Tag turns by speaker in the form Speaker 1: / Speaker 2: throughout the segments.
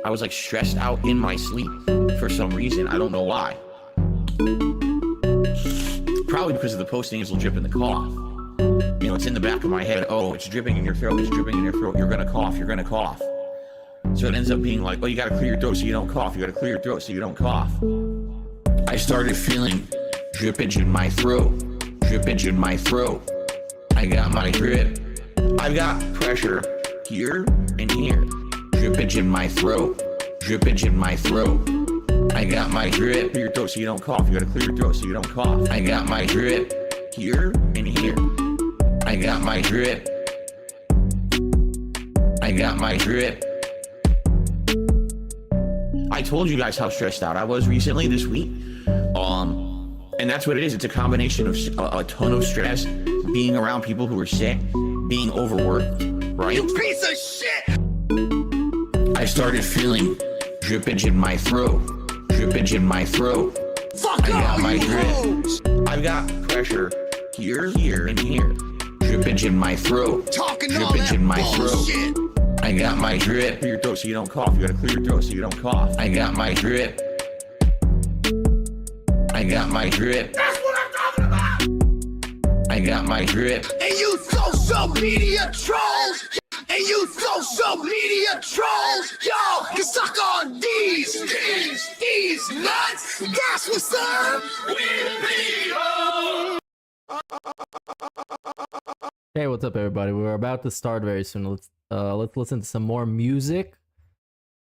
Speaker 1: I was like stressed out in my sleep for some reason. I don't know why. Probably because of the post-nasal drip and the cough. You know, it's in the back of my head. Oh, it's dripping in your throat. It's dripping in your throat. You're gonna cough. You're gonna cough. So it ends up being like, oh, you gotta clear your throat so you don't cough. You gotta clear your throat so you don't cough. I started feeling drippage in my throat. Drippage in my throat. I got my drip. I've got pressure here and here. Drippage in my throat. Drippage in my throat. I got my drip. Clear your throat so you don't cough. You gotta clear your throat so you don't cough. I got my drip here and here. I got my drip. I got my drip. I told you guys how stressed out I was recently this week. And that's what it is. It's a combination of a ton of stress, being around people who are sick, being overworked, right?
Speaker 2: You piece of shit!
Speaker 1: I started feeling drippage in my throat. Drippage in my throat.
Speaker 2: Fuck
Speaker 1: I got my drip.
Speaker 2: hoes.
Speaker 1: I've got pressure here, here, and here. Drippage in my throat.
Speaker 2: Talking all
Speaker 1: Drippage
Speaker 2: that
Speaker 1: in my
Speaker 2: bullshit.
Speaker 1: throat. I got my drip. Clear your throat so you don't cough. You gotta clear your throat so you don't cough. I got my drip. I got my drip.
Speaker 2: That's what I'm talking about!
Speaker 1: I got my drip.
Speaker 2: And you social media trolls! And you social media trolls! Y'all can suck on these nuts! That's what's up!
Speaker 3: Hey, what's up, everybody? We're about to start very soon. Let's listen to some more music,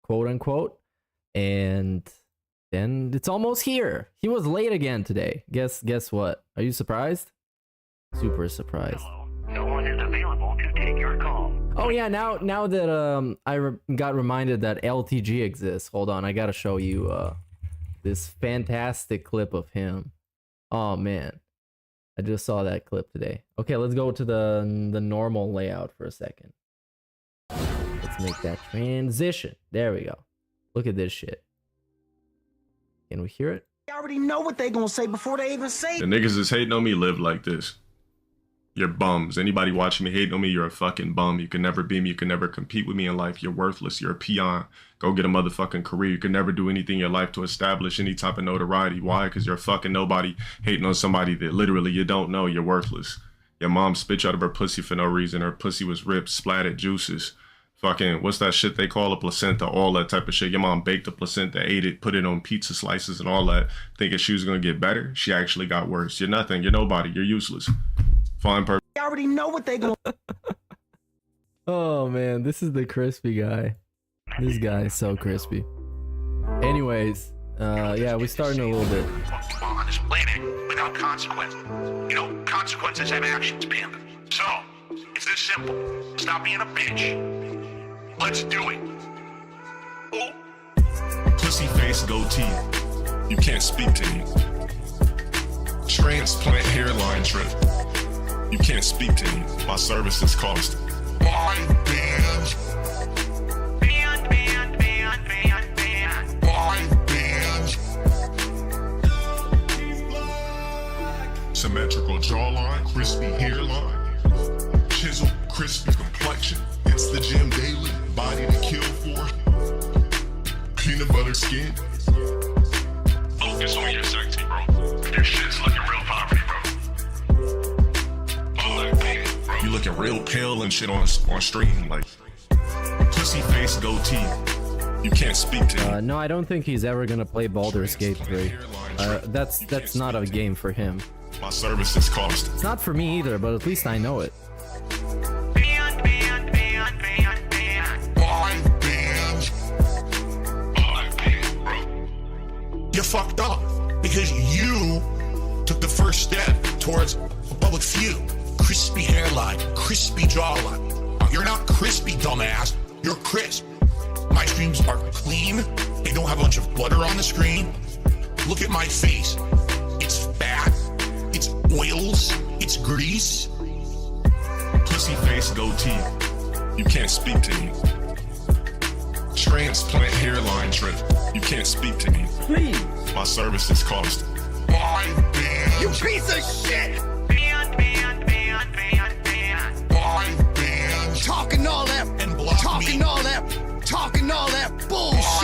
Speaker 3: quote unquote, and then it's almost here. He was late again today. Guess what? Are you surprised? Super surprised.
Speaker 4: Hello. No one is available to take your call.
Speaker 3: Oh yeah, now that I got reminded that LTG exists. Hold on, I gotta show you this fantastic clip of him. Oh man, I just saw that clip today. Okay, let's go to the normal layout for a second. Let's make that transition. There we go. Look at this shit. Can we hear it?
Speaker 2: I already know what they gonna say before they even say
Speaker 5: The
Speaker 2: it.
Speaker 5: niggas is hating on me live like this. You're bums. Anybody watching me hating on me, you're a fucking bum. You can never be me. You can never compete with me in life. You're worthless. You're a peon. Go get a motherfucking career. You can never do anything in your life to establish any type of notoriety. Why? Because you're a fucking nobody hating on somebody that literally you don't know. You're worthless. Your mom spit you out of her pussy for no reason. Her pussy was ripped, splattered juices. Fucking, what's that shit they call a placenta? All that type of shit. Your mom baked a placenta, ate it, put it on pizza slices and all that, thinking she was going to get better. She actually got worse. You're nothing. You're nobody. You're useless. Fine person.
Speaker 2: I already know what they gonna
Speaker 3: Oh man, this is the crispy guy. This guy is so crispy. Anyways, yeah, we're starting a little bit.
Speaker 4: On this planet without consequence. You know, consequences have actions, pimp. So, it's this simple. Stop being a bitch. Let's do it. Oh.
Speaker 5: Pussy face goatee. You can't speak to me. Transplant hairline trip. You can't speak to me. My services cost. My band. My band. Symmetrical jawline, crispy hairline. Chisel, crispy complexion. It's the gym daily. Body to kill for. Peanut butter skin. Focus on your sexy, bro. Your shit's looking real poverty, bro. You looking real pale and shit on stream, like pussy face goatee. You can't speak to me.
Speaker 3: No, I don't think he's ever gonna play Baldur's Gate 3. That's not a game for him.
Speaker 5: My services cost.
Speaker 3: It's not for me either, but at least I know it.
Speaker 5: My band, bro.
Speaker 6: You fucked up because you took the first step towards a public view. Crispy hairline, crispy jawline. You're not crispy, dumbass. You're crisp. My streams are clean. They don't have a bunch of butter on the screen. Look at my face. It's fat. It's oils. It's grease.
Speaker 5: Pussy face goatee. You can't speak to me. Transplant hairline trip. You can't speak to me.
Speaker 3: Please.
Speaker 5: My services cost.
Speaker 6: My band.
Speaker 2: You piece of shit!
Speaker 6: My band.
Speaker 2: Talking all that
Speaker 6: And block
Speaker 2: talking
Speaker 6: me.
Speaker 2: all that bullshit!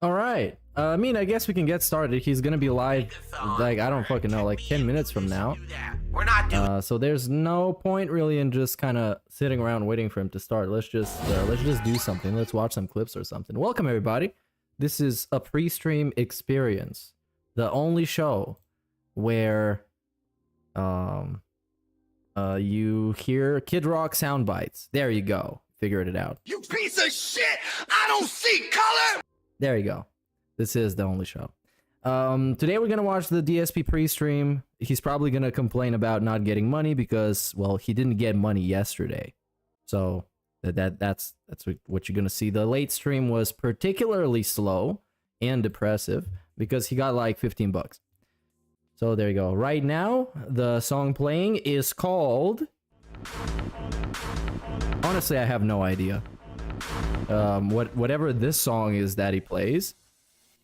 Speaker 3: All right. I mean, I guess we can get started. He's gonna be live, like, I don't fucking know, like 10 minutes from now.
Speaker 2: We're not doing
Speaker 3: So there's no point really in just kind of sitting around waiting for him to start. Let's just do something. Let's watch some clips or something. Welcome everybody. This is a pre-stream experience, the only show where you hear Kid Rock sound bites. There you go. Figured it out.
Speaker 2: You piece of shit! I don't see color!
Speaker 3: There you go. This is the only show. Today we're gonna watch the DSP pre-stream. He's probably gonna complain about not getting money because, well, he didn't get money yesterday. So that's what you're gonna see. The late stream was particularly slow and depressive because he got like 15 bucks. So there you go. Right now, the song playing is called... Honestly, I have no idea. Whatever this song is that he plays.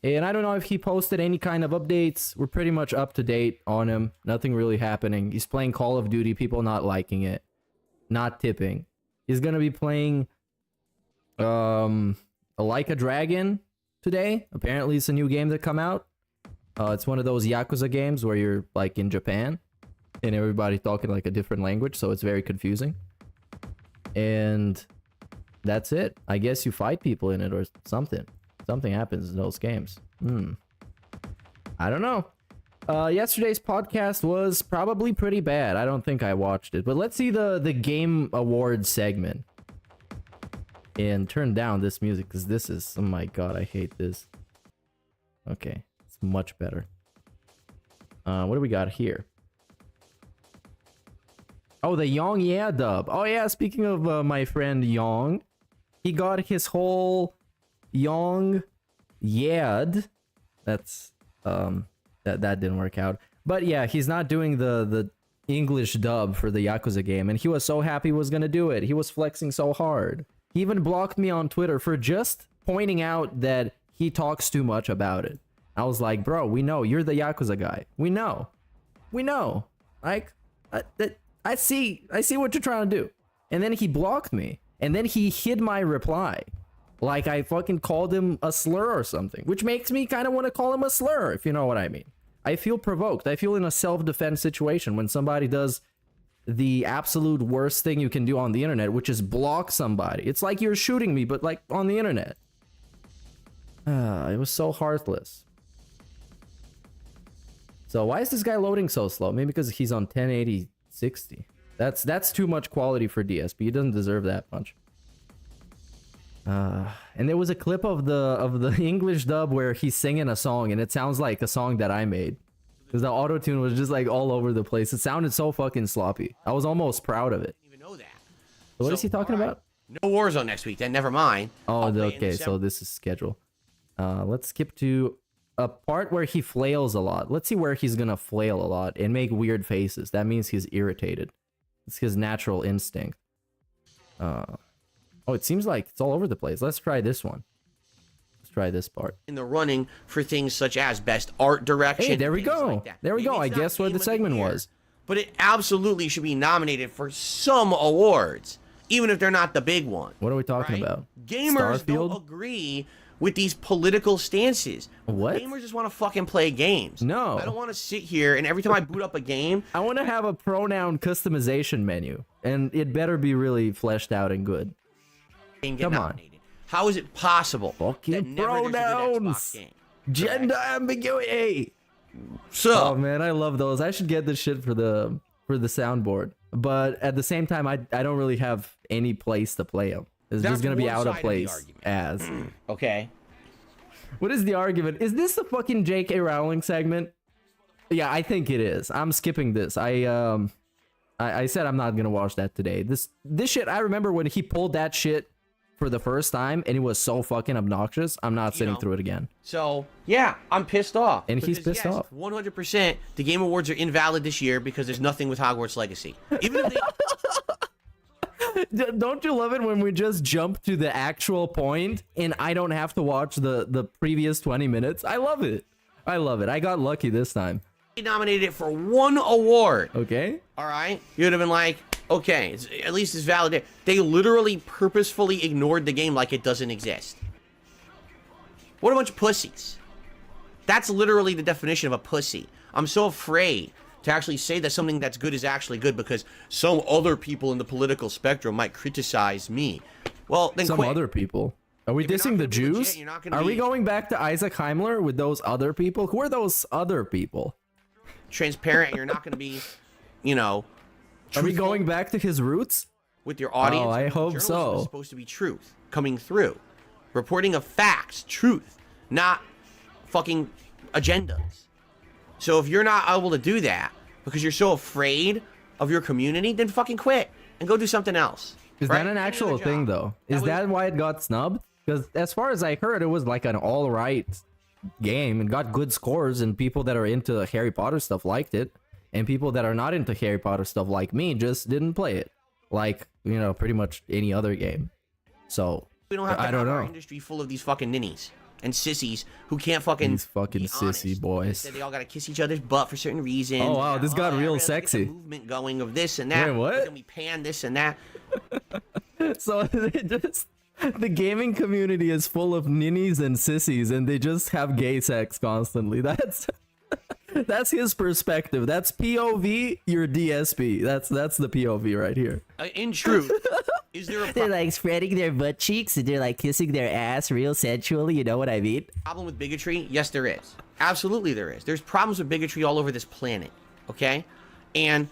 Speaker 3: And I don't know if he posted any kind of updates. We're pretty much up to date on him. Nothing really happening. He's playing Call of Duty. People not liking it. Not tipping. He's gonna be playing Like a Dragon today. Apparently it's a new game that come out. It's one of those Yakuza games where you're like in Japan and everybody talking like a different language, so it's very confusing. And that's it. I guess you fight people in it or something. Something happens in those games. I don't know. Yesterday's podcast was probably pretty bad. I don't think I watched it. But let's see the Game Awards segment. And turn down this music because this is... Oh my god, I hate this. Okay. It's much better. What do we got here? Oh, the Yong Yeah dub. Oh yeah, speaking of my friend Yong, he got his whole Yong Yad. That's that didn't work out. But yeah, he's not doing the English dub for the Yakuza game, and he was so happy he was gonna do it. He was flexing so hard. He even blocked me on Twitter for just pointing out that he talks too much about it. I was like, bro, we know you're the Yakuza guy. We know. Like, I see what you're trying to do. And then he blocked me. And then he hid my reply. Like I fucking called him a slur or something. Which makes me kind of want to call him a slur, if you know what I mean. I feel provoked. I feel in a self-defense situation when somebody does the absolute worst thing you can do on the internet, which is block somebody. It's like you're shooting me, but like on the internet. It was so heartless. So why is this guy loading so slow? Maybe because he's on 1080 60. That's too much quality for DSP. He doesn't deserve that much. And there was a clip of the English dub where he's singing a song and it sounds like a song that I made. Because the auto-tune was just like all over the place. It sounded so fucking sloppy. I was almost proud of it.
Speaker 2: I didn't even know that.
Speaker 3: So what is he talking about?
Speaker 2: No Warzone next week, then never mind.
Speaker 3: Oh,
Speaker 2: I'll play in
Speaker 3: okay, so this is schedule. Let's skip to a part where he flails a lot. Let's see where he's gonna flail a lot and make weird faces. That means he's irritated. It's his natural instinct. Oh, it seems like it's all over the place. Let's try this one. Let's try this part.
Speaker 2: In the running for things such as best art direction.
Speaker 3: Hey, there we
Speaker 2: things
Speaker 3: go.
Speaker 2: like that.
Speaker 3: There we
Speaker 2: Maybe
Speaker 3: go. I
Speaker 2: it's not
Speaker 3: guess what
Speaker 2: Game
Speaker 3: the
Speaker 2: of
Speaker 3: segment
Speaker 2: Year,
Speaker 3: was.
Speaker 2: But it absolutely should be nominated for some awards, even if they're not the big one.
Speaker 3: What are we talking
Speaker 2: right?
Speaker 3: about?
Speaker 2: Gamers
Speaker 3: Starfield?
Speaker 2: don't agree with these political stances.
Speaker 3: What?
Speaker 2: Gamers just want to fucking play games.
Speaker 3: No.
Speaker 2: I don't want to sit here and every time I boot up a game,
Speaker 3: I want to have a pronoun customization menu, and it better be really fleshed out and good.
Speaker 2: get
Speaker 3: Come on.
Speaker 2: nominated. How is it possible?
Speaker 3: Fucking
Speaker 2: that never there's a good
Speaker 3: pronouns.
Speaker 2: Xbox game?
Speaker 3: Gender ambiguity.
Speaker 2: So,
Speaker 3: Oh man, I love those. I should get this shit for the soundboard. But at the same time, I don't really have any place to play them. It's
Speaker 2: That's
Speaker 3: just gonna be
Speaker 2: one
Speaker 3: out of
Speaker 2: side of the
Speaker 3: place
Speaker 2: argument.
Speaker 3: as.
Speaker 2: okay.
Speaker 3: What is the argument? Is this the fucking J.K. Rowling segment? Yeah, I think it is. I'm skipping this. I said I'm not gonna watch that today. This shit. I remember when he pulled that shit for the first time, and it was so fucking obnoxious. I'm not sitting through it again.
Speaker 2: So, yeah, I'm pissed off.
Speaker 3: And he's
Speaker 2: Because,
Speaker 3: pissed
Speaker 2: yes,
Speaker 3: off.
Speaker 2: 100%, the Game Awards are invalid this year because there's nothing with Hogwarts Legacy. Even if they...
Speaker 3: Don't you love it when we just jump to the actual point and I don't have to watch the previous 20 minutes? I love it. I love it. I got lucky this time.
Speaker 2: nominated it for one award.
Speaker 3: Okay.
Speaker 2: All right. You would have been like, okay, at least it's valid. They literally purposefully ignored the game like it doesn't exist.
Speaker 7: What a bunch of pussies. That's literally the definition of a pussy. I'm so afraid to actually say that something that's good is actually good because some other people in the political spectrum might criticize me. Well, then
Speaker 3: Some
Speaker 7: quit.
Speaker 3: other people. Are we
Speaker 7: If you're
Speaker 3: dissing
Speaker 7: not
Speaker 3: the
Speaker 7: gonna be legit,
Speaker 3: Jews?
Speaker 7: you're not gonna
Speaker 3: Are we
Speaker 7: be
Speaker 3: going back to Isaac Heimler with those other people? Who are those other people?
Speaker 7: transparent, you're not going to be, you know,
Speaker 3: Are we
Speaker 7: truthful
Speaker 3: going back to his roots?
Speaker 7: with your audience.
Speaker 3: Oh, I hope
Speaker 7: Journalism
Speaker 3: so.
Speaker 7: is supposed to be truth coming through. Reporting of facts, truth, not fucking agendas. So if you're not able to do that because you're so afraid of your community, then fucking quit and go do something else.
Speaker 3: Is
Speaker 7: right?
Speaker 3: that an
Speaker 7: Get
Speaker 3: actual
Speaker 7: another
Speaker 3: thing,
Speaker 7: job.
Speaker 3: though? Is that why it got snubbed? Because as far as I heard, it was like an all-right game and got good scores, and people that are into Harry Potter stuff liked it, and people that are not into Harry Potter stuff like me just didn't play it. Like, you know, pretty much any other game. So,
Speaker 7: We don't have to
Speaker 3: I don't
Speaker 7: have our
Speaker 3: know.
Speaker 7: industry full of these fucking ninnies and sissies who can't fucking
Speaker 3: These fucking
Speaker 7: be
Speaker 3: sissy
Speaker 7: honest.
Speaker 3: boys.
Speaker 7: Instead, they all gotta kiss each other's butt for certain reasons.
Speaker 3: Oh, wow, this got
Speaker 7: yeah,
Speaker 3: real
Speaker 7: let's get the
Speaker 3: sexy.
Speaker 7: movement going of this and that.
Speaker 3: Wait, what?
Speaker 7: Then we pan this and that.
Speaker 3: So they just the gaming community is full of ninnies and sissies, and they just have gay sex constantly. That's his perspective. That's POV. Your DSP. That's the POV right here.
Speaker 7: In truth, is there a
Speaker 8: They're like spreading their butt cheeks and they're like kissing their ass real sensually, you know what I mean?
Speaker 7: problem with bigotry? Yes, there is. Absolutely, there is. There's problems with bigotry all over this planet. Okay, and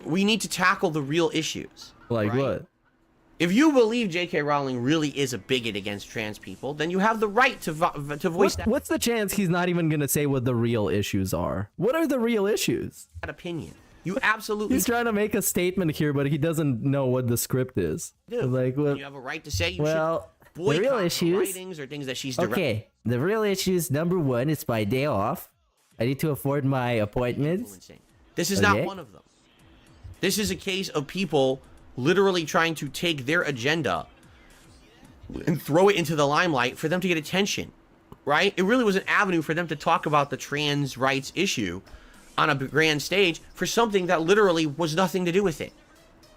Speaker 7: we need to tackle the real issues.
Speaker 3: Like
Speaker 7: right?
Speaker 3: what?
Speaker 7: If you believe J.K. Rowling really is a bigot against trans people, then you have the right to voice
Speaker 3: What's the chance he's not even gonna say what the real issues are? What are the real issues?
Speaker 7: that opinion. You absolutely
Speaker 3: He's trying to make a statement here, but he doesn't know what the script is.
Speaker 7: do.
Speaker 3: Like, what?
Speaker 7: You have a right to say you
Speaker 8: Well,
Speaker 7: should
Speaker 8: the
Speaker 7: boycott
Speaker 8: real
Speaker 7: her
Speaker 8: issues-
Speaker 7: writings or things that she's directing.
Speaker 8: Okay, the real issue is number one, it's my day off. I need to afford my appointments.
Speaker 7: Influencing. This is not
Speaker 8: Okay.
Speaker 7: one of them. This is a case of people literally trying to take their agenda and throw it into the limelight for them to get attention, right? It really was an avenue for them to talk about the trans rights issue on a grand stage for something that literally was nothing to do with it.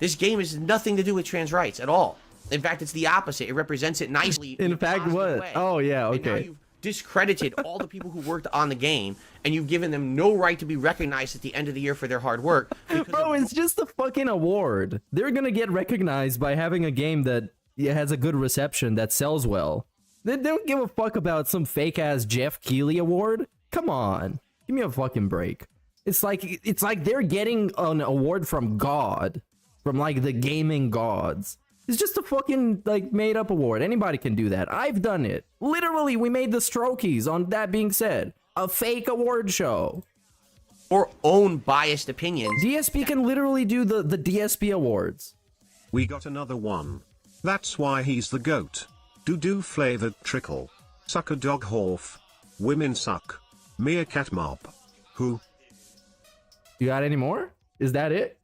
Speaker 7: This game has nothing to do with trans rights at all. In fact, it's the opposite. It represents it nicely.
Speaker 3: In
Speaker 7: a
Speaker 3: fact,
Speaker 7: positive
Speaker 3: what?
Speaker 7: way.
Speaker 3: Oh, yeah,
Speaker 7: And now
Speaker 3: okay.
Speaker 7: you've discredited all the people who worked on the game, and you've given them no right to be recognized at the end of the year for their hard work. because
Speaker 3: Bro,
Speaker 7: of-
Speaker 3: it's just a fucking award. They're gonna get recognized by having a game that has a good reception, that sells well. They don't give a fuck about some fake ass Jeff Keighley award. Come on, give me a fucking break. It's like they're getting an award from God, from like the gaming gods. It's just a fucking like made up award. Anybody can do that. I've done it. Literally, we made the Strokies. On that being said, a fake award show.
Speaker 7: or own biased opinions.
Speaker 3: DSP can literally do the DSP awards.
Speaker 9: We got another one. That's why he's the goat. Do flavored trickle. Suck a dog horf. Women suck. Meerkat mob. Who?
Speaker 3: You got any more? Is that it?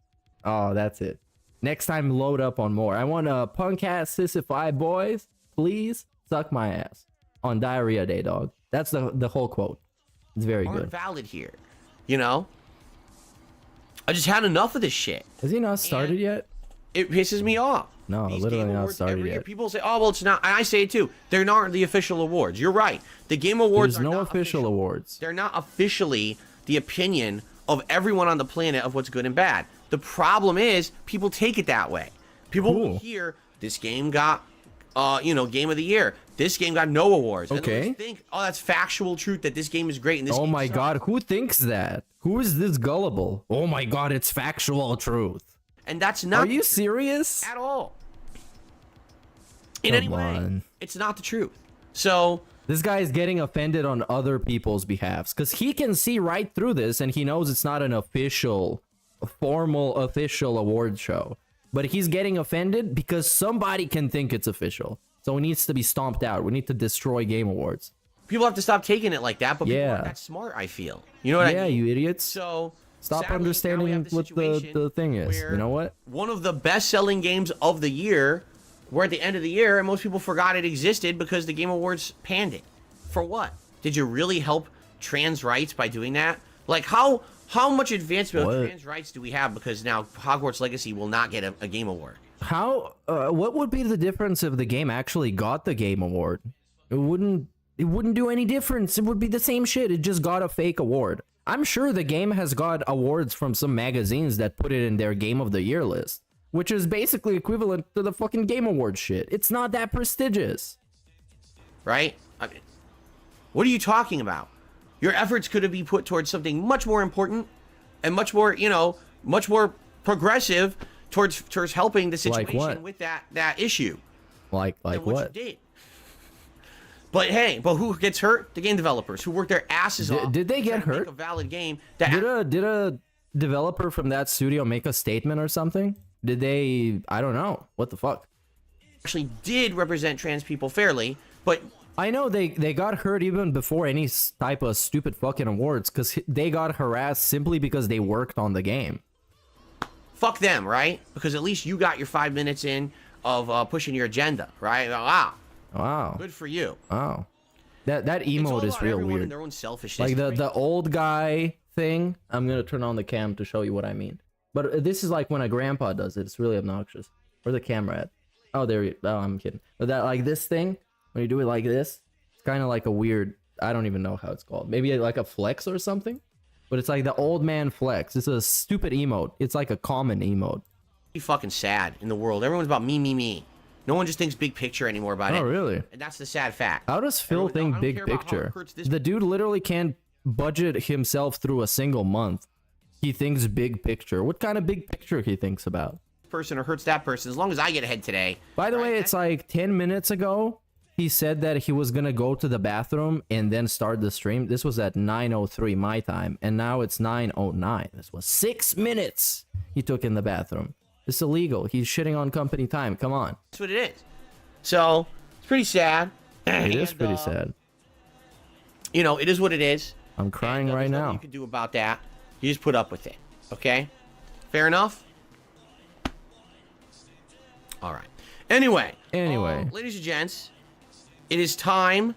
Speaker 3: Oh, that's it. Next time, load up on more. I want a punk ass sissify boys. Please suck my ass on diarrhea day, dog. That's the whole quote. It's very
Speaker 7: Aren't
Speaker 3: good.
Speaker 7: valid here. You know? I just had enough of this shit.
Speaker 3: Has he not started yet?
Speaker 7: It pisses me off.
Speaker 3: No,
Speaker 7: These
Speaker 3: literally
Speaker 7: Game
Speaker 3: not
Speaker 7: Awards
Speaker 3: started
Speaker 7: every year,
Speaker 3: yet.
Speaker 7: people say, "Oh, well, it's not." And I say it too. They're not the official awards. You're right. The Game Awards
Speaker 3: There's
Speaker 7: are
Speaker 3: no
Speaker 7: not
Speaker 3: official awards.
Speaker 7: They're not officially the opinion of everyone on the planet of what's good and bad. The problem is people take it that way. People will
Speaker 3: Cool.
Speaker 7: hear this game got, game of the year. This game got no awards. And they'll
Speaker 3: Okay.
Speaker 7: just think, oh, that's factual truth that this game is great and this
Speaker 3: Oh
Speaker 7: game
Speaker 3: my
Speaker 7: sucks.
Speaker 3: god, who thinks that? Who is this gullible? Oh my god, it's factual truth.
Speaker 7: And that's not
Speaker 3: Are you serious?
Speaker 7: at all. In
Speaker 3: Come
Speaker 7: any way,
Speaker 3: on.
Speaker 7: it's not the truth. So
Speaker 3: This guy is getting offended on other people's behalfs because he can see right through this and he knows it's not an formal official award show. But he's getting offended because somebody can think it's official. So it needs to be stomped out. We need to destroy Game Awards.
Speaker 7: people have to stop taking it like that. But people
Speaker 3: Yeah.
Speaker 7: aren't that smart. I feel. You know what I
Speaker 3: Yeah,
Speaker 7: mean?
Speaker 3: you idiots.
Speaker 7: So
Speaker 3: Stop
Speaker 7: sadly, now we
Speaker 3: understanding
Speaker 7: have
Speaker 3: what
Speaker 7: situation
Speaker 3: the thing is.
Speaker 7: where
Speaker 3: You know what?
Speaker 7: One of the best-selling games of the year, we're at the end of the year, and most people forgot it existed because the Game Awards panned it. For what? Did you really help trans rights by doing that? Like, how much advancement
Speaker 3: What?
Speaker 7: of trans rights do we have because now Hogwarts Legacy will not get a Game Award?
Speaker 3: How? What would be the difference if the game actually got the Game Award? It wouldn't It wouldn't do any difference. It would be the same shit. It just got a fake award. I'm sure the game has got awards from some magazines that put it in their Game of the Year list, which is basically equivalent to the fucking Game Awards shit. It's not that prestigious.
Speaker 7: Right? I mean, what are you talking about? Your efforts could have been put towards something much more important and much more, you know, much more progressive towards helping the situation with that issue.
Speaker 3: Like what?
Speaker 7: You did. But hey, who gets hurt? The game developers who worked their asses off.
Speaker 3: Did they get hurt?
Speaker 7: Make a valid game. That
Speaker 3: Did a developer from that studio make a statement or something? Did they? I don't know. What the fuck?
Speaker 7: actually did represent trans people fairly, but
Speaker 3: I know they got hurt even before any type of stupid fucking awards because they got harassed simply because they worked on the game.
Speaker 7: Fuck them, right? Because at least you got your 5 minutes in of pushing your agenda, right? Wow. Good for you.
Speaker 3: Wow. That emote is real weird.
Speaker 7: Their own selfishness.
Speaker 3: Like the old guy thing. I'm gonna turn on the cam to show you what I mean. But this is like when a grandpa does it. It's really obnoxious. Where's the camera at? Oh, there you. Oh, I'm kidding. But that like this thing when you do it like this, it's kind of like a weird. I don't even know how it's called. Maybe like a flex or something. But it's like the old man flex. It's a stupid emote. It's like a common emote.
Speaker 7: Be fucking sad in the world. Everyone's about me. No one just thinks big picture anymore about it.
Speaker 3: Oh, really?
Speaker 7: And that's the sad fact.
Speaker 3: How does Phil think big picture? The dude literally can't budget himself through a single month. He thinks big picture. What kind of big picture he thinks about?
Speaker 7: Person or hurts that person, as long as I get ahead today.
Speaker 3: By the way, it's like 10 minutes ago. He said that he was gonna go to the bathroom and then start the stream. This was at 9:03 my time, and now it's 9:09. This was 6 minutes he took in the bathroom. It's illegal. He's shitting on company time. Come on.
Speaker 7: That's what it is. So it's pretty sad.
Speaker 3: It is pretty sad.
Speaker 7: You know, it is what it is.
Speaker 3: I'm crying right now.
Speaker 7: You can do about that. You just put up with it. Okay? Fair enough? All right. Anyway, ladies and gents, it is time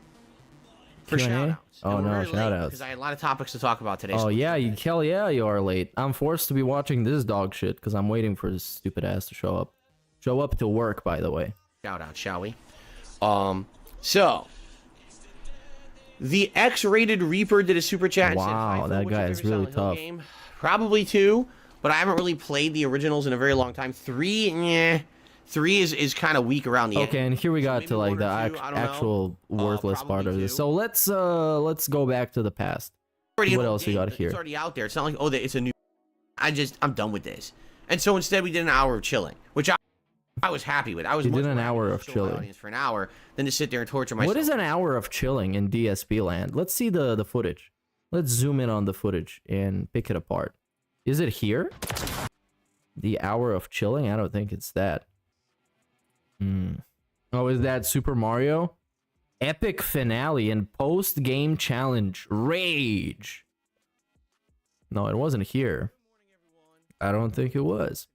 Speaker 7: for shoutouts.
Speaker 3: Oh no, shoutouts.
Speaker 7: Because I had a lot of topics to talk about today.
Speaker 3: Oh yeah, hell yeah, you are late. I'm forced to be watching this dog shit because I'm waiting for his stupid ass to show up. Show up to work, by the way.
Speaker 7: Shout out, shall we? So the X-rated Reaper did a super chat.
Speaker 3: Wow, that guy is really tough.
Speaker 7: Probably 2, but I haven't really played the originals in a very long time. 3, 3 is kind of weak around the end.
Speaker 3: Okay, and here we got to like the actual worthless part of this. So let's go back to the past. What else we got here?
Speaker 7: It's already out there. It's not like, oh, it's a new. I'm done with this. And so instead we did an hour of chilling, which I was happy with. I was.
Speaker 3: You did an hour of chilling
Speaker 7: for an hour, than to sit there and torture myself.
Speaker 3: What is an hour of chilling in DSP land? Let's see the footage. Let's zoom in on the footage and pick it apart. Is it here? The hour of chilling? I don't think it's that. Oh, is that Super Mario? Epic finale and post-game challenge. Rage. No, it wasn't here. I don't think it was.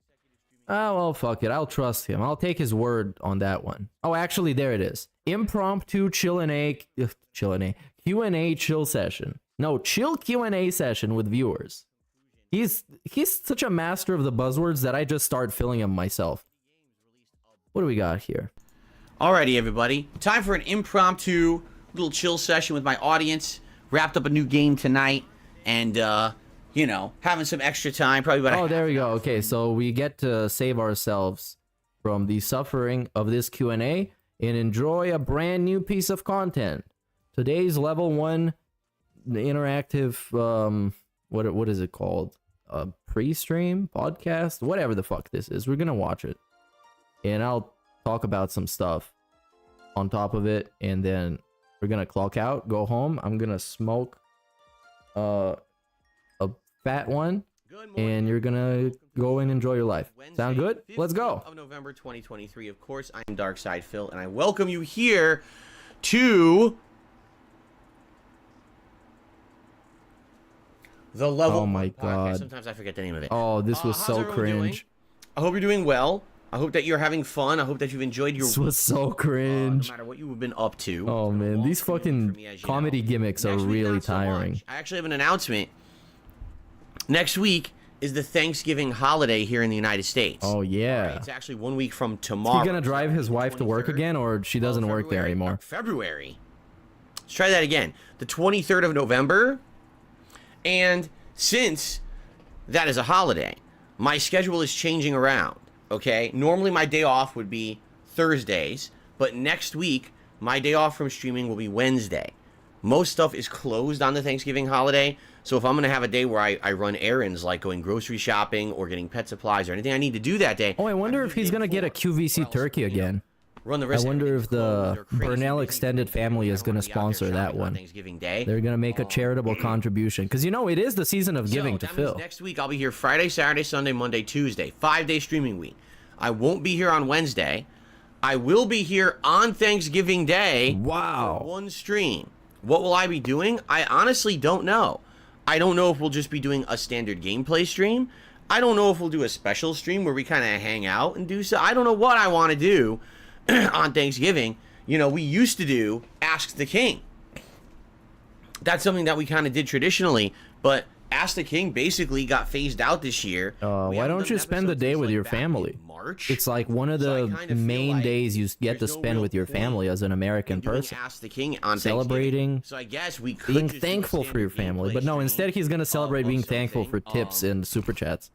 Speaker 3: Oh, well, fuck it. I'll trust him. I'll take his word on that one. Oh, actually, there it is. Impromptu Q&A chill session. No, chill Q&A session with viewers. He's such a master of the buzzwords that I just start filling them myself. What do we got here?
Speaker 7: Alrighty, everybody. Time for an impromptu little chill session with my audience. Wrapped up a new game tonight, and you know, having some extra time. Probably about.
Speaker 3: Oh, there we go. Okay, so we get to save ourselves from the suffering of this Q&A and enjoy a brand new piece of content. Today's level 1 interactive. What is it called? A pre-stream podcast, whatever the fuck this is. We're gonna watch it. And I'll talk about some stuff on top of it, and then we're gonna clock out, go home. I'm gonna smoke a fat one, and you're gonna go and enjoy your life. Sound good? Let's go.
Speaker 7: Of November 2023. Of course, I'm Darkside Phil, and I welcome you here to the level.
Speaker 3: Oh my god!
Speaker 7: Sometimes I forget the name of it.
Speaker 3: Oh, this was so cringe.
Speaker 7: I hope you're doing well. I hope that you're having fun. I hope that you've enjoyed your.
Speaker 3: This was so cringe.
Speaker 7: No matter what you've been up to.
Speaker 3: Oh man, these fucking comedy gimmicks are really tiring.
Speaker 7: I actually have an announcement. Next week is the Thanksgiving holiday here in the United States.
Speaker 3: Oh yeah.
Speaker 7: It's actually 1 week from tomorrow.
Speaker 3: Is he gonna drive his wife to work again, or she doesn't work there anymore?
Speaker 7: February. Let's try that again. The 23rd of November. And since that is a holiday, my schedule is changing around, okay? Normally my day off would be Thursdays, but next week my day off from streaming will be Wednesday. Most stuff is closed on the Thanksgiving holiday, so if I'm going to have a day where I run errands like going grocery shopping or getting pet supplies or anything I need to do that day.
Speaker 3: Oh, I wonder if he's going to get a QVC turkey again.
Speaker 7: Run the
Speaker 3: I
Speaker 7: risk.
Speaker 3: wonder if the Burnell extended family is going to sponsor that one.
Speaker 7: Thanksgiving Day.
Speaker 3: They're going to make a charitable contribution. Because, you know, it is the season of giving to Phil.
Speaker 7: Next week, I'll be here Friday, Saturday, Sunday, Monday, Tuesday. 5-day streaming week. I won't be here on Wednesday. I will be here on Thanksgiving Day.
Speaker 3: Wow.
Speaker 7: For one stream. What will I be doing? I honestly don't know. I don't know if we'll just be doing a standard gameplay stream. I don't know if we'll do a special stream where we kind of hang out and do so. I don't know what I want to do on Thanksgiving. You know, we used to do Ask the King. That's something that we kind of did traditionally, but Ask the King basically got phased out this year.
Speaker 3: Why don't you spend the day with your family?
Speaker 7: March.
Speaker 3: It's like one of the main days you get to spend with your family as an American person.
Speaker 7: Ask the King on
Speaker 3: Celebrating,
Speaker 7: so I guess we could
Speaker 3: being
Speaker 7: just do a
Speaker 3: thankful for your
Speaker 7: standard
Speaker 3: family.
Speaker 7: gameplay
Speaker 3: But no,
Speaker 7: stream
Speaker 3: instead he's going to celebrate being
Speaker 7: something,
Speaker 3: thankful for tips and super chats.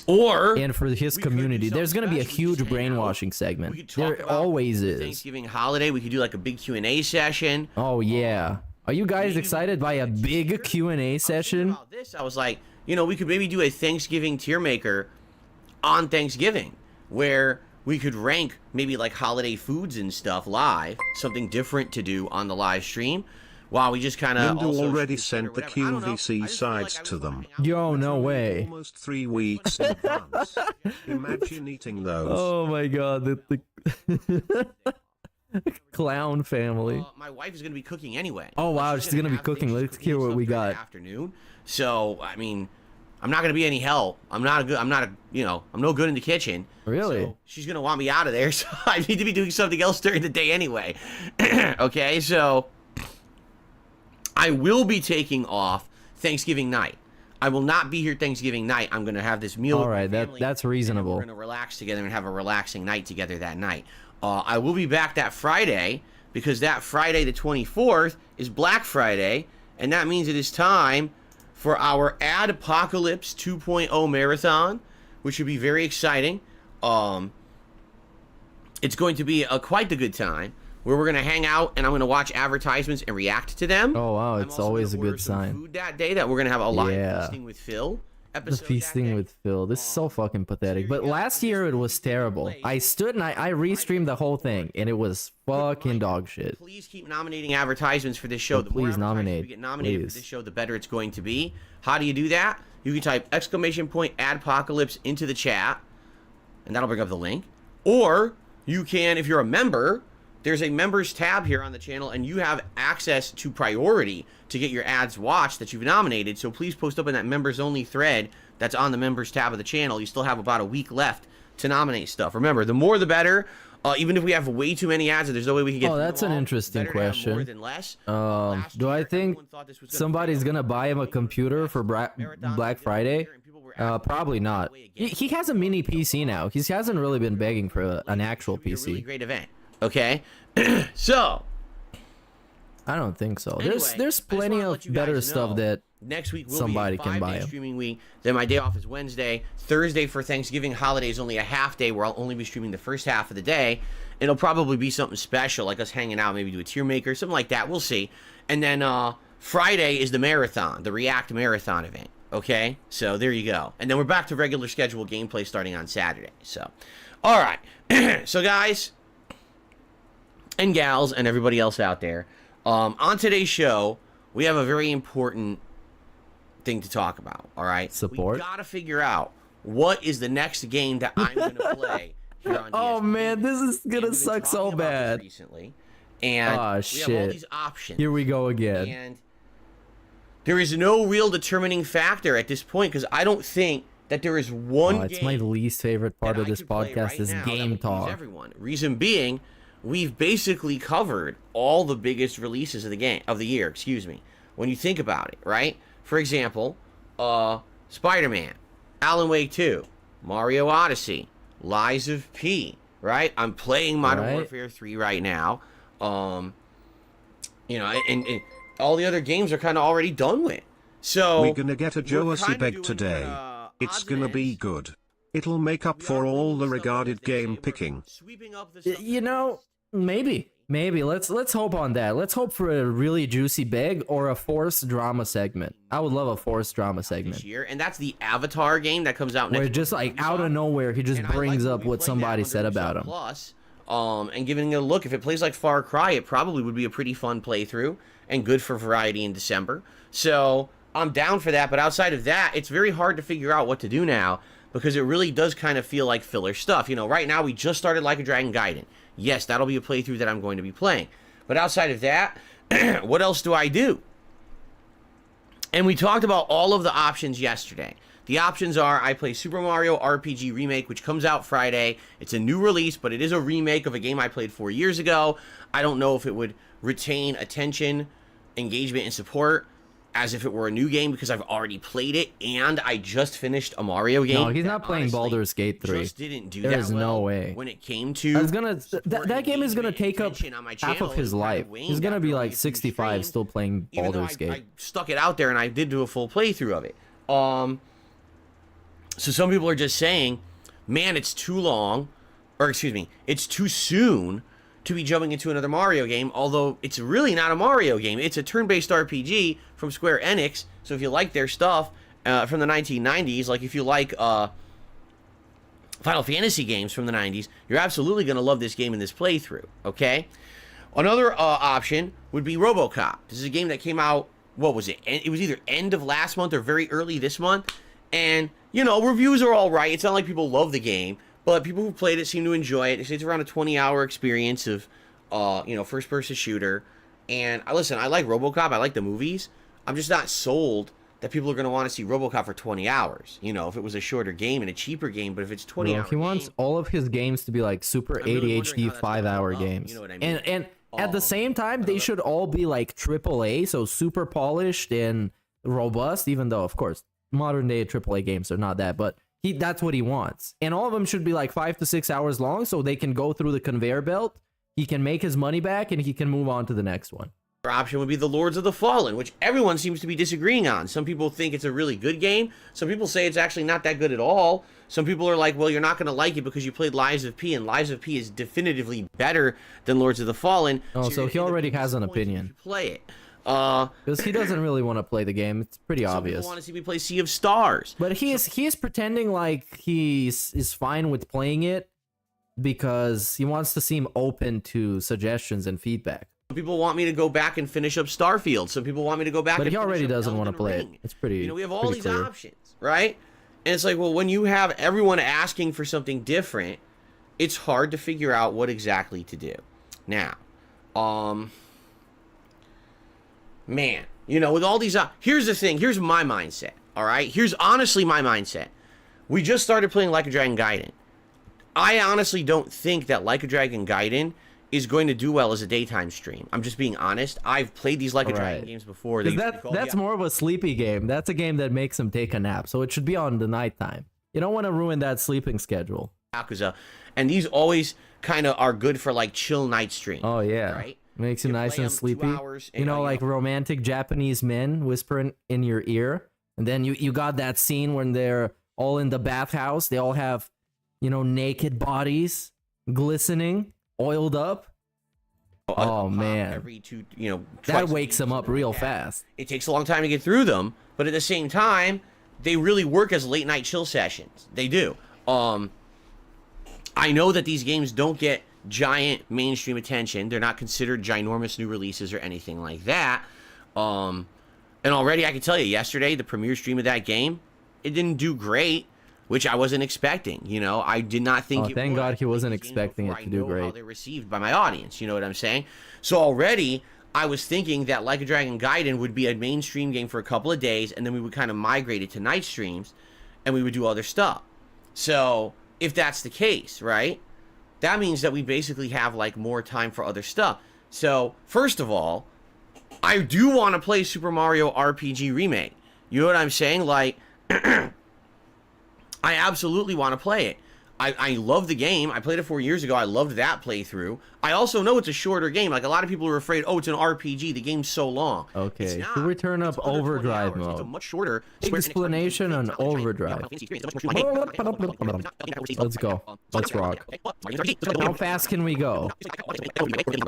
Speaker 7: Or
Speaker 3: And for his
Speaker 7: we could
Speaker 3: community.
Speaker 7: do
Speaker 3: There's going to be a
Speaker 7: something special.
Speaker 3: huge
Speaker 7: We could hang out.
Speaker 3: brainwashing
Speaker 7: We
Speaker 3: segment.
Speaker 7: could talk
Speaker 3: There
Speaker 7: about
Speaker 3: always
Speaker 7: the
Speaker 3: is.
Speaker 7: Thanksgiving holiday. We could do like a big Q&A session.
Speaker 3: Oh, yeah. Are you guys excited by a big Q&A session?
Speaker 7: About this, I was like, you know, we could maybe do a Thanksgiving tier maker on Thanksgiving where we could rank maybe like holiday foods and stuff live, something different to do on the live stream while we just kind of
Speaker 9: Lindu already sent the QVC sides to them.
Speaker 3: Yo, no way.
Speaker 9: Almost 3 weeks in advance. Imagine eating those.
Speaker 3: Oh my god, the clown family.
Speaker 7: My wife is going to be cooking anyway.
Speaker 3: Oh wow, she's gonna be
Speaker 7: have
Speaker 3: cooking.
Speaker 7: things
Speaker 3: Let's
Speaker 7: cooking
Speaker 3: hear
Speaker 7: and
Speaker 3: what
Speaker 7: stuff
Speaker 3: we
Speaker 7: during the
Speaker 3: got.
Speaker 7: afternoon. So, I mean, I'm not going to be any help. I'm no good in the kitchen.
Speaker 3: Really?
Speaker 7: So she's going to want me out of there, so I need to be doing something else during the day anyway. Okay, so I will be taking off Thanksgiving night. I will not be here Thanksgiving night. I'm going to have this meal.
Speaker 3: All
Speaker 7: with my
Speaker 3: right,
Speaker 7: family,
Speaker 3: that's
Speaker 7: and
Speaker 3: reasonable.
Speaker 7: we're going to relax together and have a relaxing night together that night. I will be back that Friday because that Friday the 24th is Black Friday, and that means it is time for our Ad Apocalypse 2.0 marathon, which should be very exciting. It's going to be quite the good time where we're going to hang out and I'm going to watch advertisements and react to them.
Speaker 3: Oh wow,
Speaker 7: I'm
Speaker 3: it's
Speaker 7: also
Speaker 3: always a
Speaker 7: gonna order
Speaker 3: good
Speaker 7: some
Speaker 3: sign.
Speaker 7: Food that day that we're going to have a live
Speaker 3: Yeah.
Speaker 7: feasting with Phil.
Speaker 3: The
Speaker 7: episode that
Speaker 3: feasting
Speaker 7: day.
Speaker 3: with Phil. This is so fucking pathetic. But last year it was terrible. I stood and I restreamed the whole thing and it was fucking dog shit.
Speaker 7: Please keep nominating advertisements for this show. The more
Speaker 3: Please
Speaker 7: advertisements
Speaker 3: nominate,
Speaker 7: we get nominated
Speaker 3: please.
Speaker 7: for this show, the better it's going to be. How do you do that? You can type !Adpocalypse into the chat, and that'll bring up the link. Or you can, if you're a member, there's a members tab here on the channel, and you have access to priority to get your ads watched that you've nominated. So please post up in that members only thread that's on the members tab of the channel. You still have about a week left to nominate stuff. Remember, the more the better. Even if we have way too many ads, and there's no way we can get.
Speaker 3: Oh, that's an interesting
Speaker 7: better to have
Speaker 3: question.
Speaker 7: more than less.
Speaker 3: Do I think somebody's gonna buy him a computer for Black Friday? Probably not. He has a mini PC now. He hasn't really been begging for an actual
Speaker 7: Really
Speaker 3: PC.
Speaker 7: great event. Okay, so
Speaker 3: I don't think so.
Speaker 7: anyway,
Speaker 3: There's
Speaker 7: I just
Speaker 3: plenty
Speaker 7: wanna
Speaker 3: of
Speaker 7: let you
Speaker 3: better
Speaker 7: guys
Speaker 3: stuff
Speaker 7: know,
Speaker 3: that
Speaker 7: next week will
Speaker 3: somebody
Speaker 7: be a
Speaker 3: can
Speaker 7: 5-day
Speaker 3: buy 'em.
Speaker 7: streaming week. Then my day off is Wednesday. Thursday for Thanksgiving holiday is only a half day where I'll only be streaming the first half of the day. It'll probably be something special, like us hanging out, maybe do a tier maker, something like that. We'll see. And then Friday is the marathon, the React marathon event. Okay, so there you go. And then we're back to regular scheduled gameplay starting on Saturday. So, all right. So guys and gals and everybody else out there, on today's show, we have a very important thing to talk about. All right,
Speaker 3: Support?
Speaker 7: We gotta figure out what is the next game that I'm gonna play here on
Speaker 3: Oh
Speaker 7: DSP.
Speaker 3: man, this is
Speaker 7: And
Speaker 3: gonna
Speaker 7: we've been
Speaker 3: suck so
Speaker 7: talking about this
Speaker 3: bad.
Speaker 7: recently, and
Speaker 3: Aw,
Speaker 7: we have all
Speaker 3: shit.
Speaker 7: these options.
Speaker 3: Here we go again.
Speaker 7: And there is no real determining factor at this point because I don't think that there is one
Speaker 3: Oh, it's
Speaker 7: game
Speaker 3: my least favorite part
Speaker 7: that
Speaker 3: of
Speaker 7: I
Speaker 3: this
Speaker 7: could play
Speaker 3: podcast
Speaker 7: right
Speaker 3: is
Speaker 7: now that
Speaker 3: game
Speaker 7: would please
Speaker 3: talk.
Speaker 7: Everyone. Reason being, we've basically covered all the biggest releases of the year. Excuse me. When you think about it, right? For example, Spider-Man, Alan Wake 2, Mario Odyssey, Lies of P. Right? I'm playing Modern
Speaker 3: Right.
Speaker 7: Warfare 3 right now. You know, and all the other games are kind of already done with. So
Speaker 9: We're gonna get a Joasy
Speaker 7: kinda
Speaker 9: beg
Speaker 7: doing,
Speaker 9: today. It's
Speaker 7: odds
Speaker 9: gonna
Speaker 7: and
Speaker 9: be
Speaker 7: ends.
Speaker 9: good. It'll make up for all the regarded game picking.
Speaker 7: Sweeping up the stuff
Speaker 3: You
Speaker 7: that
Speaker 3: know,
Speaker 7: exists.
Speaker 3: maybe. Let's hope on that. Let's hope for a really juicy bag or a forced drama segment. I would love a forced drama segment
Speaker 7: This year, and that's the Avatar game that comes out next.
Speaker 3: where just like out of nowhere he just
Speaker 7: And I like
Speaker 3: brings
Speaker 7: when
Speaker 3: up
Speaker 7: we
Speaker 3: what
Speaker 7: play
Speaker 3: somebody
Speaker 7: that
Speaker 3: said
Speaker 7: 100%
Speaker 3: about him.
Speaker 7: Plus, and giving it a look. If it plays like Far Cry, it probably would be a pretty fun playthrough and good for variety in December. So I'm down for that. But outside of that, it's very hard to figure out what to do now because it really does kind of feel like filler stuff. You know, right now we just started Like a Dragon Gaiden. Yes, that'll be a playthrough that I'm going to be playing. But outside of that, what else do I do? And we talked about all of the options yesterday. The options are I play Super Mario RPG Remake, which comes out Friday. It's a new release, but it is a remake of a game I played 4 years ago. I don't know if it would retain attention, engagement, and support as if it were a new game because I've already played it and I just finished a Mario game.
Speaker 3: No, he's not
Speaker 7: that
Speaker 3: playing
Speaker 7: honestly
Speaker 3: Baldur's Gate 3.
Speaker 7: Just didn't do
Speaker 3: There
Speaker 7: that
Speaker 3: is
Speaker 7: well
Speaker 3: no way.
Speaker 7: when it came to.
Speaker 3: I was gonna
Speaker 7: support
Speaker 3: that game is gonna
Speaker 7: engagement,
Speaker 3: take up
Speaker 7: attention on my
Speaker 3: half
Speaker 7: channel,
Speaker 3: of his
Speaker 7: and kinda
Speaker 3: life.
Speaker 7: waned
Speaker 3: He's gonna
Speaker 7: after
Speaker 3: be
Speaker 7: only
Speaker 3: like
Speaker 7: a few
Speaker 3: 65
Speaker 7: streams,
Speaker 3: still playing
Speaker 7: even though
Speaker 3: Baldur's Gate.
Speaker 7: I stuck it out there and I did do a full playthrough of it. So some people are just saying, man, it's too long, or excuse me, it's too soon to be jumping into another Mario game, although it's really not a Mario game. It's a turn-based RPG from Square Enix, so if you like their stuff from the 1990s, like if you like Final Fantasy games from the 90s, you're absolutely going to love this game in this playthrough, okay? Another option would be RoboCop. This is a game that came out, what was it? It was either end of last month or very early this month, and, you know, reviews are all right. It's not like people love the game, but people who played it seem to enjoy it. They say it's around a 20-hour experience of, you know, first-person shooter. And, listen, I like RoboCop. I like the movies. I'm just not sold that people are going to want to see RoboCop for 20 hours. You know, if it was a shorter game and a cheaper game, but if it's 20 hours.
Speaker 3: He wants all of his games to be like super
Speaker 7: really
Speaker 3: ADHD
Speaker 7: wondering how that's gonna
Speaker 3: 5-hour
Speaker 7: hold up,
Speaker 3: games.
Speaker 7: you know what I mean?
Speaker 3: And at the same time, they should all be like AAA, so super polished and robust, even though, of course, modern day AAA games are not that, but that's what he wants. And all of them should be like 5 to 6 hours long so they can go through the conveyor belt. He can make his money back and he can move on to the next one.
Speaker 7: Option would be the Lords of the Fallen, which everyone seems to be disagreeing on. Some people think it's a really good game. Some people say it's actually not that good at all. Some people are like, well, you're not going to like it because you played Lies of P, and Lies of P is definitively better than Lords of the Fallen.
Speaker 3: Oh, so
Speaker 7: you're
Speaker 3: he
Speaker 7: gonna end up
Speaker 3: already
Speaker 7: being
Speaker 3: has an
Speaker 7: disappointed if
Speaker 3: opinion.
Speaker 7: you play it.
Speaker 3: Because he doesn't really want to play the game. It's pretty
Speaker 7: Some
Speaker 3: obvious.
Speaker 7: people want to see me play Sea of Stars.
Speaker 3: But he is pretending like is fine with playing it because he wants to seem open to suggestions and feedback.
Speaker 7: Some people want me to go back and finish up Starfield. Some people want me to go back
Speaker 3: But
Speaker 7: and
Speaker 3: he
Speaker 7: finish
Speaker 3: already
Speaker 7: up
Speaker 3: doesn't want to
Speaker 7: Elden
Speaker 3: play
Speaker 7: Ring.
Speaker 3: it. It's pretty.
Speaker 7: You know, we have all
Speaker 3: pretty
Speaker 7: these
Speaker 3: clear.
Speaker 7: options, right? And it's like, well, when you have everyone asking for something different, it's hard to figure out what exactly to do. Now, man, you know, with all these, here's the thing. Here's my mindset. All right. Here's honestly my mindset. We just started playing Like a Dragon Gaiden. I honestly don't think that Like a Dragon Gaiden is going to do well as a daytime stream. I'm just being honest. I've played these Like a Dragon games before. They used to be called
Speaker 3: That's more of a sleepy game. That's a game that makes him take a nap. So it should be on the nighttime. You don't want to ruin that sleeping schedule.
Speaker 7: Yakuza, and these always kind of are good for like chill night stream.
Speaker 3: Oh yeah,
Speaker 7: right.
Speaker 3: Makes you nice
Speaker 7: play
Speaker 3: and
Speaker 7: 'em 2
Speaker 3: sleepy.
Speaker 7: hours and,
Speaker 3: You know, like romantic Japanese men whispering in your ear, and then you got that scene when they're all in the bathhouse. They all have, you know, naked bodies, glistening, oiled up. Oh man,
Speaker 7: every two, you know,
Speaker 3: that
Speaker 7: twice a
Speaker 3: wakes
Speaker 7: week,
Speaker 3: them up
Speaker 7: something
Speaker 3: real
Speaker 7: like that.
Speaker 3: fast.
Speaker 7: It takes a long time to get through them, but at the same time, they really work as late night chill sessions. They do. I know that these games don't get giant mainstream attention. They're not considered ginormous new releases or anything like that. And already I can tell you, yesterday, the premiere stream of that game, it didn't do great, which I wasn't expecting. You know, I did not think it
Speaker 3: Thank
Speaker 7: would.
Speaker 3: God
Speaker 7: I
Speaker 3: he
Speaker 7: played
Speaker 3: wasn't
Speaker 7: these games
Speaker 3: expecting
Speaker 7: before
Speaker 3: it
Speaker 7: I
Speaker 3: to do
Speaker 7: know How
Speaker 3: great.
Speaker 7: they're received by my audience. You know what I'm saying? So already, I was thinking that Like a Dragon Gaiden would be a mainstream game for a couple of days, and then we would kind of migrate it to night streams, and we would do other stuff. So if that's the case, right, that means that we basically have like more time for other stuff. So first of all, I do want to play Super Mario RPG Remake. You know what I'm saying? Like, I absolutely want to play it. I love the game. I played it 4 years ago. I loved that playthrough. I also know it's a shorter game. Like, a lot of people are afraid, oh, it's an RPG. The game's so long.
Speaker 3: Okay,
Speaker 7: It's not.
Speaker 3: so we turn up
Speaker 7: It's under 20
Speaker 3: overdrive
Speaker 7: hours. It's a
Speaker 3: mode.
Speaker 7: much shorter
Speaker 3: Explanation on overdrive. Let's go. Let's rock. How fast can we go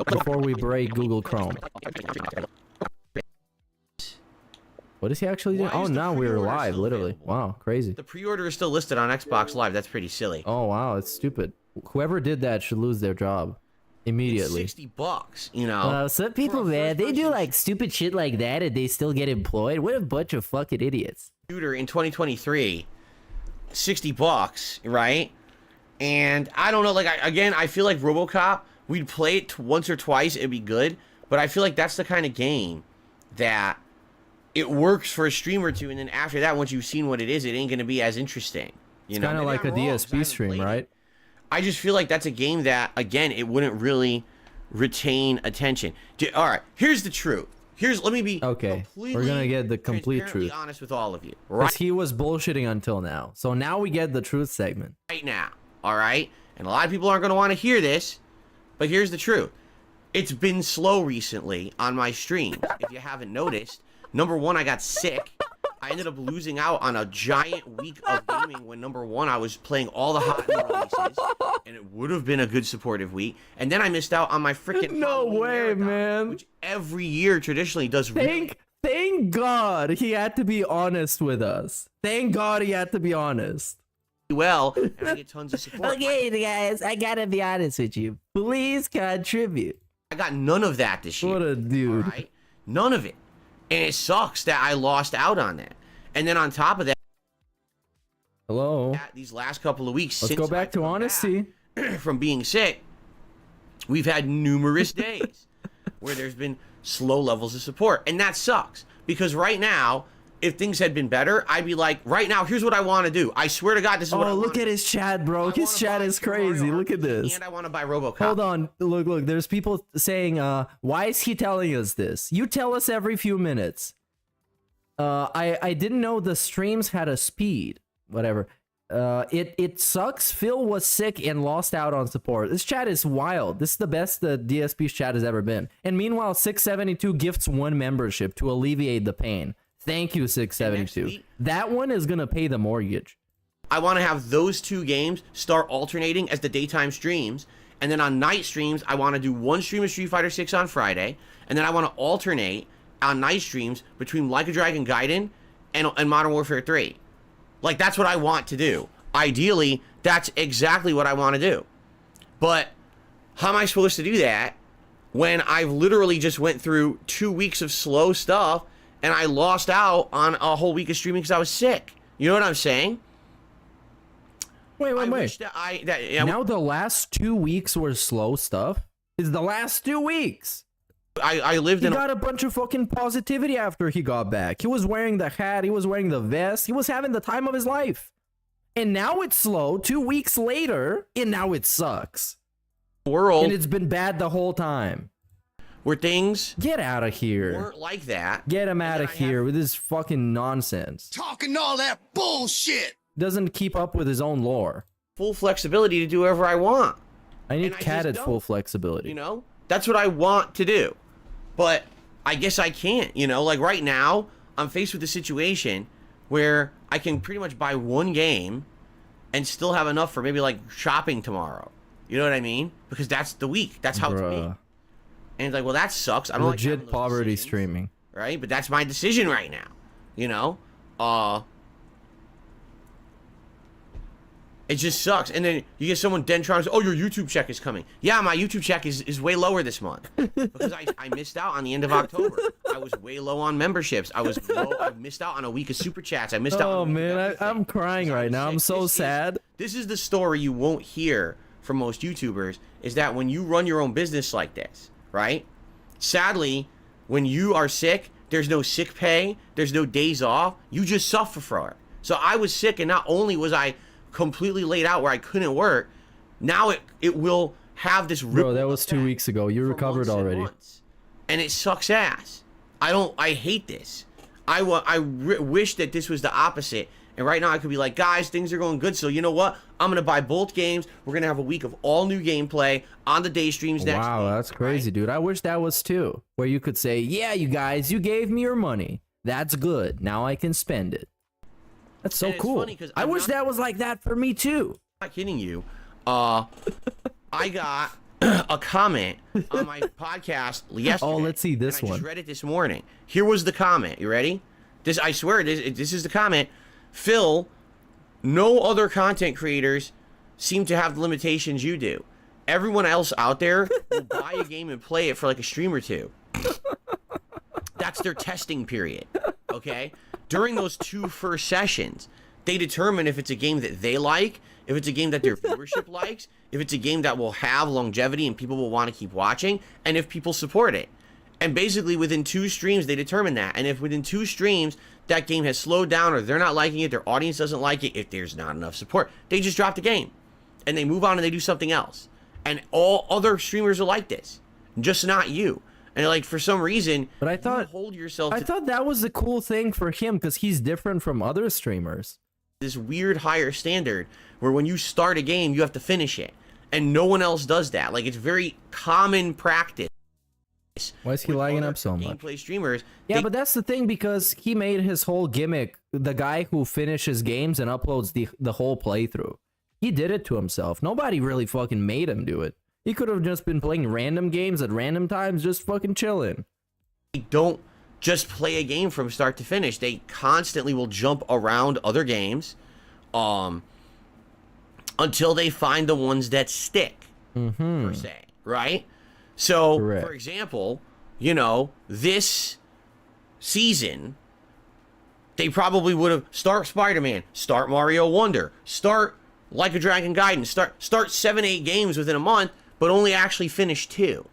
Speaker 3: before we break Google Chrome? What is he actually doing?
Speaker 7: Why
Speaker 3: Oh,
Speaker 7: is the
Speaker 3: now we're
Speaker 7: pre-order
Speaker 3: live,
Speaker 7: still
Speaker 3: literally.
Speaker 7: available?
Speaker 3: Wow, crazy.
Speaker 7: The pre-order is still listed on Xbox Live. That's pretty silly.
Speaker 3: Oh, wow, it's stupid. Whoever did that should lose their job immediately.
Speaker 7: It's $60, you know.
Speaker 8: Some people, man, they do like stupid shit like that and they still get employed. What a bunch of fucking idiots.
Speaker 7: Shooter in 2023, $60, right? And I don't know, like, I feel like RoboCop, we'd play it once or twice, it'd be good, but I feel like that's the kind of game that it works for a stream or two, and then after that, once you've seen what it is, it ain't gonna be as interesting. You know,
Speaker 3: Kind of like a DSP stream, right?
Speaker 7: I just feel like that's a game that, again, it wouldn't really retain attention. All right, here's the truth. Let me be
Speaker 3: Okay, we're gonna get the complete
Speaker 7: transparently
Speaker 3: truth.
Speaker 7: honest with all of you.
Speaker 3: Because
Speaker 7: Right,
Speaker 3: he was bullshitting until now. So now we get the truth segment.
Speaker 7: right now, all right? And a lot of people aren't gonna want to hear this, but here's the truth. It's been slow recently on my streams. If you haven't noticed, number one, I got sick. I ended up losing out on a giant week of gaming when, number one, I was playing all the hot new releases, and it would have been a good supportive week. And then I missed out on my freaking
Speaker 3: No
Speaker 7: Halloween
Speaker 3: way,
Speaker 7: marathon,
Speaker 3: man.
Speaker 7: which every year traditionally does really
Speaker 3: Thank God he had to be honest with us. Thank God he had to be honest.
Speaker 7: well, and I get tons of support.
Speaker 8: Okay, guys, I gotta be honest with you. Please contribute.
Speaker 7: I got none of that this year.
Speaker 3: What a dude.
Speaker 7: All right? None of it. And it sucks that I lost out on that. And then on top of that,
Speaker 3: Hello.
Speaker 7: these last couple of weeks,
Speaker 3: Let's
Speaker 7: since
Speaker 3: go back
Speaker 7: I've
Speaker 3: to
Speaker 7: come
Speaker 3: honesty.
Speaker 7: back from being sick, we've had numerous days where there's been slow levels of support. And that sucks. Because right now, if things had been better, I'd be like, right now, here's what I want to do. I swear to God, this is what I
Speaker 3: Oh,
Speaker 7: want
Speaker 3: look at his chat, bro.
Speaker 7: I
Speaker 3: His
Speaker 7: wanna
Speaker 3: chat
Speaker 7: buy
Speaker 3: is
Speaker 7: Super Mario
Speaker 3: crazy. Look at
Speaker 7: RPG,
Speaker 3: this.
Speaker 7: And I want to buy RoboCop.
Speaker 3: Hold on. Look. There's people saying, why is he telling us this? You tell us every few minutes. I didn't know the streams had a speed. Whatever. It sucks. Phil was sick and lost out on support. This chat is wild. This is the best the DSP's chat has ever been. And meanwhile, 672 gifts 1 membership to alleviate the pain. Thank you, 672.
Speaker 7: week-
Speaker 3: That one is gonna pay the mortgage.
Speaker 7: I want to have those two games start alternating as the daytime streams, and then on night streams, I want to do one stream of Street Fighter 6 on Friday, and then I want to alternate on night streams between Like a Dragon Gaiden and Modern Warfare 3. Like, that's what I want to do. Ideally, that's exactly what I want to do. But how am I supposed to do that when I've literally just went through 2 weeks of slow stuff and I lost out on a whole week of streaming because I was sick? You know what I'm saying?
Speaker 3: Wait.
Speaker 7: I wish that
Speaker 3: Now the last 2 weeks were slow stuff? Is the last 2 weeks?
Speaker 7: I lived
Speaker 3: He
Speaker 7: in
Speaker 3: got a bunch of fucking positivity after he got back. He was wearing the hat, he was wearing the vest, he was having the time of his life. And now it's slow 2 weeks later, and now it sucks.
Speaker 7: a world
Speaker 3: And it's been bad the whole time.
Speaker 7: where things
Speaker 3: Get out of here.
Speaker 7: weren't like that.
Speaker 3: Get him out
Speaker 7: then
Speaker 3: of
Speaker 7: I
Speaker 3: here with his fucking nonsense.
Speaker 2: Talking all that bullshit.
Speaker 3: Doesn't keep up with his own lore.
Speaker 7: Full flexibility to do whatever I want.
Speaker 3: I need
Speaker 7: And I just
Speaker 3: cat at
Speaker 7: don't.
Speaker 3: full flexibility.
Speaker 7: You know, that's what I want to do, but I guess I can't. You know, like right now, I'm faced with a situation where I can pretty much buy one game and still have enough for maybe like shopping tomorrow. You know what I mean? Because that's the week. That's how it's
Speaker 3: Bruh.
Speaker 7: me. And it's like, well, that sucks. I don't like having
Speaker 3: Legit
Speaker 7: those
Speaker 3: poverty
Speaker 7: decisions,
Speaker 3: streaming.
Speaker 7: right? But that's my decision right now. You know, it just sucks. And then you get someone Dentron, oh, your YouTube check is coming. Yeah, my YouTube check is way lower this month because I missed out on the end of October. I was way low on memberships. I missed out on a week of super chats. I missed out.
Speaker 3: Oh
Speaker 7: on
Speaker 3: man, I'm crying
Speaker 7: because I
Speaker 3: right
Speaker 7: was
Speaker 3: now. I'm
Speaker 7: sick.
Speaker 3: so sad.
Speaker 7: This is the story you won't hear from most YouTubers, is that when you run your own business like this, right? Sadly, when you are sick, there's no sick pay, there's no days off. You just suffer for it. So I was sick, and not only was I completely laid out where I couldn't work, now it will have this ripple
Speaker 3: Bro, that was 2
Speaker 7: effect
Speaker 3: weeks ago. You
Speaker 7: for
Speaker 3: recovered
Speaker 7: months and
Speaker 3: already.
Speaker 7: months. And it sucks ass. I hate this. I wish that this was the opposite, And right now I could be like, guys, things are going good. So you know what? I'm going to buy both games. We're going to have a week of all new gameplay on the day streams next
Speaker 3: Wow,
Speaker 7: week,
Speaker 3: that's crazy,
Speaker 7: right?
Speaker 3: dude. I wish that was too. Where you could say, yeah, you guys, you gave me your money. That's good. Now I can spend it. That's so
Speaker 7: And it's
Speaker 3: cool.
Speaker 7: funny 'cause
Speaker 3: I
Speaker 7: I'm
Speaker 3: wish
Speaker 7: not-
Speaker 3: that was like that for me too.
Speaker 7: I'm not kidding you. I got a comment on my podcast yesterday.
Speaker 3: Oh, let's see this
Speaker 7: and I
Speaker 3: one.
Speaker 7: just read it this morning. Here was the comment. You ready? This, I swear, this is the comment. Phil, no other content creators seem to have the limitations you do. Everyone else out there will buy a game and play it for like a stream or two. That's their testing period, okay? During those 2 first sessions, they determine if it's a game that they like, if it's a game that their viewership likes, if it's a game that will have longevity and people will want to keep watching, and if people support it. And basically within 2 streams, they determine that. And if within 2 streams, that game has slowed down or they're not liking it, their audience doesn't like it, if there's not enough support, they just drop the game. And they move on and they do something else. And all other streamers are like this, just not you. And like for some reason,
Speaker 3: But I thought,
Speaker 7: you hold yourself
Speaker 3: I
Speaker 7: to
Speaker 3: thought that was the cool thing for him because he's different from other streamers.
Speaker 7: this weird higher standard where when you start a game, you have to finish it. And no one else does that. Like it's very common practice.
Speaker 3: Why is he
Speaker 7: with
Speaker 3: lagging
Speaker 7: other
Speaker 3: up so much?
Speaker 7: gameplay streamers.
Speaker 3: Yeah,
Speaker 7: They-
Speaker 3: but that's the thing because he made his whole gimmick the guy who finishes games and uploads the whole playthrough. He did it to himself. Nobody really fucking made him do it. He could have just been playing random games at random times, just fucking chilling.
Speaker 7: they don't just play a game from start to finish. They constantly will jump around other games until they find the ones that stick, per se, right? So,
Speaker 3: Correct.
Speaker 7: for example, you know, this season, they probably would have start Spider-Man, start Mario Wonder, start Like a Dragon Gaiden, start 7-8 games within a month, but only actually finish 2.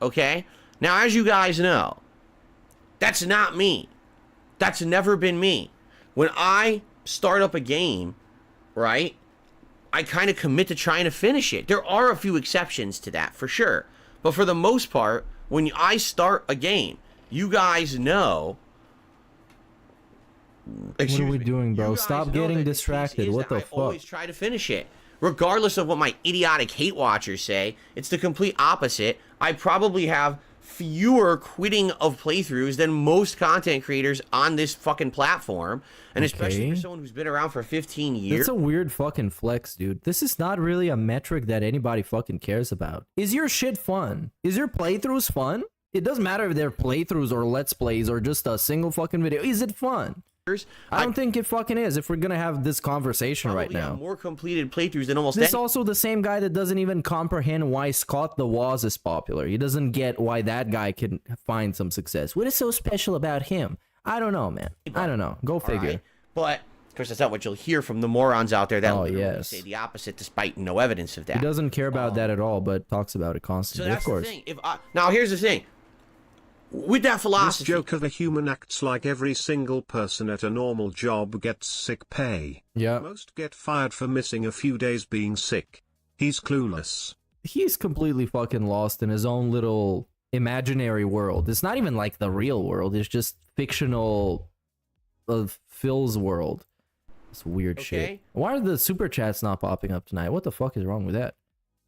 Speaker 7: Okay? Now, as you guys know, that's not me. That's never been me. When I start up a game, right, I kind of commit to trying to finish it. There are a few exceptions to that, for sure. But for the most part, when I start a game, you guys know...
Speaker 3: What are we doing, bro?
Speaker 7: You guys
Speaker 3: Stop
Speaker 7: know
Speaker 3: getting
Speaker 7: that the case
Speaker 3: distracted.
Speaker 7: is
Speaker 3: What
Speaker 7: that
Speaker 3: the
Speaker 7: I
Speaker 3: fuck?
Speaker 7: always try to finish it. Regardless of what my idiotic hate watchers say, it's the complete opposite. I probably have fewer quitting of playthroughs than most content creators on this fucking platform. And especially
Speaker 3: Okay.
Speaker 7: for someone who's been around for 15 years.
Speaker 3: It's a weird fucking flex, dude. This is not really a metric that anybody fucking cares about. Is your shit fun? Is your playthroughs fun? It doesn't matter if they're playthroughs or let's plays or just a single fucking video. Is it fun? I don't think it fucking is if we're gonna have this conversation right
Speaker 7: probably have
Speaker 3: now.
Speaker 7: more completed playthroughs than almost
Speaker 3: This
Speaker 7: any.
Speaker 3: also the same guy that doesn't even comprehend why Scott the Woz is popular. He doesn't get why that guy can find some success. What is so special about him? I don't know, man. I don't know. Go figure.
Speaker 7: Right? But of course, that's not what you'll hear from the morons out there that
Speaker 3: Oh,
Speaker 7: literally
Speaker 3: yes.
Speaker 7: say the opposite, despite no evidence of that.
Speaker 3: He doesn't care about that at all, but talks about it
Speaker 7: So
Speaker 3: constantly.
Speaker 7: that's
Speaker 3: Of course.
Speaker 7: the thing. Now here's the thing. With that
Speaker 9: This
Speaker 7: philosophy,
Speaker 9: Joker the human acts like every single person at a normal job gets sick pay.
Speaker 3: Yeah.
Speaker 9: Most get fired for missing a few days being sick. He's clueless.
Speaker 3: He's completely fucking lost in his own little imaginary world. It's not even like the real world. It's just fictional of Phil's world. It's weird shit.
Speaker 7: Okay.
Speaker 3: Why are the super chats not popping up tonight? What the fuck is wrong with that?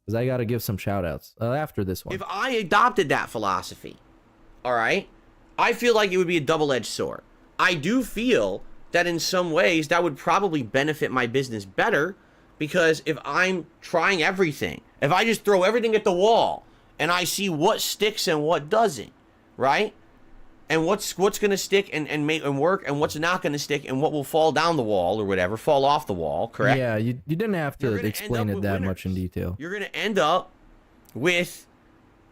Speaker 3: Because I gotta give some shout outs after this one.
Speaker 7: if I adopted that philosophy, all right, I feel like it would be a double-edged sword. I do feel that in some ways that would probably benefit my business better, because if I'm trying everything, if I just throw everything at the wall and I see what sticks and what doesn't, right? And what's going to stick and make and work, and what's not going to stick, and what will fall down the wall or whatever, fall off the wall, correct?
Speaker 3: Yeah, you didn't have
Speaker 7: You're
Speaker 3: to
Speaker 7: gonna end
Speaker 3: explain
Speaker 7: up
Speaker 3: it
Speaker 7: with
Speaker 3: that much in
Speaker 7: winners.
Speaker 3: detail.
Speaker 7: You're going to end up with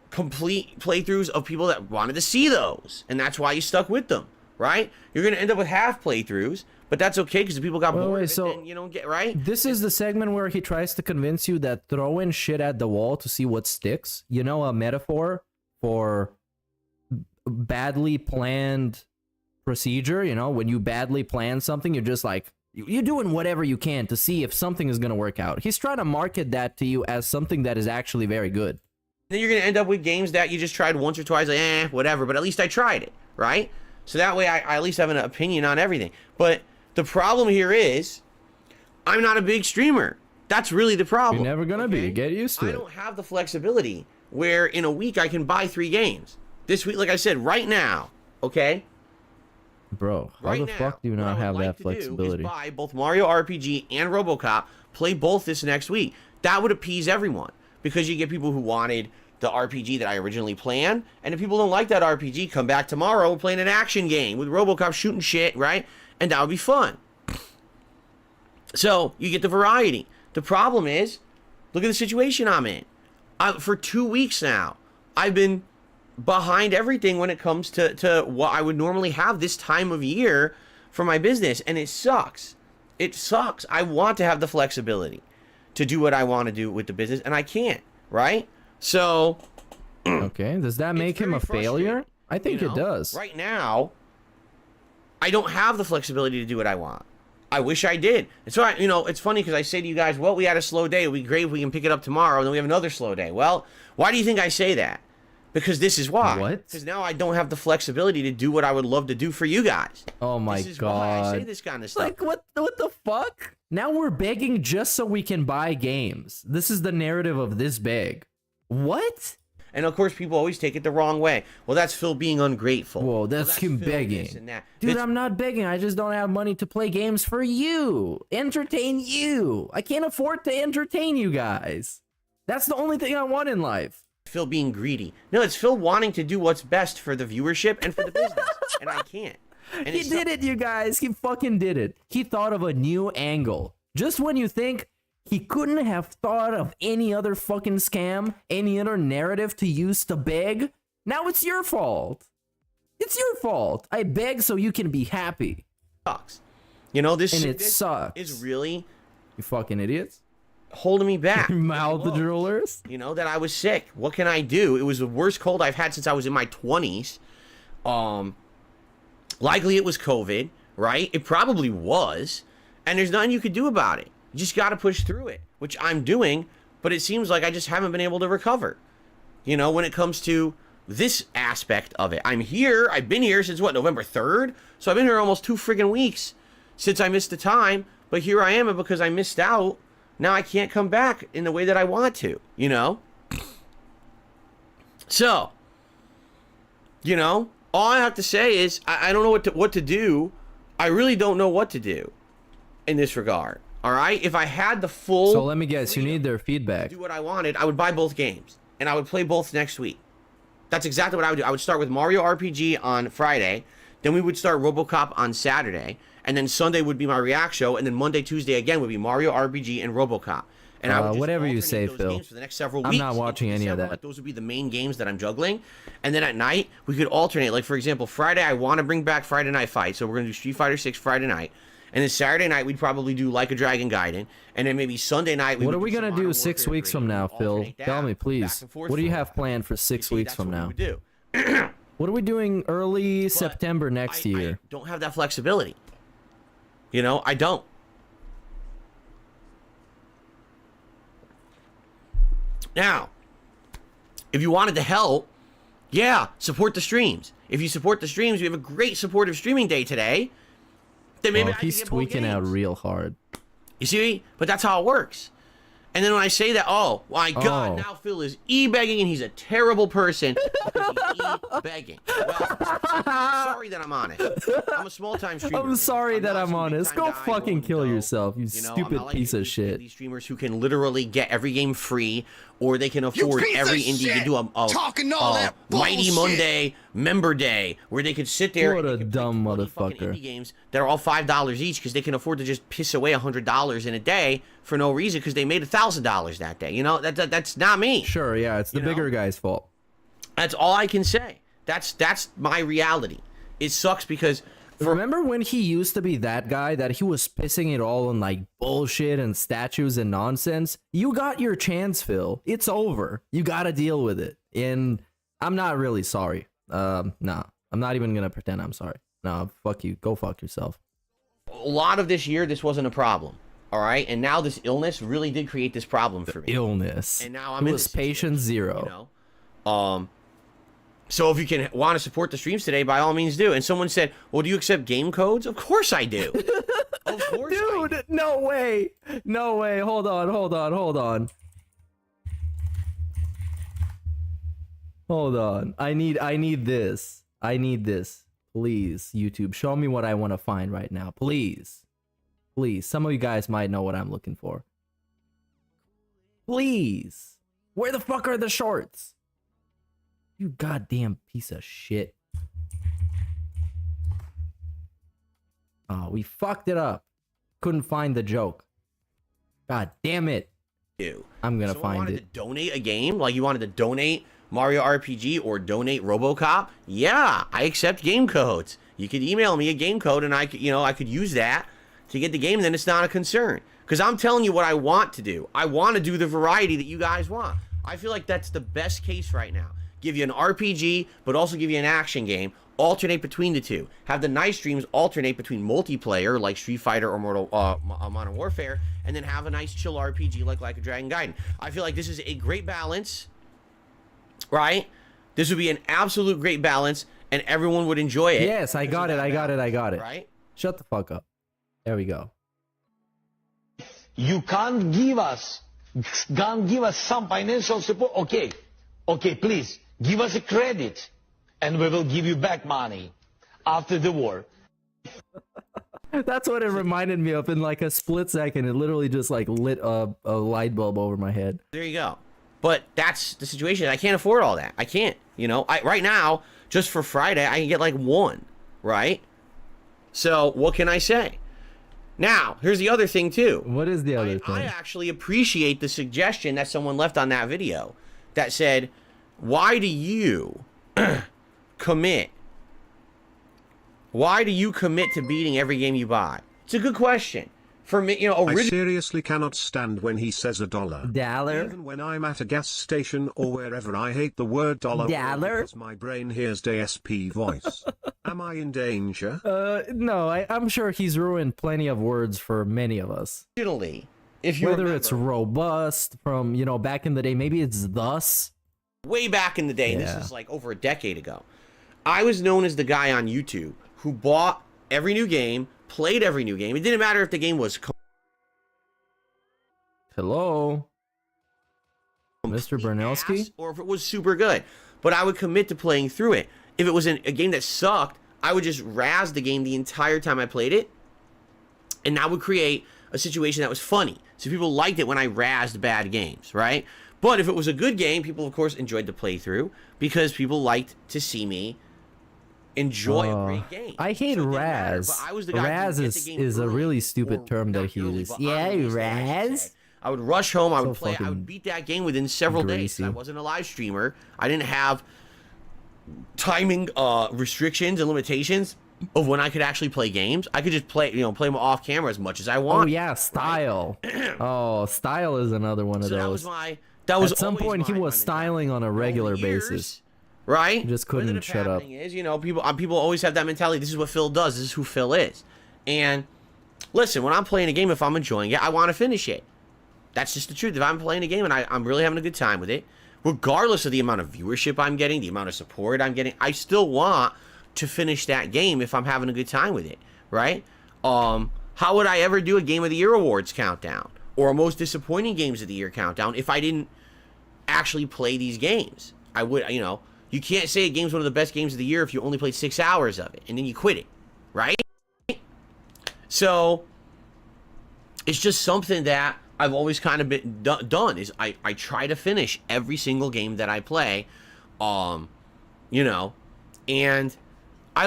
Speaker 7: complete playthroughs of people that wanted to see those, and that's why you stuck with them, right? You're going to end up with half playthroughs, but that's okay because the people got bored
Speaker 3: wait,
Speaker 7: of it,
Speaker 3: so
Speaker 7: and you don't get right.
Speaker 3: This is the segment where he tries to convince you that throwing shit at the wall to see what sticks, you know, a metaphor for badly planned procedure. You know, when you badly plan something, you're just like, you're doing whatever you can to see if something is going to work out. He's trying to market that to you as something that is actually very good.
Speaker 7: Then you're going to end up with games that you just tried once or twice, like, whatever, but at least I tried it, right? So that way I at least have an opinion on everything. But The problem here is I'm not a big streamer. That's really the problem.
Speaker 3: You're never gonna be. Get used to
Speaker 7: I
Speaker 3: it.
Speaker 7: don't have the flexibility where in a week I can buy 3 games. This week, like I said, right now, okay?
Speaker 3: Bro, how
Speaker 7: Right
Speaker 3: the
Speaker 7: now,
Speaker 3: fuck do you
Speaker 7: what I
Speaker 3: not
Speaker 7: would
Speaker 3: have
Speaker 7: like
Speaker 3: that
Speaker 7: to do
Speaker 3: flexibility?
Speaker 7: is buy both Mario RPG and RoboCop, play both this next week. That would appease everyone because you get people who wanted the RPG that I originally planned, and if people don't like that RPG, come back tomorrow and play an action game with RoboCop shooting shit, right? And that would be fun. So you get the variety. The problem is, look at the situation I'm in. For 2 weeks now, I've been behind everything when it comes to what I would normally have this time of year for my business, and it sucks. It sucks. I want to have the flexibility to do what I want to do with the business, and I can't, right? So,
Speaker 3: Okay, does that make him a
Speaker 7: very
Speaker 3: failure?
Speaker 7: frustrating,
Speaker 3: I think
Speaker 7: you
Speaker 3: it
Speaker 7: know?
Speaker 3: does.
Speaker 7: Right now, I don't have the flexibility to do what I want. I wish I did. And so, it's funny because I say to you guys, well, we had a slow day. It would be great if we can pick it up tomorrow, and then we have another slow day. Well, why do you think I say that? Because this is why.
Speaker 3: What?
Speaker 7: Because now I don't have the flexibility to do what I would love to do for you guys.
Speaker 3: Oh my
Speaker 7: This is why I say
Speaker 3: god.
Speaker 7: this kind of stuff.
Speaker 3: Like what the fuck? Now we're begging just so we can buy games. This is the narrative of this beg. What?
Speaker 7: And of course, people always take it the wrong way. Well, that's Phil being ungrateful.
Speaker 3: Whoa, that's him
Speaker 7: Phil
Speaker 3: begging.
Speaker 7: this and that.
Speaker 3: Dude,
Speaker 7: It's-
Speaker 3: I'm not begging. I just don't have money to play games for you. Entertain you. I can't afford to entertain you guys. That's the only thing I want in life.
Speaker 7: Phil being greedy. No, it's Phil wanting to do what's best for the viewership and for the business. And I can't. And
Speaker 3: He did it, you guys. He fucking did it. He thought of a new angle. Just when you think he couldn't have thought of any other fucking scam, any other narrative to use to beg, now it's your fault. It's your fault. I beg so you can be happy.
Speaker 7: Sucks. This
Speaker 3: And
Speaker 7: shit
Speaker 3: it sucks.
Speaker 7: is really
Speaker 3: You fucking idiots.
Speaker 7: holding me back.
Speaker 3: Mouth
Speaker 7: Look,
Speaker 3: droolers.
Speaker 7: that I was sick. What can I do? It was the worst cold I've had since I was in my 20s. Likely it was COVID, right? It probably was. And there's nothing you could do about it. You just got to push through it, which I'm doing, but it seems like I just haven't been able to recover. When it comes to this aspect of it. I'm here. I've been here since November 3rd? So I've been here almost 2 friggin' weeks since I missed the time, but here I am, and because I missed out, now I can't come back in the way that I want to, So, all I have to say is I don't know what to do. I really don't know what to do in this regard. All right? If I had the full...
Speaker 3: So let me guess, you need their feedback.
Speaker 7: do what I wanted, I would buy both games, and I would play both next week. That's exactly what I would do. I would start with Mario RPG on Friday, then we would start RoboCop on Saturday, and then Sunday would be my React show, and then Monday, Tuesday again would be Mario RPG and RoboCop. And I would just
Speaker 3: whatever you
Speaker 7: alternate
Speaker 3: say,
Speaker 7: those
Speaker 3: Phil.
Speaker 7: games for the next several
Speaker 3: I'm
Speaker 7: weeks
Speaker 3: not watching
Speaker 7: into
Speaker 3: any of
Speaker 7: December.
Speaker 3: that.
Speaker 7: Like, those would be the main games that I'm juggling, and then at night we could alternate. Like for example, Friday I want to bring back Friday Night Fight, so we're gonna do Street Fighter 6 Friday night. And then Saturday night, we'd probably do Like a Dragon Gaiden. And then maybe Sunday night,
Speaker 3: What
Speaker 7: would
Speaker 3: are we
Speaker 7: do
Speaker 3: gonna
Speaker 7: some
Speaker 3: do
Speaker 7: Modern
Speaker 3: 6
Speaker 7: Warfare
Speaker 3: weeks
Speaker 7: 3
Speaker 3: from now,
Speaker 7: and
Speaker 3: Phil?
Speaker 7: alternate
Speaker 3: Tell
Speaker 7: that
Speaker 3: me,
Speaker 7: back
Speaker 3: please.
Speaker 7: and forth
Speaker 3: What do you
Speaker 7: for a
Speaker 3: have
Speaker 7: while.
Speaker 3: planned for 6
Speaker 7: See,
Speaker 3: weeks
Speaker 7: that's
Speaker 3: from
Speaker 7: what we
Speaker 3: now?
Speaker 7: would do.
Speaker 3: What are we doing early
Speaker 7: But
Speaker 3: September next
Speaker 7: I
Speaker 3: year?
Speaker 7: don't have that flexibility. I don't. Now, if you wanted to help, yeah, support the streams. If you support the streams, we have a great supportive streaming day today. Then maybe
Speaker 3: Well,
Speaker 7: I can
Speaker 3: he's
Speaker 7: get both
Speaker 3: tweaking out
Speaker 7: games.
Speaker 3: real hard.
Speaker 7: You see? But that's how it works. And then when I say that, oh, my God,
Speaker 3: Oh.
Speaker 7: now Phil is e-begging and he's a terrible person because he's e-begging. Well, sorry that I'm honest. I'm a small-time streamer.
Speaker 3: I'm sorry that
Speaker 7: not
Speaker 3: I'm
Speaker 7: some
Speaker 3: honest.
Speaker 7: big-time
Speaker 3: Go
Speaker 7: guy
Speaker 3: fucking
Speaker 7: going,
Speaker 3: kill yourself, you
Speaker 7: I'm
Speaker 3: stupid
Speaker 7: not like
Speaker 3: piece of
Speaker 7: these-
Speaker 3: shit.
Speaker 7: These streamers who can literally get every game free, or they can
Speaker 2: You
Speaker 7: afford
Speaker 2: piece
Speaker 7: every
Speaker 2: of
Speaker 7: indie to
Speaker 2: shit!
Speaker 7: do
Speaker 2: Talking all that
Speaker 7: Mighty
Speaker 2: bullshit!
Speaker 7: Monday member day, where they could sit there
Speaker 3: What
Speaker 7: and
Speaker 3: a
Speaker 7: they could play
Speaker 3: dumb
Speaker 7: 20 fucking
Speaker 3: motherfucker.
Speaker 7: indie games that are all $5 each because they can afford to just piss away $100 in a day for no reason because they made $1,000 that day. That's not me.
Speaker 3: Sure, yeah, it's the
Speaker 7: You know?
Speaker 3: bigger guy's fault.
Speaker 7: That's all I can say. That's my reality. It sucks because
Speaker 3: Remember when he used to be that guy that he was pissing it all on like bullshit and statues and nonsense? You got your chance, Phil. It's over. You gotta deal with it. And I'm not really sorry. Nah. I'm not even gonna pretend I'm sorry. No, fuck you. Go fuck yourself.
Speaker 7: a lot of this year this wasn't a problem. All right, and now this illness really did create this problem for me.
Speaker 3: Illness.
Speaker 7: And now I'm
Speaker 3: It
Speaker 7: in
Speaker 3: was
Speaker 7: this
Speaker 3: patient zero.
Speaker 7: You know? So if you want to support the streams today, by all means do. And someone said, well, do you accept game codes? Of course I do. Of course, I
Speaker 3: Dude, no way. No way. Hold on. Hold on. I need this. I need this. Please, YouTube, show me what I want to find right now. Please. Please. Some of you guys might know what I'm looking for. Please. Where the fuck are the shorts? You goddamn piece of shit. Oh, we fucked it up. Couldn't find the joke. God damn it. I'm gonna find
Speaker 7: wanted
Speaker 3: it.
Speaker 7: to donate a game, like you wanted to donate Mario RPG or donate RoboCop. Yeah, I accept game codes. You could email me a game code, and I could use that to get the game. And then it's not a concern, because I'm telling you what I want to do. I want to do the variety that you guys want. I feel like that's the best case right now. Give you an RPG, but also give you an action game. Alternate between the two. Have the nice streams alternate between multiplayer, like Street Fighter or Modern Warfare, and then have a nice chill RPG like a Dragon Gaiden. I feel like this is a great balance, right? This would be an absolute great balance, and everyone would enjoy it.
Speaker 3: Yes, I got it.
Speaker 7: Right?
Speaker 3: Shut the fuck up. There we go.
Speaker 10: You can't give us some financial support. Okay, please give us a credit, and we will give you back money after the war.
Speaker 3: That's what it reminded me of. In like a split second, it literally just like lit a light bulb over my head.
Speaker 7: There you go. But that's the situation. I can't afford all that. I can't. Right now, just for Friday, I can get like one, right? So what can I say? Now, here's the other thing too.
Speaker 3: What is the other thing?
Speaker 7: I actually appreciate the suggestion that someone left on that video that said, why do you commit? Why do you commit to beating every game you buy? It's a good question. For me,
Speaker 9: I seriously cannot stand when he says $1.
Speaker 3: Dollar?
Speaker 9: Even when I'm at a gas station or wherever, I hate the word dollar because my brain hears DSP voice. Am I in danger?
Speaker 3: No, I'm sure he's ruined plenty of words for many of us.
Speaker 7: If you
Speaker 3: Whether
Speaker 7: remember,
Speaker 3: it's robust from, back in the day, maybe it's thus.
Speaker 7: way back in the day, this is like over a decade ago, I was known as the guy on YouTube who bought every new game, played every new game. It didn't matter if the game was
Speaker 3: Hello? Mr. Bernelski?
Speaker 7: or if it was super good. But I would commit to playing through it. If it was a game that sucked, I would just razz the game the entire time I played it. And that would create a situation that was funny. So people liked it when I razzed bad games, right? But if it was a good game, people, of course, enjoyed the playthrough because people liked to see me enjoy a great game.
Speaker 3: I hate razz. Razz is a really stupid term that he uses. Yeah, razz?
Speaker 7: I would rush home, I would
Speaker 3: So
Speaker 7: play, I would beat that game within several days.
Speaker 3: greasy.
Speaker 7: I wasn't a live streamer. I didn't have timing restrictions and limitations of when I could actually play games. I could just play them off camera as much as I want.
Speaker 3: Oh yeah, style. Oh, style is another one of
Speaker 7: So
Speaker 3: those.
Speaker 7: that was
Speaker 3: At some
Speaker 7: always
Speaker 3: point he
Speaker 7: my
Speaker 3: was styling on a regular basis.
Speaker 7: Right?
Speaker 3: He just
Speaker 7: What ended
Speaker 3: couldn't
Speaker 7: up
Speaker 3: shut up.
Speaker 7: happening is, people always have that mentality. This is what Phil does. This is who Phil is. And listen, when I'm playing a game, if I'm enjoying it, I want to finish it. That's just the truth. If I'm playing a game and I'm really having a good time with it, regardless of the amount of viewership I'm getting, the amount of support I'm getting, I still want to finish that game if I'm having a good time with it, right? How would I ever do a Game of the Year awards countdown or a most disappointing games of the year countdown if I didn't actually play these games? I would, you can't say a game's one of the best games of the year if you only played 6 hours of it and then you quit it, right? So it's just something that I've always kind of been done is I try to finish every single game that I play, and I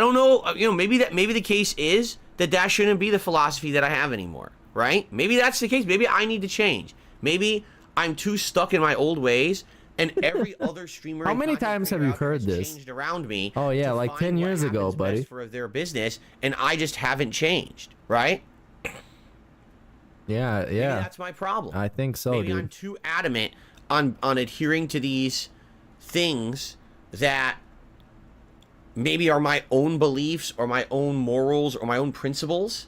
Speaker 7: don't know, maybe the case is that shouldn't be the philosophy that I have anymore, right? Maybe that's the case. Maybe I need to change. Maybe I'm too stuck in my old ways, and every other streamer.
Speaker 3: How many times have you heard this?
Speaker 7: Changed around me.
Speaker 3: Oh yeah, like 10 years ago, buddy.
Speaker 7: For their business, and I just haven't changed, right?
Speaker 3: Yeah.
Speaker 7: Maybe that's my problem.
Speaker 3: I think so,
Speaker 7: Maybe
Speaker 3: dude.
Speaker 7: I'm too adamant on adhering to these things that maybe are my own beliefs or my own morals or my own principles,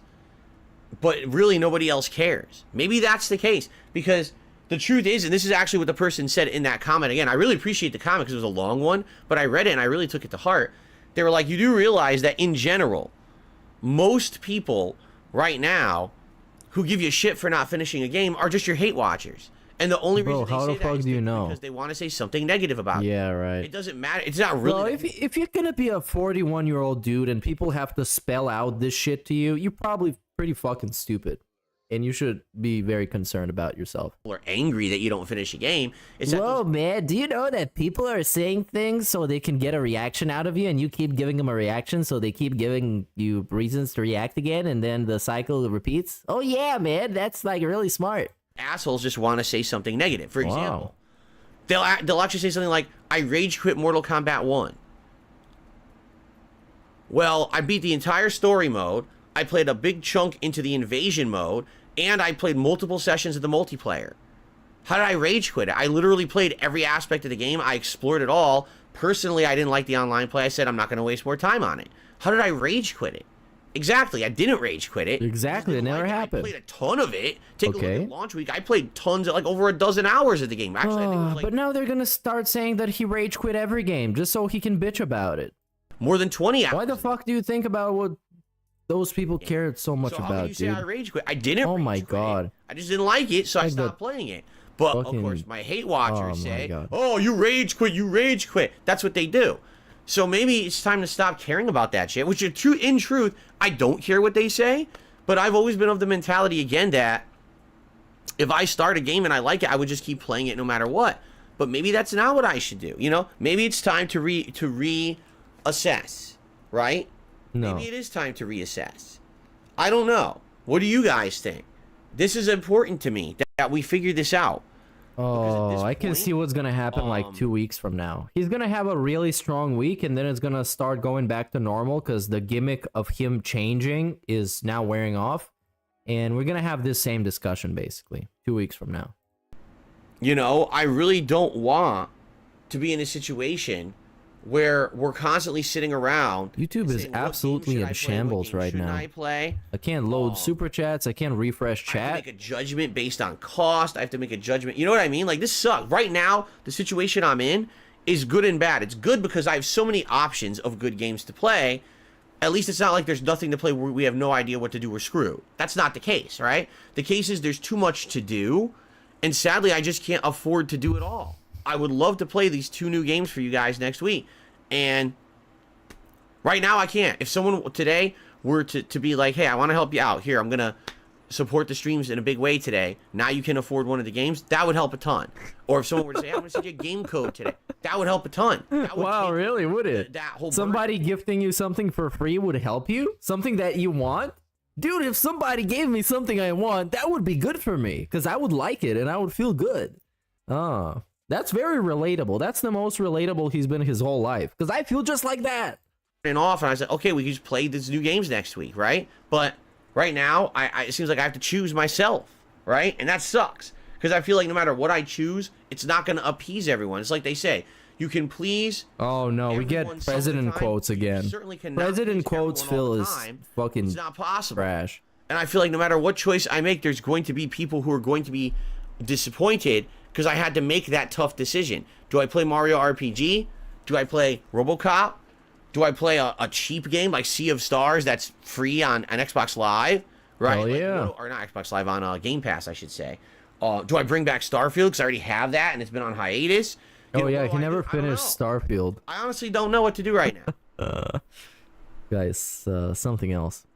Speaker 7: but really nobody else cares. Maybe that's the case, because the truth is, and this is actually what the person said in that comment. Again, I really appreciate the comment because it was a long one, but I read it and I really took it to heart. They were like, you do realize that in general, most people right now who give you shit for not finishing a game are just your hate watchers. And the only reason
Speaker 3: how
Speaker 7: they
Speaker 3: the
Speaker 7: say that
Speaker 3: fuck
Speaker 7: is
Speaker 3: do you know?
Speaker 7: because they want to say something negative about you.
Speaker 3: Yeah, right.
Speaker 7: It doesn't matter. It's not really.
Speaker 3: Well, if you're gonna be a 41-year-old dude and people have to spell out this shit to you, you're probably pretty fucking stupid. And you should be very concerned about yourself.
Speaker 7: People are angry that you don't finish a game. It's that
Speaker 8: Whoa, man, do you know that people are saying things so they can get a reaction out of you, and you keep giving them a reaction so they keep giving you reasons to react again, and then the cycle repeats? Oh yeah, man, that's like really smart.
Speaker 7: assholes just want to say something negative. For example, they'll actually say something like, I rage quit Mortal Kombat 1. Well, I beat the entire story mode, I played a big chunk into the invasion mode, and I played multiple sessions of the multiplayer. How did I rage quit it? I literally played every aspect of the game. I explored it all. Personally, I didn't like the online play. I said, I'm not going to waste more time on it. How did I rage quit it? Exactly, I didn't rage quit it.
Speaker 3: Exactly, it never happened.
Speaker 7: I played a ton of it. Take a look at launch week. I played tons, like over a dozen hours of the game. Actually, I think it was like
Speaker 3: but now they're gonna start saying that he rage quit every game just so he can bitch about it.
Speaker 7: more than 20 hours.
Speaker 3: Why the fuck do you think about what those people cared so much
Speaker 7: So how can
Speaker 3: about,
Speaker 7: you say
Speaker 3: dude?
Speaker 7: I rage quit? I didn't.
Speaker 3: Oh
Speaker 7: rage
Speaker 3: my
Speaker 7: quit.
Speaker 3: god.
Speaker 7: I just didn't like it, so I
Speaker 3: Like the
Speaker 7: stopped playing it. But of
Speaker 3: fucking-
Speaker 7: course, my hate watchers
Speaker 3: Oh my
Speaker 7: say,
Speaker 3: God.
Speaker 7: "Oh, you rage quit, you rage quit." That's what they do. So maybe it's time to stop caring about that shit. Which, in truth, I don't care what they say. But I've always been of the mentality again that if I start a game and I like it, I would just keep playing it no matter what. But maybe that's not what I should do. You know, maybe it's time to reassess, right?
Speaker 3: No.
Speaker 7: Maybe it is time to reassess. I don't know. What do you guys think? This is important to me that we figure this out.
Speaker 3: Oh, I can see what's gonna happen like 2 weeks from now. He's gonna have a really strong week, and then it's gonna start going back to normal because the gimmick of him changing is now wearing off, and we're gonna have this same discussion basically 2 weeks from now.
Speaker 7: You know, I really don't want to be in a situation where we're constantly sitting around.
Speaker 3: YouTube
Speaker 7: and
Speaker 3: is
Speaker 7: saying, what game
Speaker 3: absolutely
Speaker 7: should
Speaker 3: in
Speaker 7: I play? What
Speaker 3: shambles
Speaker 7: game
Speaker 3: right
Speaker 7: shouldn't
Speaker 3: now.
Speaker 7: I play?
Speaker 3: I can't load super chats. I can't refresh
Speaker 7: I have
Speaker 3: chat.
Speaker 7: to make a judgment based on cost. I have to make a judgment. You know what I mean? Like, this sucks. Right now, the situation I'm in is good and bad. It's good because I have so many options of good games to play. At least it's not like there's nothing to play where we have no idea what to do. We're screwed. That's not the case, right? The case is there's too much to do, and sadly, I just can't afford to do it all. I would love to play these 2 new games for you guys next week, and right now I can't. If someone today were to be like, hey, I want to help you out. Here, I'm going to support the streams in a big way today. Now you can afford one of the games. That would help a ton. Or if someone were to say, hey, I'm going to send you a game code today. That would help a ton. That would
Speaker 3: Wow,
Speaker 7: take
Speaker 3: really? Would it?
Speaker 7: that whole
Speaker 3: Somebody gifting you something for free would help you? Something that you want? Dude, if somebody gave me something I want, that would be good for me. Because I would like it and I would feel good. Oh, that's very relatable. That's the most relatable he's been his whole life. Because I feel just like that.
Speaker 7: off, and I said, okay, we can just play these new games next week, right? But right now, it seems like I have to choose myself, right? And that sucks. Because I feel like no matter what I choose, it's not going to appease everyone. It's like they say, you can please...
Speaker 3: Oh no, we get
Speaker 7: everyone some of the
Speaker 3: president
Speaker 7: time.
Speaker 3: quotes
Speaker 7: You
Speaker 3: again.
Speaker 7: certainly cannot
Speaker 3: President
Speaker 7: please
Speaker 3: quotes
Speaker 7: everyone all
Speaker 3: Phil
Speaker 7: the
Speaker 3: is
Speaker 7: time.
Speaker 3: fucking
Speaker 7: It's not possible.
Speaker 3: trash.
Speaker 7: And I feel like no matter what choice I make, there's going to be people who are going to be disappointed because I had to make that tough decision. Do I play Mario RPG? Do I play RoboCop? Do I play a cheap game like Sea of Stars that's free on Xbox Live? Right?
Speaker 3: Hell yeah.
Speaker 7: Or not Xbox Live, on Game Pass, I should say. Do I bring back Starfield because I already have that and it's been on hiatus? You
Speaker 3: Oh
Speaker 7: know,
Speaker 3: yeah,
Speaker 7: what
Speaker 3: he
Speaker 7: do I
Speaker 3: never
Speaker 7: do? I don't
Speaker 3: finished
Speaker 7: know.
Speaker 3: Starfield.
Speaker 7: I honestly don't know what to do right now.
Speaker 3: Guys, something else.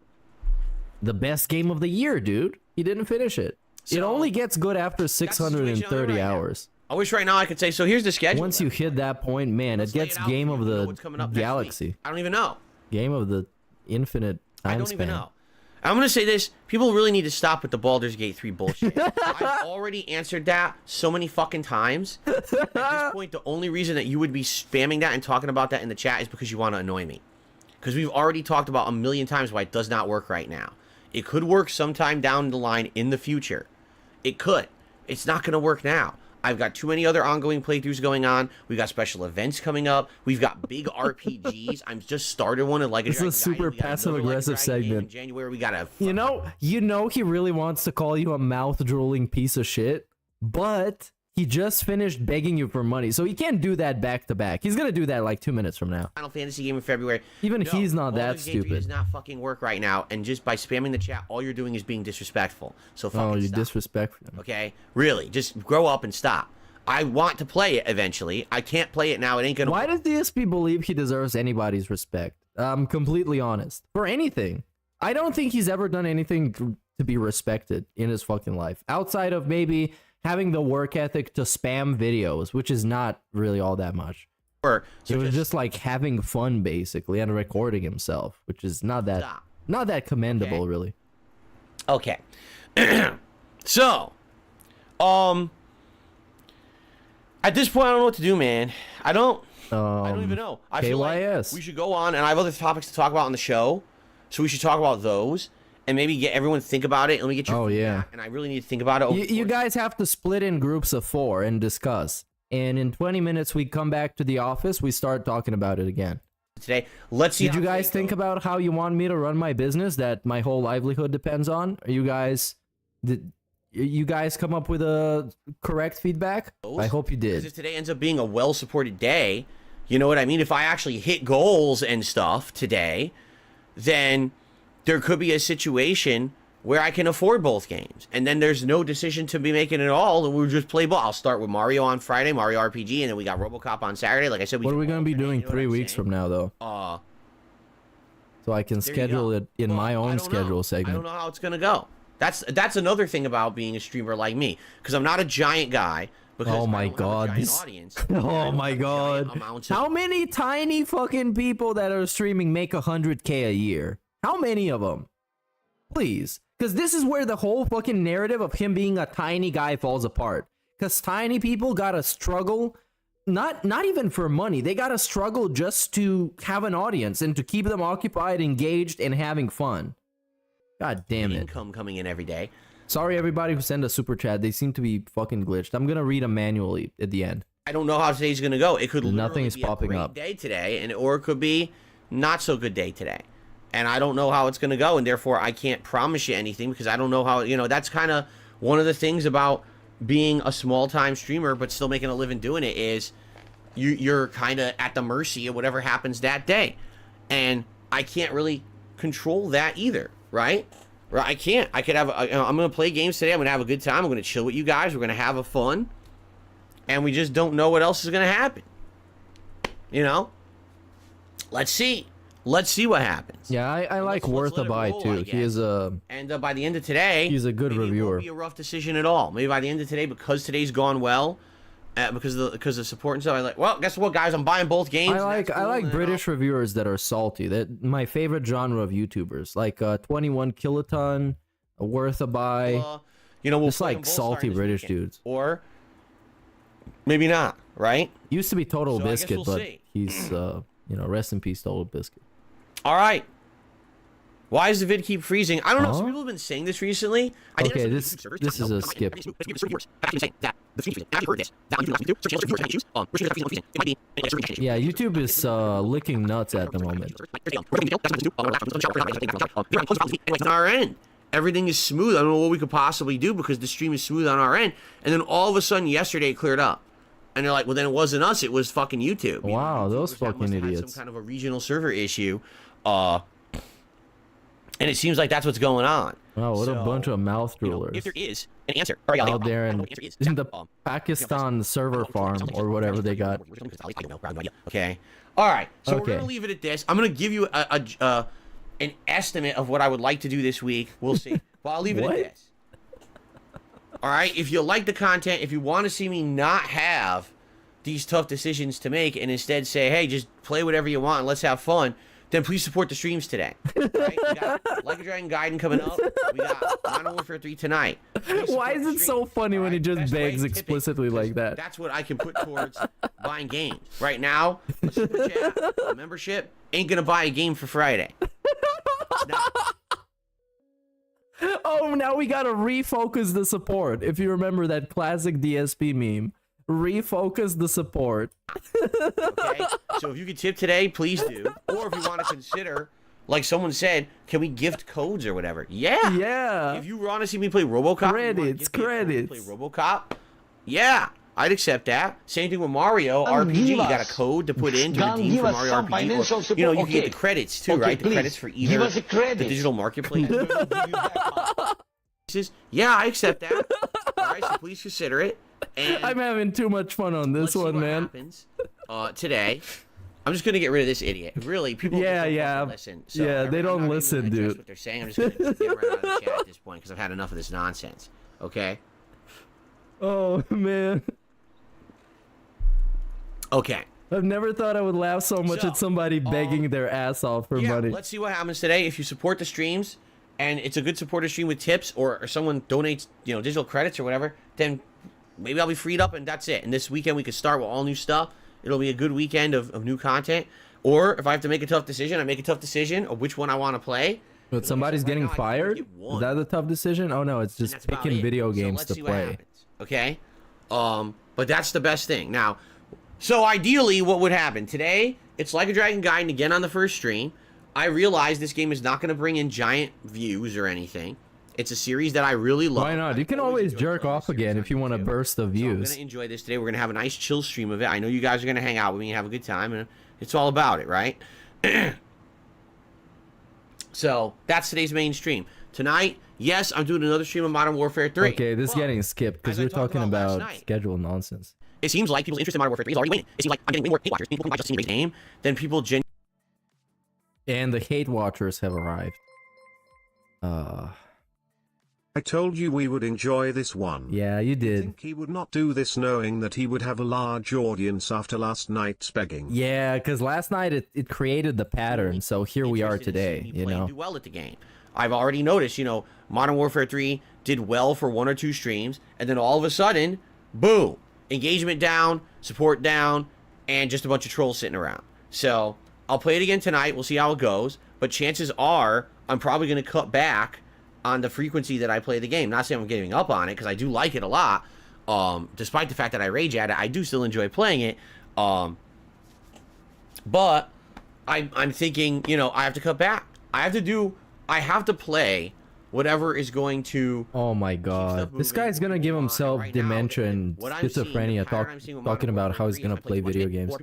Speaker 3: The best game of the year, dude. He didn't finish it. It
Speaker 7: So,
Speaker 3: only gets good after
Speaker 7: the situation I'm in
Speaker 3: 630
Speaker 7: right now.
Speaker 3: hours.
Speaker 7: I wish right now I could say, so here's the schedule.
Speaker 3: Once you hit that point, man,
Speaker 7: Let's
Speaker 3: it
Speaker 7: lay
Speaker 3: gets
Speaker 7: out
Speaker 3: game
Speaker 7: for
Speaker 3: of
Speaker 7: you. You know
Speaker 3: the
Speaker 7: what's coming up next week.
Speaker 3: galaxy.
Speaker 7: I don't even know.
Speaker 3: Game of the infinite
Speaker 7: I
Speaker 3: time
Speaker 7: don't
Speaker 3: span.
Speaker 7: even know. I'm going to say this. People really need to stop with the Baldur's Gate 3 bullshit. I've already answered that so many fucking times. At this point, the only reason that you would be spamming that and talking about that in the chat is because you want to annoy me. Because we've already talked about a million times why it does not work right now. It could work sometime down the line in the future. It could. It's not going to work now. I've got too many other ongoing playthroughs going on. We've got special events coming up. We've got big RPGs. I'm just started one of Legacy.
Speaker 3: This is a super passive-aggressive segment.
Speaker 7: In January, we got a.
Speaker 3: You know he really wants to call you a mouth-drooling piece of shit, but He just finished begging you for money, so he can't do that back to back. He's gonna do that like 2 minutes from now.
Speaker 7: Final Fantasy game in February.
Speaker 3: Even
Speaker 7: No,
Speaker 3: he's not
Speaker 7: all
Speaker 3: that
Speaker 7: those games
Speaker 3: stupid.
Speaker 7: does not fucking work right now, and just by spamming the chat, all you're doing is being disrespectful. So fucking
Speaker 3: Oh, you
Speaker 7: stop.
Speaker 3: disrespect him.
Speaker 7: Okay, really, just grow up and stop. I want to play it eventually. I can't play it now. It ain't gonna.
Speaker 3: Why does DSP believe he deserves anybody's respect? I'm completely honest. For anything. I don't think he's ever done anything to be respected in his fucking life. Outside of maybe having the work ethic to spam videos, which is not really all that much.
Speaker 7: So
Speaker 3: it was just like having fun basically and recording himself, which is not that commendable, really.
Speaker 7: Okay. So, at this point, I don't know what to do, man. I don't even know. I feel like
Speaker 3: KYS.
Speaker 7: we should go on, and I have other topics to talk about on the show, so we should talk about those, and maybe get everyone to think about it. Let me get your feedback, and I really need to think about it. Over
Speaker 3: You guys have to split in groups of 4 and discuss. And in 20 minutes, we come back to the office. We start talking about it again.
Speaker 7: Today, let's see.
Speaker 3: Did you guys think about how you want me to run my business that my whole livelihood depends on? Are you guys, did you guys come up with a correct feedback? I hope you
Speaker 7: Because
Speaker 3: did.
Speaker 7: if today ends up being a well-supported day, you know what I mean? If I actually hit goals and stuff today, then there could be a situation where I can afford both games. And then there's no decision to be making at all, and we'll just play ball. I'll start with Mario on Friday, Mario RPG, and then we got RoboCop on Saturday. Like I said,
Speaker 3: What are we going to be doing 3 weeks from now, though? So I can schedule it in my own schedule segment.
Speaker 7: I don't know how it's going to go. That's another thing about being a streamer like me, because I'm not a giant guy.
Speaker 3: Oh my god. Oh my god. How many tiny fucking people that are streaming make 100K a year? How many of them? Please. Because this is where the whole fucking narrative of him being a tiny guy falls apart. Because tiny people gotta struggle, not even for money. They gotta struggle just to have an audience and to keep them occupied, engaged, and having fun. God damn it.
Speaker 7: Income coming in every day.
Speaker 3: Sorry everybody who sent a super chat. They seem to be fucking glitched. I'm gonna read them manually at the end.
Speaker 7: I don't know how today's gonna go. It could
Speaker 3: Nothing is
Speaker 7: be
Speaker 3: popping
Speaker 7: a great
Speaker 3: up.
Speaker 7: day today, or it could be not so good day today. And I don't know how it's gonna go, and therefore I can't promise you anything because I don't know how. You know, that's kind of one of the things about being a small-time streamer but still making a living doing it is you're kind of at the mercy of whatever happens that day, and I can't really control that either, right? Right, I can't. I could have. I'm gonna play games today. I'm gonna have a good time. I'm gonna chill with you guys. We're gonna have a fun, and we just don't know what else is gonna happen. You know. Let's see. Let's see what happens.
Speaker 3: Yeah, I like Worth a Buy too. He is a.
Speaker 7: And by the end of today,
Speaker 3: he's a good
Speaker 7: maybe
Speaker 3: reviewer.
Speaker 7: It won't be a rough decision at all. Maybe by the end of today, because today's gone well, because of support and stuff. I like. Well, guess what, guys? I'm buying both games.
Speaker 3: I like British reviewers that are salty. That my favorite genre of YouTubers, like 21 Kiloton, Worth a Buy.
Speaker 7: You know, we'll
Speaker 3: just like salty British dudes.
Speaker 7: Or maybe not. Right?
Speaker 3: Used to be Total
Speaker 7: So I guess
Speaker 3: Biscuit,
Speaker 7: we'll
Speaker 3: but
Speaker 7: see.
Speaker 3: he's you know, rest in peace, Total Biscuit.
Speaker 7: All right. Why does the vid keep freezing? I don't know. Some people have been saying this recently.
Speaker 3: Okay, this is a skip. Yeah, YouTube is licking nuts at the moment.
Speaker 7: On our end, everything is smooth. I don't know what we could possibly do because the stream is smooth on our end. And then all of a sudden, yesterday it cleared up. And they're like, well, then it wasn't us. It was fucking YouTube.
Speaker 3: Wow, those fucking idiots.
Speaker 7: Some kind of a regional server issue. And it seems like that's what's going on.
Speaker 3: Wow, what a bunch of mouth droolers.
Speaker 7: If there is an answer
Speaker 3: out there in the Pakistan server farm or whatever they got.
Speaker 7: Okay. All right. So we're
Speaker 3: Okay.
Speaker 7: gonna leave it at this. I'm gonna give you an estimate of what I would like to do this week. We'll see. But I'll leave it at this. All right. If you like the content, if you want to see me not have these tough decisions to make and instead say, hey, just play whatever you want and let's have fun, then please support the streams today. Right? We got Like a Dragon Gaiden coming up. We got Modern Warfare 3 tonight.
Speaker 3: Why is it so funny when he just begs explicitly like that?
Speaker 7: That's what I can put towards buying games. Right now, a super chat, a membership, ain't gonna buy a game for Friday.
Speaker 3: Oh, now we gotta refocus the support. If you remember that classic DSP meme, refocus the support.
Speaker 7: Okay, so if you could tip today, please do. Or if you want to consider, like someone said, can we gift codes or whatever? Yeah.
Speaker 3: Yeah.
Speaker 7: If you want to see me play RoboCop,
Speaker 3: Credits.
Speaker 7: play RoboCop. Yeah, I'd accept that. Same thing with Mario RPG. You got a code to put in to redeem for Mario RPG. Or, you know, you can get the credits too, right? The credits for either the digital marketplace. Yeah, I accept that. All right, so please consider it. And
Speaker 3: I'm having too much fun on this one, man.
Speaker 7: Happens, today. I'm just gonna get rid of this idiot. Really, people.
Speaker 3: Yeah.
Speaker 7: Listen. So
Speaker 3: yeah, they don't listen, dude.
Speaker 7: What they're saying. I'm just gonna get right out of the chat at this point because I've had enough of this nonsense. Okay.
Speaker 3: Oh man.
Speaker 7: Okay.
Speaker 3: I've never thought I would laugh so much at somebody begging their ass off for money.
Speaker 7: Let's see what happens today. If you support the streams, and it's a good supporter stream with tips, or someone donates, you know, digital credits or whatever, then maybe I'll be freed up and that's it. And this weekend we can start with all new stuff. It'll be a good weekend of new content. Or if I have to make a tough decision, I make a tough decision of which one I want to play.
Speaker 3: But somebody's getting fired? Is that the tough decision? Oh no, it's just picking video games to play.
Speaker 7: Okay? But that's the best thing. Now, so ideally what would happen? Today, it's Like a Dragon Gaiden again on the first stream. I realize this game is not going to bring in giant views or anything. It's a series that I really love.
Speaker 3: Why not? You can always jerk off again if you want to burst the views.
Speaker 7: So I'm going to enjoy this today. We're going to have a nice chill stream of it. I know you guys are going to hang out with me and have a good time, and it's all about it, right? So that's today's main stream. Tonight, yes, I'm doing another stream of Modern Warfare 3.
Speaker 3: Okay, this is getting skipped because we're talking about schedule nonsense.
Speaker 7: It seems like people's interest in Modern Warfare 3 is already waning. It seems like I'm getting way more hate watchers. People who just see me game than people
Speaker 3: And the hate watchers have arrived.
Speaker 9: I told you we would enjoy this one.
Speaker 3: Yeah, you did.
Speaker 9: I think he would not do this knowing that he would have a large audience after last night's begging.
Speaker 3: Yeah, because last night it created the pattern, so here we are today, you know.
Speaker 7: Do well at the game. I've already noticed, you know, Modern Warfare 3 did well for 1 or 2 streams, and then all of a sudden, boom, engagement down, support down, and just a bunch of trolls sitting around. So I'll play it again tonight. We'll see how it goes, but chances are I'm probably going to cut back on the frequency that I play the game. Not saying I'm giving up on it, because I do like it a lot. Despite the fact that I rage at it, I do still enjoy playing it. But I'm thinking, you know, I have to cut back. I have to play whatever is going to...
Speaker 3: Oh my god. This guy's gonna give himself dementia and schizophrenia talking about how he's gonna play video games.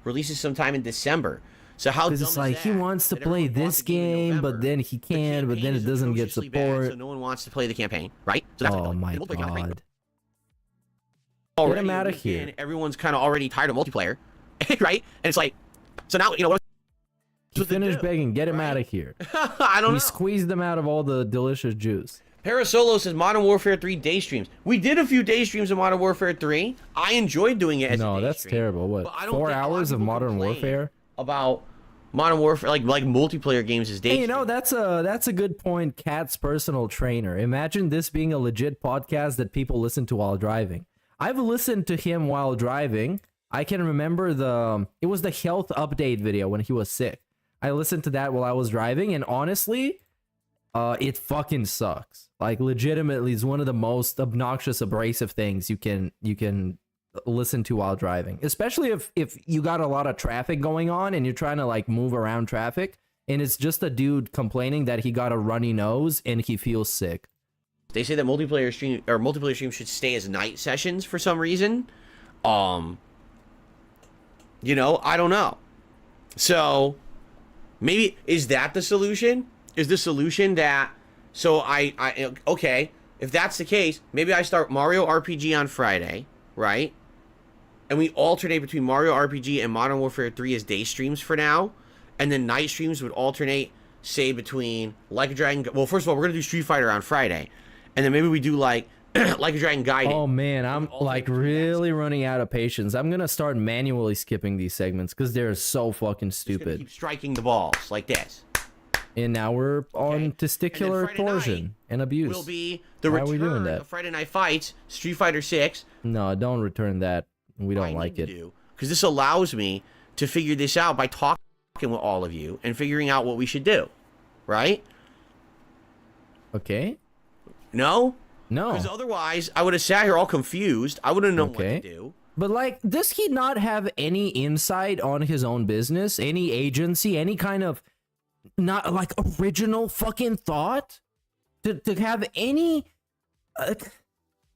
Speaker 7: Releases sometime in December. So how dumb
Speaker 3: is like, he wants to play this game, but then he can't, but then it doesn't get support.
Speaker 7: So no one wants to play the campaign, right? So that's
Speaker 3: oh my god.
Speaker 7: Get
Speaker 3: him out of here.
Speaker 7: Everyone's kind of already tired of multiplayer, right? And it's like, so now, you know, what?
Speaker 3: Finish begging, get him out of here.
Speaker 7: I don't know.
Speaker 3: We squeezed them out of all the delicious juice.
Speaker 7: Parasolo says Modern Warfare 3 day streams. We did a few day streams of Modern Warfare 3. I enjoyed doing it as a day
Speaker 3: that's
Speaker 7: stream.
Speaker 3: terrible. What, 4 hours of Modern Warfare?
Speaker 7: About Modern Warfare, like multiplayer games is day
Speaker 3: Hey, you know, that's a good point. Cat's personal trainer. Imagine this being a legit podcast that people listen to while driving. I've listened to him while driving. I can remember it was the health update video when he was sick. I listened to that while I was driving, and honestly, it fucking sucks. Like, legitimately, it's one of the most obnoxious, abrasive things you can listen to while driving. Especially if you got a lot of traffic going on and you're trying to, like, move around traffic, and it's just a dude complaining that he got a runny nose and he feels sick.
Speaker 7: They say that multiplayer streams should stay as night sessions for some reason. You know, I don't know. So... maybe, is that the solution? Is the solution that, so okay, if that's the case, maybe I start Mario RPG on Friday, right? And we alternate between Mario RPG and Modern Warfare 3 as day streams for now. And then night streams would alternate, say, between Like a Dragon... well, first of all, we're going to do Street Fighter on Friday. And then maybe we do, like, Like a Dragon Gaiden.
Speaker 3: Oh, man, I'm, like, really running out of patience. I'm going to start manually skipping these segments because they're so fucking stupid.
Speaker 7: Keep striking the balls like this.
Speaker 3: And now we're on testicular torsion and abuse.
Speaker 7: Will be the return of Friday Night Fights, Street Fighter 6.
Speaker 3: No, don't return that. We don't like it.
Speaker 7: Because this allows me to figure this out by talking with all of you and figuring out what we should do. Right?
Speaker 3: Okay.
Speaker 7: No?
Speaker 3: No.
Speaker 7: Because otherwise, I would have sat here all confused. I wouldn't know what to do.
Speaker 3: But, like, does he not have any insight on his own business? Any agency? Any kind of, not, like, original fucking thought? To have any...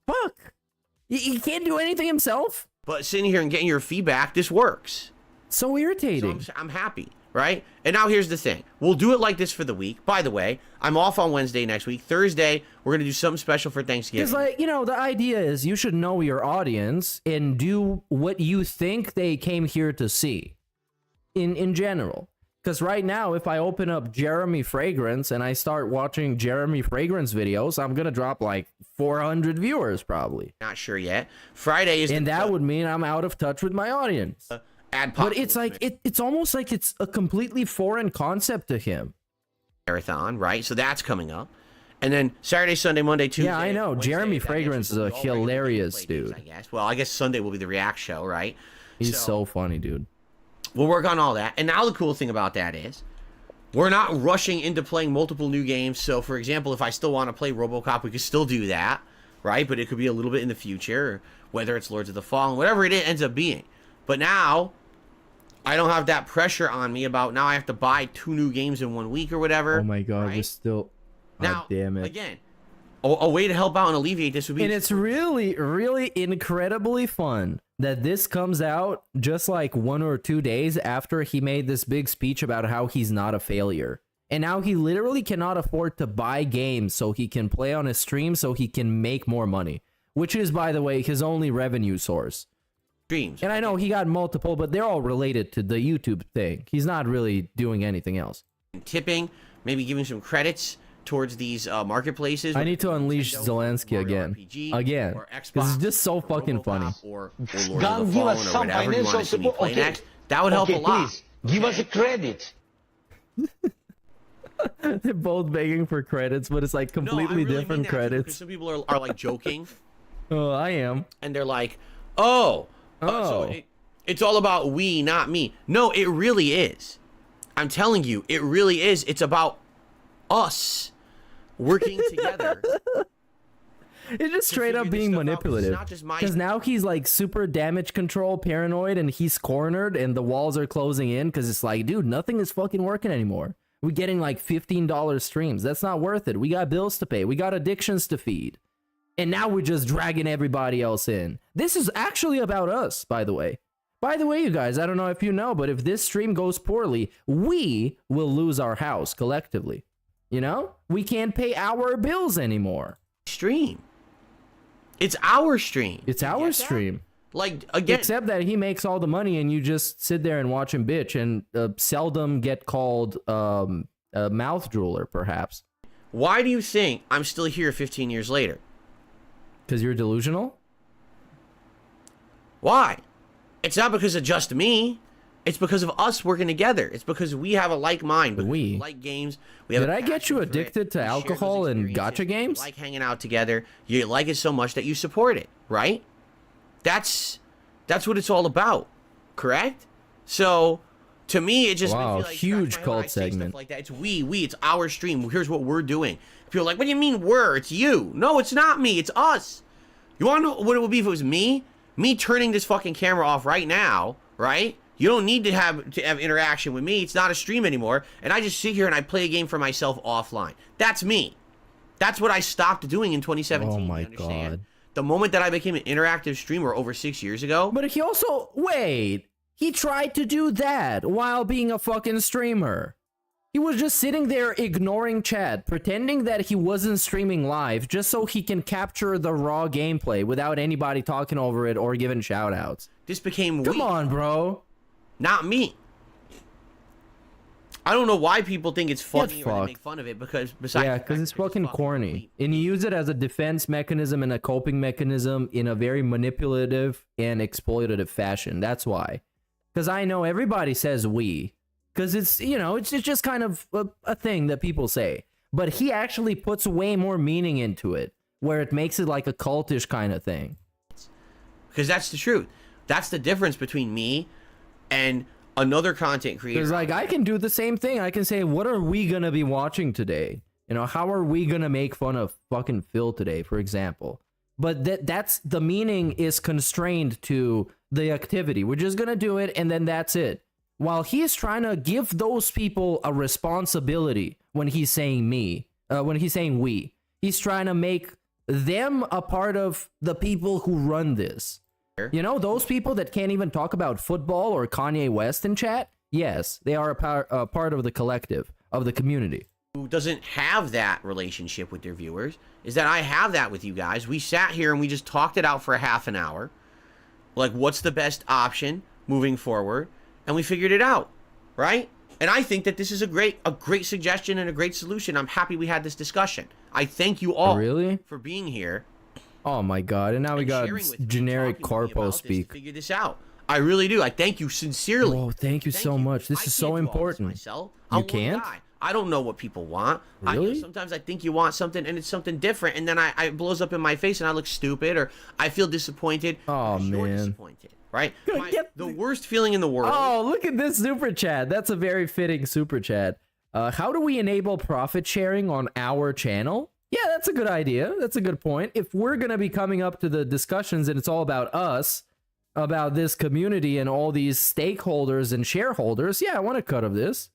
Speaker 3: fuck. He can't do anything himself.
Speaker 7: But sitting here and getting your feedback, this works.
Speaker 3: So irritating.
Speaker 7: So I'm happy, right? And now here's the thing. We'll do it like this for the week. By the way, I'm off on Wednesday next week. Thursday, we're going to do something special for Thanksgiving.
Speaker 3: Because, like, you know, the idea is you should know your audience and do what you think they came here to see in general. Because right now, if I open up Jeremy Fragrance and I start watching Jeremy Fragrance videos, I'm going to drop like 400 viewers probably.
Speaker 7: Not sure yet. Friday is...
Speaker 3: And that would mean I'm out of touch with my audience. But it's like, it's almost like it's a completely foreign concept to him.
Speaker 7: Marathon, right? So that's coming up. And then Saturday, Sunday, Monday, Tuesday.
Speaker 3: Yeah, I know.
Speaker 7: Wednesday,
Speaker 3: Jeremy Fragrance is a hilarious dude.
Speaker 7: I guess. Well, I guess Sunday will be the react show, right?
Speaker 3: He's so funny, dude.
Speaker 7: We'll work on all that. And now the cool thing about that is we're not rushing into playing multiple new games. So, for example, if I still want to play RoboCop, we could still do that, right? But it could be a little bit in the future, whether it's Lords of the Fallen, whatever it ends up being. But now I don't have that pressure on me about now I have to buy 2 new games in 1 week or whatever.
Speaker 3: Oh my God,
Speaker 7: right?
Speaker 3: we're still...
Speaker 7: Now,
Speaker 3: damn it.
Speaker 7: Again, a way to help out and alleviate this would be...
Speaker 3: And it's really, really incredibly fun that this comes out just like 1 or 2 days after he made this big speech about how he's not a failure. And now he literally cannot afford to buy games so he can play on his stream so he can make more money. Which is, by the way, his only revenue source.
Speaker 7: Streams.
Speaker 3: And I know he got multiple, but they're all related to the YouTube thing. He's not really doing anything else.
Speaker 7: Tipping, maybe giving some credits towards these marketplaces.
Speaker 3: I need to unleash Zelensky again. Again. This is just so fucking funny.
Speaker 7: Or Lord of the Fallen or whatever you want to see me play next. That would help a lot.
Speaker 10: Please, give us a credit.
Speaker 3: They're both begging for credits, but it's like completely different credits.
Speaker 7: Some people are like joking.
Speaker 3: Oh, I am.
Speaker 7: And they're like, so it's all about we, not me. No, it really is. I'm telling you, it really is. It's about us working together.
Speaker 3: It's just straight up being manipulative. Because now he's like super damage control paranoid and he's cornered and the walls are closing in because it's like, dude, nothing is fucking working anymore. We're getting like $15 streams. That's not worth it. We got bills to pay. We got addictions to feed. And now we're just dragging everybody else in. This is actually about us, by the way. By the way, you guys, I don't know if you know, but if this stream goes poorly, we will lose our house collectively. You know? We can't pay our bills anymore.
Speaker 7: Stream. It's our stream.
Speaker 3: It's our stream.
Speaker 7: Like, again.
Speaker 3: Except that he makes all the money and you just sit there and watch him bitch and seldom get called a mouth drooler, perhaps.
Speaker 7: Why do you think I'm still here 15 years later?
Speaker 3: Because you're delusional?
Speaker 7: Why? It's not because of just me. It's because of us working together. It's because we have a like mind. We like games. We have
Speaker 3: Did I get you addicted to alcohol and gacha games?
Speaker 7: You like hanging out together. You like it so much that you support it, right? That's what it's all about, correct? So, to me, it just makes me like
Speaker 3: huge cult segment.
Speaker 7: Like that. It's we. It's our stream. Here's what we're doing. People are like, what do you mean we're? It's you. No, it's not me. It's us. You want to know what it would be if it was me? Me turning this fucking camera off right now, right? You don't need to have interaction with me. It's not a stream anymore. And I just sit here and I play a game for myself offline. That's me. That's what I stopped doing in 2017.
Speaker 3: Oh my God.
Speaker 7: The moment that I became an interactive streamer over 6 years ago.
Speaker 3: But he also, wait, he tried to do that while being a fucking streamer. He was just sitting there ignoring chat, pretending that he wasn't streaming live just so he can capture the raw gameplay without anybody talking over it or giving shoutouts.
Speaker 7: This became
Speaker 3: Come on, bro.
Speaker 7: Not me. I don't know why people think it's funny or they make fun of it because besides
Speaker 3: because it's fucking corny. And you use it as a defense mechanism and a coping mechanism in a very manipulative and exploitative fashion. That's why. Because I know everybody says we. Because it's, you know, it's just kind of a thing that people say. But he actually puts way more meaning into it, where it makes it like a cultish kind of thing.
Speaker 7: Because that's the truth. That's the difference between me and another content creator.
Speaker 3: Because, like, I can do the same thing. I can say, what are we going to be watching today? You know, how are we going to make fun of fucking Phil today, for example? But that's the meaning is constrained to the activity. We're just going to do it, and then that's it. While he's trying to give those people a responsibility when he's saying me, when he's saying we. He's trying to make them a part of the people who run this. You know, those people that can't even talk about football or Kanye West in chat? Yes, they are a part of the collective, of the community.
Speaker 7: Who doesn't have that relationship with their viewers is that I have that with you guys. We sat here and we just talked it out for a half an hour. Like, what's the best option moving forward? And we figured it out, right? And I think that this is a great suggestion and a great solution. I'm happy we had this discussion. I thank you all for being here.
Speaker 3: Oh my god, and now we got generic corpo speak.
Speaker 7: Figure this out. I really do. I thank you sincerely.
Speaker 3: Oh, thank you so much. This is so important. You can't?
Speaker 7: I don't know what people want.
Speaker 3: Really?
Speaker 7: Sometimes I think you want something and it's something different, and then it blows up in my face and I look stupid or I feel disappointed.
Speaker 3: Oh man.
Speaker 7: Disappointed, right? The worst feeling in the world.
Speaker 3: Oh, look at this super chat. That's a very fitting super chat. How do we enable profit sharing on our channel? Yeah, that's a good idea. That's a good point. If we're going to be coming up to the discussions and it's all about us, about this community and all these stakeholders and shareholders, yeah, I want a cut of this.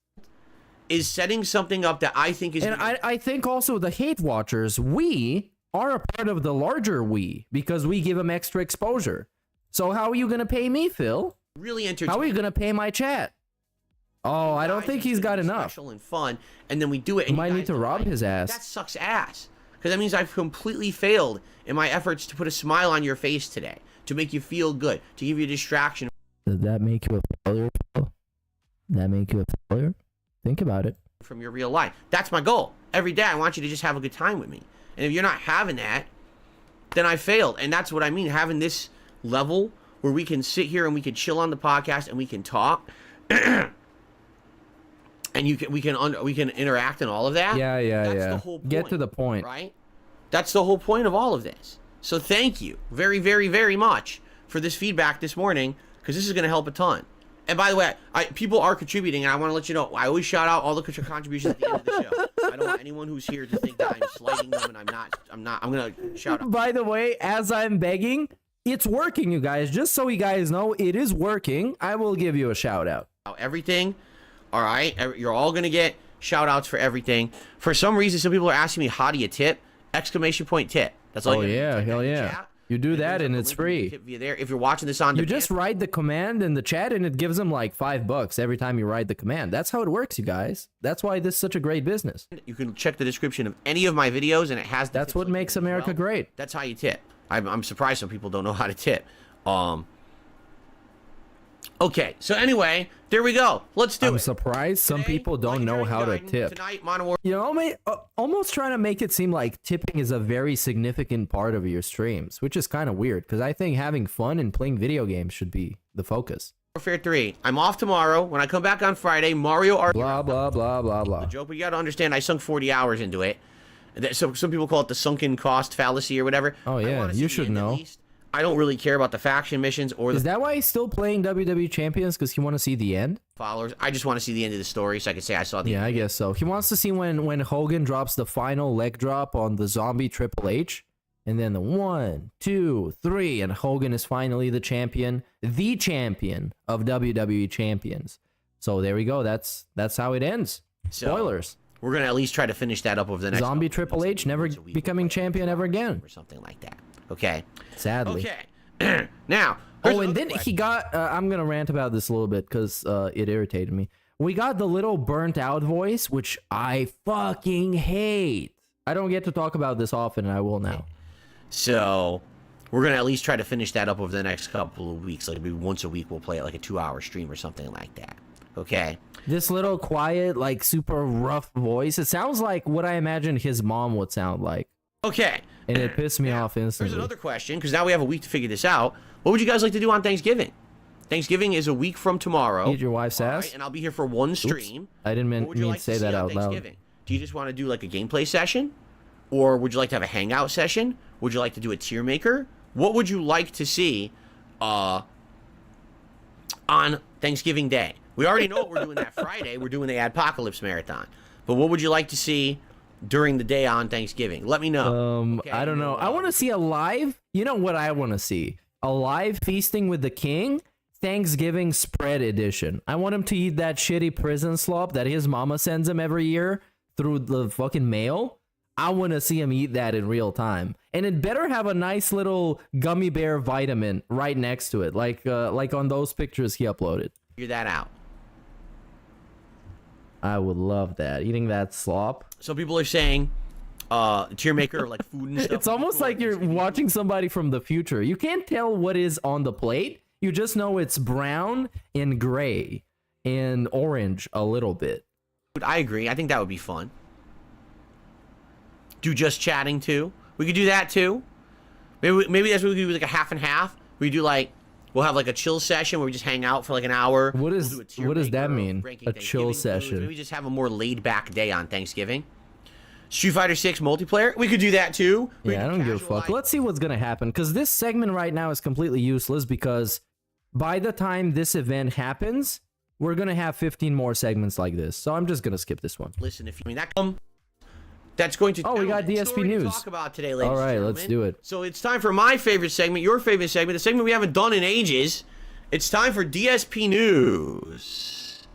Speaker 7: Is setting something up that I think is...
Speaker 3: And I think also the hate watchers, we are a part of the larger we, because we give them extra exposure. So how are you going to pay me, Phil?
Speaker 7: Really entertaining.
Speaker 3: How are you going to pay my chat? Oh, I don't think he's got enough.
Speaker 7: Special and fun, and then we do it. And
Speaker 3: you might need to rob his ass.
Speaker 7: That sucks ass. Because that means I've completely failed in my efforts to put a smile on your face today, to make you feel good, to give you a distraction.
Speaker 3: Does that make you a failure? That make you a failure? Think about it.
Speaker 7: From your real life. That's my goal. Every day I want you to just have a good time with me. And if you're not having that, then I failed. And that's what I mean, having this level where we can sit here and we can chill on the podcast and we can talk. And we can interact and all of that.
Speaker 3: Yeah.
Speaker 7: That's the whole point,
Speaker 3: get to the point,
Speaker 7: right? That's the whole point of all of this. So thank you very, very, very much for this feedback this morning, because this is going to help a ton. And by the way, people are contributing, and I want to let you know, I always shout out all the contributions at the end of the show. I don't want anyone who's here to think that I'm slighting them, and I'm not. I'm going to shout out.
Speaker 3: By the way, as I'm begging, it's working, you guys. Just so you guys know, it is working. I will give you a shout out.
Speaker 7: Everything. All right, you're all going to get shout-outs for everything. For some reason, some people are asking me, how do you tip? Exclamation point tip. That's all.
Speaker 3: Oh, yeah, hell yeah.
Speaker 7: Chat,
Speaker 3: you do that and it's free.
Speaker 7: Tip via there. If you're watching this on
Speaker 3: you just write the command in the chat and it gives them like $5 every time you write the command. That's how it works, you guys. That's why this is such a great business.
Speaker 7: You can check the description of any of my videos and it has the
Speaker 3: That's what makes America great.
Speaker 7: That's how you tip. I'm surprised some people don't know how to tip. Okay, so anyway, there we go. Let's do it.
Speaker 3: I'm surprised some people don't know how to tip.
Speaker 7: Tonight, Modern
Speaker 3: you know, almost trying to make it seem like tipping is a very significant part of your streams, which is kind of weird, because I think having fun and playing video games should be the focus.
Speaker 7: Warfare 3. I'm off tomorrow. When I come back on Friday, Mario Art.
Speaker 3: Blah, blah, blah, blah, blah.
Speaker 7: The joke, but you got to understand, I sunk 40 hours into it. So some people call it the sunken cost fallacy or whatever.
Speaker 3: Oh, yeah, you should know.
Speaker 7: I don't really care about the faction missions or the...
Speaker 3: Is that why he's still playing WWE Champions? Because he want to see the end?
Speaker 7: Followers. I just want to see the end of the story so I can say I saw the end.
Speaker 3: Yeah, I guess so. He wants to see when Hogan drops the final leg drop on the zombie Triple H. And then the 1, 2, 3. And Hogan is finally the champion of WWE Champions. So there we go. That's how it ends. Spoilers.
Speaker 7: So, we're going to at least try to finish that up over the next...
Speaker 3: Zombie Triple H never becoming champion ever again.
Speaker 7: Or something like that. Okay.
Speaker 3: Sadly.
Speaker 7: Okay. Now.
Speaker 3: Oh, and then he got... I'm going to rant about this a little bit because it irritated me. We got the little burnt out voice, which I fucking hate. I don't get to talk about this often, and I will now.
Speaker 7: So, we're going to at least try to finish that up over the next couple of weeks. Like, maybe once a week we'll play it like a 2-hour stream or something like that. Okay?
Speaker 3: This little quiet, like, super rough voice. It sounds like what I imagined his mom would sound like.
Speaker 7: Okay.
Speaker 3: And it pissed me off instantly.
Speaker 7: Here's another question, because now we have a week to figure this out. What would you guys like to do on Thanksgiving? Thanksgiving is a week from tomorrow.
Speaker 3: Eat your wife's ass?
Speaker 7: Right, and I'll be here for one stream.
Speaker 3: Oops. I didn't mean to say that out loud.
Speaker 7: Do you just want to do like a gameplay session? Or would you like to have a hangout session? Would you like to do a tier maker? What would you like to see on Thanksgiving Day? We already know what we're doing that Friday. We're doing the Adpocalypse Marathon. But what would you like to see during the day on Thanksgiving? Let me know.
Speaker 3: Okay, I don't know. I want to see a live... You know what I want to see? A live feasting with the king, Thanksgiving spread edition. I want him to eat that shitty prison slop that his mama sends him every year through the fucking mail. I want to see him eat that in real time. And it better have a nice little gummy bear vitamin right next to it, like on those pictures he uploaded.
Speaker 7: Figure that out.
Speaker 3: I would love that. Eating that slop.
Speaker 7: So people are saying, tier maker like food and stuff.
Speaker 3: It's almost like you're watching somebody from the future. You can't tell what is on the plate. You just know it's brown and gray and orange a little bit.
Speaker 7: I agree. I think that would be fun. Do just chatting too. We could do that too. Maybe that's what we could do, like a half and half. We do like, we'll have like a chill session where we just hang out for like an hour.
Speaker 3: What does that mean? A chill session?
Speaker 7: Maybe just have a more laid back day on Thanksgiving. Street Fighter 6 multiplayer. We could do that too.
Speaker 3: Yeah, I don't give a fuck. Let's see what's gonna happen, because this segment right now is completely useless, because by the time this event happens, we're gonna have 15 more segments like this. So I'm just gonna skip this one.
Speaker 7: Listen, if you mean that that's going to
Speaker 3: we got DSP news.
Speaker 7: Talk about today, ladies.
Speaker 3: All right,
Speaker 7: and
Speaker 3: let's do it.
Speaker 7: So it's time for my favorite segment, your favorite segment, the segment we haven't done in ages. It's time for DSP news.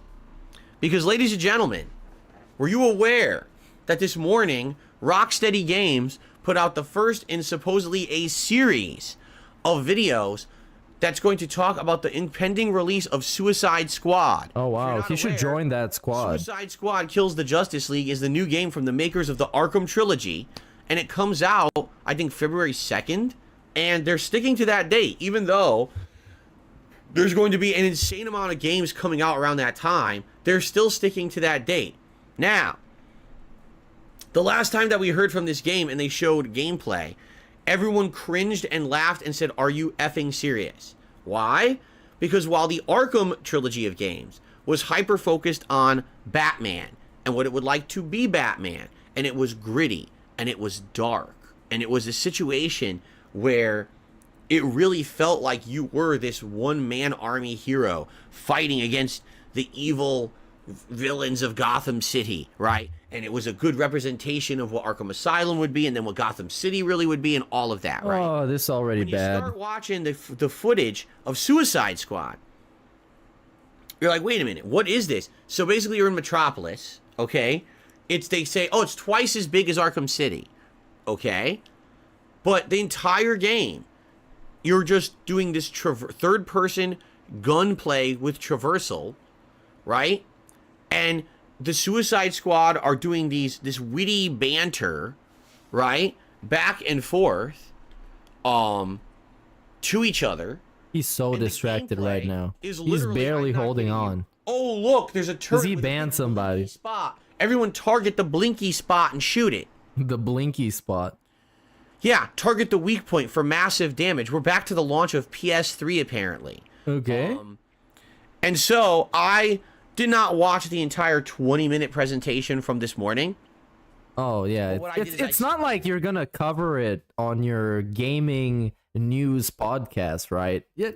Speaker 7: Because, ladies and gentlemen, were you aware that this morning Rocksteady Games put out the first in supposedly a series of videos that's going to talk about the impending release of Suicide Squad?
Speaker 3: Oh wow, he should join that squad.
Speaker 7: Suicide Squad Kills the Justice League is the new game from the makers of the Arkham trilogy, and it comes out, I think, February 2nd, and they're sticking to that date, even though there's going to be an insane amount of games coming out around that time. They're still sticking to that date. Now, the last time that we heard from this game and they showed gameplay, everyone cringed and laughed and said, "Are you effing serious?" Why? Because while the Arkham trilogy of games was hyper-focused on Batman and what it would like to be Batman, and it was gritty, and it was dark, and it was a situation where it really felt like you were this one-man army hero fighting against the evil villains of Gotham City, right? And it was a good representation of what Arkham Asylum would be, and then what Gotham City really would be, and all of that, right?
Speaker 3: Oh, this is already
Speaker 7: when you
Speaker 3: bad.
Speaker 7: start watching the footage of Suicide Squad, you're like, wait a minute, what is this? So basically, you're in Metropolis, okay? They say, oh, it's twice as big as Arkham City, okay? But the entire game, you're just doing this third-person gunplay with traversal, right? And the Suicide Squad are doing this witty banter, right, back and forth, to each other.
Speaker 3: He's so distracted right now.
Speaker 7: He's
Speaker 3: barely holding on.
Speaker 7: Oh, look, there's a turret.
Speaker 3: Does he ban somebody?
Speaker 7: Spot. Everyone target the blinky spot and shoot it.
Speaker 3: The blinky spot.
Speaker 7: Yeah, target the weak point for massive damage. We're back to the launch of PS3, apparently.
Speaker 3: Okay.
Speaker 7: And so I did not watch the entire 20-minute presentation from this morning.
Speaker 3: Oh, yeah. It's not like you're going to cover it on your gaming news podcast, right? Yeah,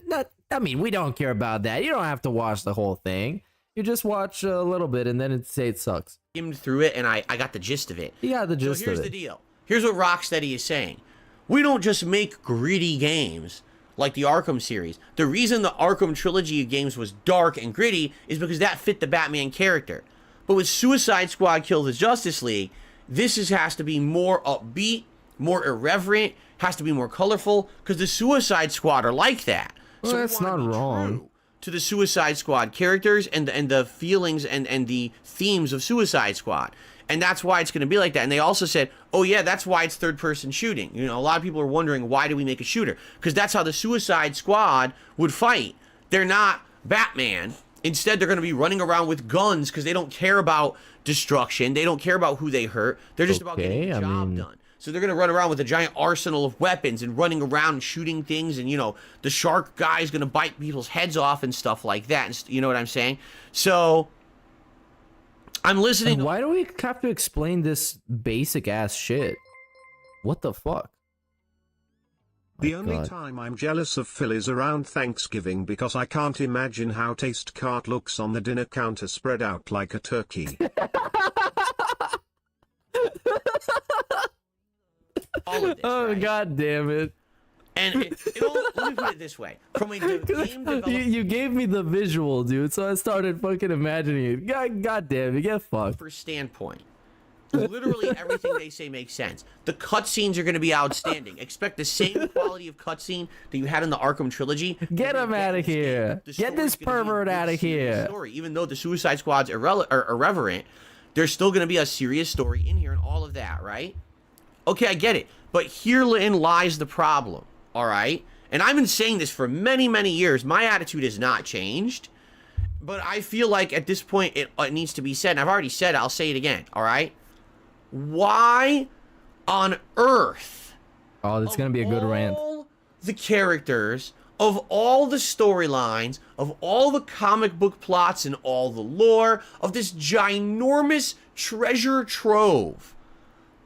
Speaker 3: I mean, we don't care about that. You don't have to watch the whole thing. You just watch a little bit and then say it sucks.
Speaker 7: Skimmed through it and I got the gist of it.
Speaker 3: Yeah, the gist
Speaker 7: so
Speaker 3: of
Speaker 7: here's
Speaker 3: it.
Speaker 7: the deal. Here's what Rocksteady is saying. We don't just make gritty games like the Arkham series. The reason the Arkham trilogy of games was dark and gritty is because that fit the Batman character. But with Suicide Squad Kill the Justice League, this has to be more upbeat, more irreverent, has to be more colorful, because the Suicide Squad are like that.
Speaker 3: Well,
Speaker 7: so
Speaker 3: that's not wrong.
Speaker 7: To the Suicide Squad characters and the feelings and the themes of Suicide Squad. And that's why it's going to be like that. And they also said, oh yeah, that's why it's third-person shooting. You know, a lot of people are wondering, why do we make a shooter? Because that's how the Suicide Squad would fight. They're not Batman. Instead, they're going to be running around with guns because they don't care about destruction. They don't care about who they hurt. They're just about getting the job done. So they're going to run around with a giant arsenal of weapons and running around and shooting things. And, you know, the shark guy's going to bite people's heads off and stuff like that. And you know what I'm saying? So I'm listening.
Speaker 3: And why do we have to explain this basic ass shit? What the fuck?
Speaker 9: The only time I'm jealous of Phil is around Thanksgiving because I can't imagine how taste cart looks on the dinner counter spread out like a turkey.
Speaker 3: Oh,
Speaker 7: right?
Speaker 3: God damn it.
Speaker 7: And let me put it this way. From a game developer,
Speaker 3: you gave me the visual, dude, so I started fucking imagining it. God damn it, get fucked.
Speaker 7: standpoint, Literally everything they say makes sense. The cutscenes are going to be outstanding. Expect the same quality of cutscene that you had in the Arkham trilogy.
Speaker 3: Get him out of here. Get this pervert out of here.
Speaker 7: Story. Even though the Suicide Squad's irreverent, there's still going to be a serious story in here and all of that, right? Okay, I get it. But herein lies the problem, all right? And I've been saying this for many, many years. My attitude has not changed. But I feel like at this point it needs to be said. And I've already said it. I'll say it again, all right? Why on earth?
Speaker 3: Oh, it's going to be a good rant.
Speaker 7: All the characters, of all the storylines, of all the comic book plots and all the lore, of this ginormous treasure trove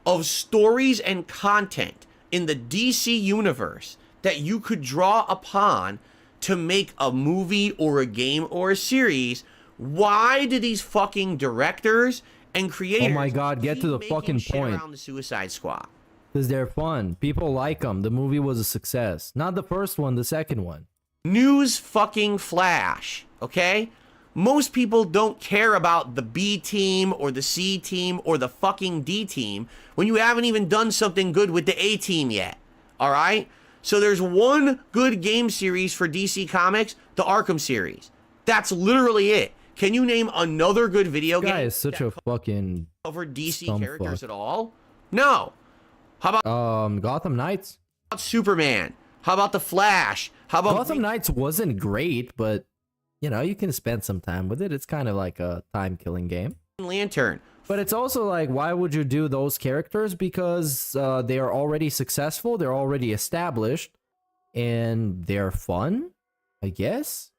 Speaker 7: of stories and content in the DC universe that you could draw upon to make a movie or a game or a series, why do these fucking directors and creators,
Speaker 3: oh my god, get to the fucking point,
Speaker 7: around the Suicide Squad?
Speaker 3: Because they're fun. People like them. The movie was a success. Not the first one, the second one.
Speaker 7: News fucking flash, okay? Most people don't care about the B team or the C team or the fucking D team when you haven't even done something good with the A team yet, all right? So there's one good game series for DC Comics, the Arkham series. That's literally it. Can you name another good video game?
Speaker 3: This guy is such a fucking
Speaker 7: over DC characters at all? No. How about
Speaker 3: Gotham Knights?
Speaker 7: How about Superman? How about the Flash? How about
Speaker 3: Gotham Knights wasn't great, but you know, you can spend some time with it. It's kind of like a time-killing game.
Speaker 7: Lantern.
Speaker 3: But it's also like, why would you do those characters? Because they are already successful, they're already established, and they're fun, I guess.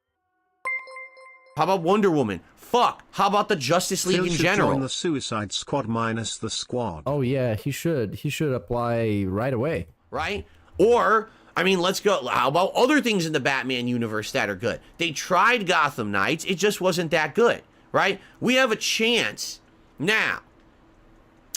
Speaker 7: How about Wonder Woman? Fuck. How about the Justice League
Speaker 9: Phil
Speaker 7: in
Speaker 9: should
Speaker 7: general?
Speaker 9: join the Suicide Squad minus the squad.
Speaker 3: Oh yeah, he should. He should apply right away.
Speaker 7: Right? Or, I mean, let's go. How about other things in the Batman universe that are good? They tried Gotham Knights. It just wasn't that good, right? We have a chance now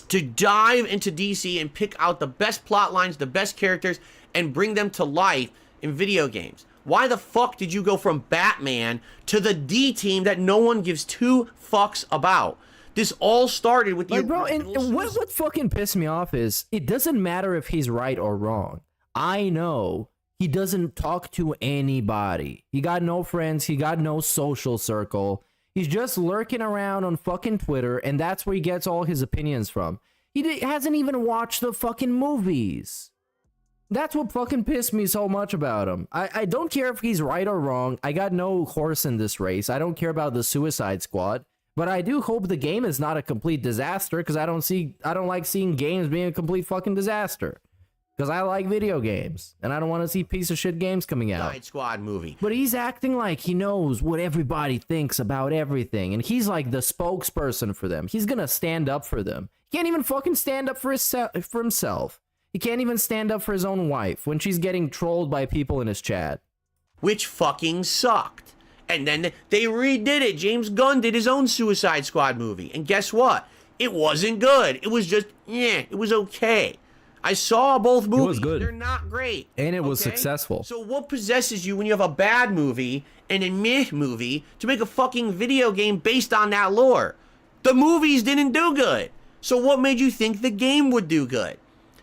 Speaker 7: to dive into DC and pick out the best plot lines, the best characters, and bring them to life in video games. Why the fuck did you go from Batman to the D team that no one gives two fucks about? This all started with the
Speaker 3: like, bro, and what fucking pissed me off is it doesn't matter if he's right or wrong. I know he doesn't talk to anybody. He got no friends. He got no social circle. He's just lurking around on fucking Twitter, and that's where he gets all his opinions from. He hasn't even watched the fucking movies. That's what fucking pissed me so much about him. I don't care if he's right or wrong. I got no horse in this race. I don't care about the Suicide Squad. But I do hope the game is not a complete disaster, because I don't like seeing games being a complete fucking disaster. Because I like video games, and I don't want to see piece of shit games coming out.
Speaker 7: Suicide Squad movie.
Speaker 3: But he's acting like he knows what everybody thinks about everything, and he's like the spokesperson for them. He's gonna stand up for them. He can't even fucking stand up for himself. He can't even stand up for his own wife when she's getting trolled by people in his chat.
Speaker 7: Which fucking sucked. And then they redid it. James Gunn did his own Suicide Squad movie. And guess what? It wasn't good. It was just, it was okay. I saw both movies.
Speaker 3: It was good.
Speaker 7: They're not great.
Speaker 3: And it was successful.
Speaker 7: So what possesses you when you have a bad movie and a meh movie to make a fucking video game based on that lore? The movies didn't do good. So what made you think the game would do good?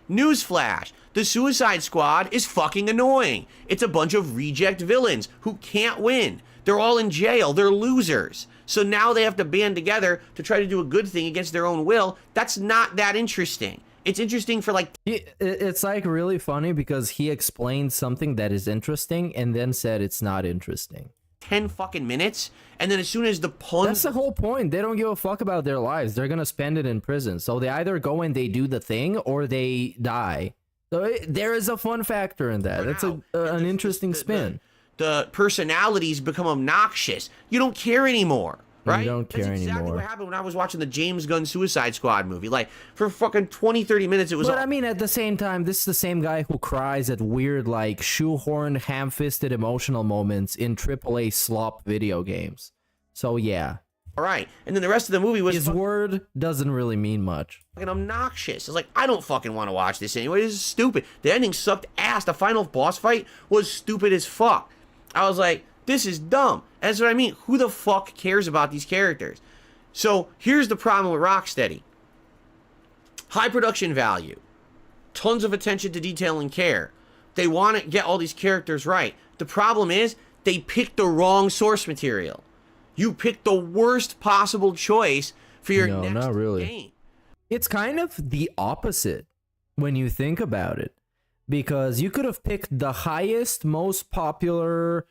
Speaker 7: Newsflash, the Suicide Squad is fucking annoying. It's a bunch of reject villains who can't win. They're all in jail. They're losers. So now they have to band together to try to do a good thing against their own will. That's not that interesting. It's interesting for like...
Speaker 3: It's like really funny because he explained something that is interesting and then said it's not interesting.
Speaker 7: 10 fucking minutes, and then as soon as the puns...
Speaker 3: That's the whole point. They don't give a fuck about their lives. They're gonna spend it in prison. So they either go and they do the thing or they die. So there is a fun factor in that. That's an interesting spin.
Speaker 7: The personalities become obnoxious. You don't care anymore, right?
Speaker 3: You don't care
Speaker 7: That's exactly
Speaker 3: anymore.
Speaker 7: what happened when I was watching the James Gunn Suicide Squad movie. Like, for fucking 20, 30 minutes, it was...
Speaker 3: But I mean, at the same time, this is the same guy who cries at weird, like, shoehorned, ham-fisted emotional moments in AAA slop video games. So, yeah.
Speaker 7: All right. And then the rest of the movie was...
Speaker 3: His word doesn't really mean much.
Speaker 7: Fucking obnoxious. It's like, I don't fucking want to watch this anyway. This is stupid. The ending sucked ass. The final boss fight was stupid as fuck. I was like, this is dumb. And that's what I mean. Who the fuck cares about these characters? So here's the problem with Rocksteady. High production value. Tons of attention to detail and care. They want to get all these characters right. The problem is they picked the wrong source material. You picked the worst possible choice for your next
Speaker 3: not really.
Speaker 7: game.
Speaker 3: It's kind of the opposite when you think about it, because you could have picked the highest, most popular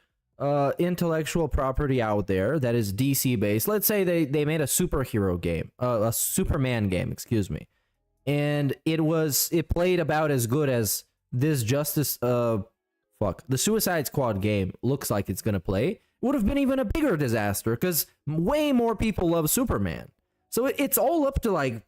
Speaker 3: intellectual property out there that is DC based. Let's say they made a superhero game, a Superman game, excuse me, and it played about as good as this the Suicide Squad game looks like it's gonna play. It would have been even a bigger disaster because way more people love Superman. So it's all up to like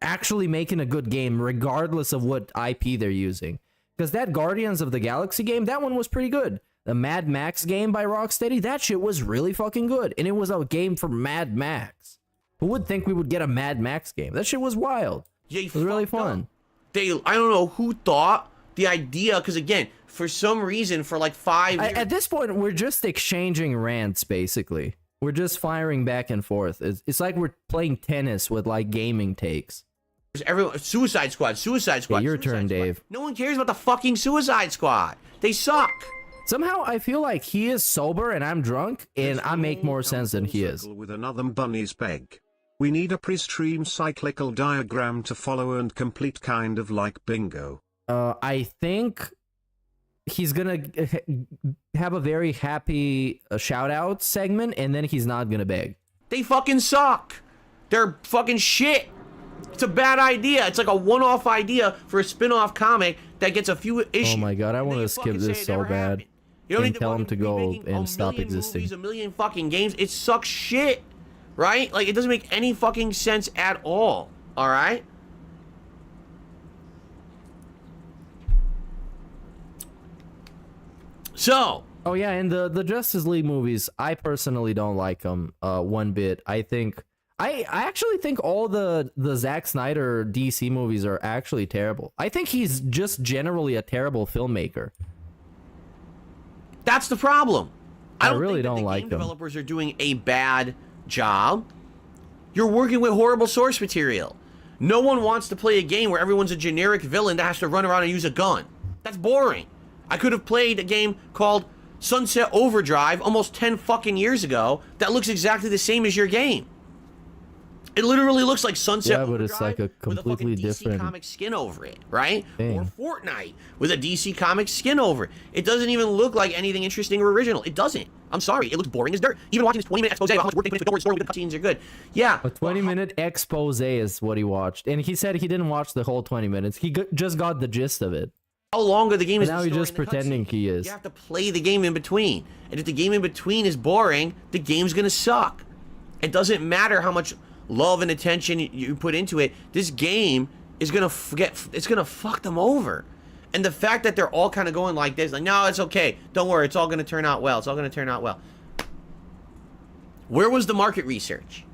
Speaker 3: actually making a good game regardless of what IP they're using. Because that Guardians of the Galaxy game, that one was pretty good. The Mad Max game by Rocksteady, that shit was really fucking good. And it was a game for Mad Max. Who would think we would get a Mad Max game? That shit was wild.
Speaker 7: Yeah,
Speaker 3: it was really fun.
Speaker 7: I don't know who thought the idea, because again, for some reason, for like 5 years...
Speaker 3: At this point, we're just exchanging rants, basically. We're just firing back and forth. It's like we're playing tennis with like gaming takes.
Speaker 7: Everyone, Suicide Squad.
Speaker 3: Yeah, your turn, Dave.
Speaker 7: No one cares about the fucking Suicide Squad. They suck.
Speaker 3: Somehow I feel like he is sober and I'm drunk, and I make more sense than he is.
Speaker 9: With another bunny's peg. We need a pre-stream cyclical diagram to follow and complete, kind of like bingo.
Speaker 3: I think he's gonna have a very happy shout-out segment, and then he's not gonna beg.
Speaker 7: They fucking suck. They're fucking shit. It's a bad idea. It's like a one-off idea for a spin-off comic that gets a few issues.
Speaker 3: Oh my god, I want to skip this so bad.
Speaker 7: You don't
Speaker 3: and
Speaker 7: need
Speaker 3: tell him to go and stop existing.
Speaker 7: Movies, a million fucking games. It sucks shit, right? Like, it doesn't make any fucking sense at all. All right? So.
Speaker 3: Oh yeah, and the Justice League movies, I personally don't like them one bit. I actually think all the Zack Snyder DC movies are actually terrible. I think he's just generally a terrible filmmaker.
Speaker 7: That's the problem.
Speaker 3: I really don't like them.
Speaker 7: Developers are doing a bad job. You're working with horrible source material. No one wants to play a game where everyone's a generic villain that has to run around and use a gun. That's boring. I could have played a game called Sunset Overdrive almost 10 fucking years ago that looks exactly the same as your game. It literally looks like Sunset Overdrive,
Speaker 3: but it's like a completely different
Speaker 7: DC comic skin over it, right?
Speaker 3: thing.
Speaker 7: Or Fortnite with a DC comic skin over it. It doesn't even look like anything interesting or original. It doesn't. I'm sorry. It looks boring as dirt. Even watching this 20-minute expose about how much work they put into the story with the cutscenes are good. Yeah.
Speaker 3: A 20-minute expose is what he watched. And he said he didn't watch the whole 20 minutes. He just got the gist of it.
Speaker 7: How long are the game is
Speaker 3: now
Speaker 7: the
Speaker 3: he's
Speaker 7: story
Speaker 3: just
Speaker 7: and the
Speaker 3: pretending
Speaker 7: cutscene?
Speaker 3: he is.
Speaker 7: You have to play the game in between. And if the game in between is boring, the game's going to suck. It doesn't matter how much love and attention you put into it. This game is going to it's going to fuck them over. And the fact that they're all kind of going like this, like, no, it's okay. Don't worry. It's all going to turn out well. It's all going to turn out well. Where was the market research?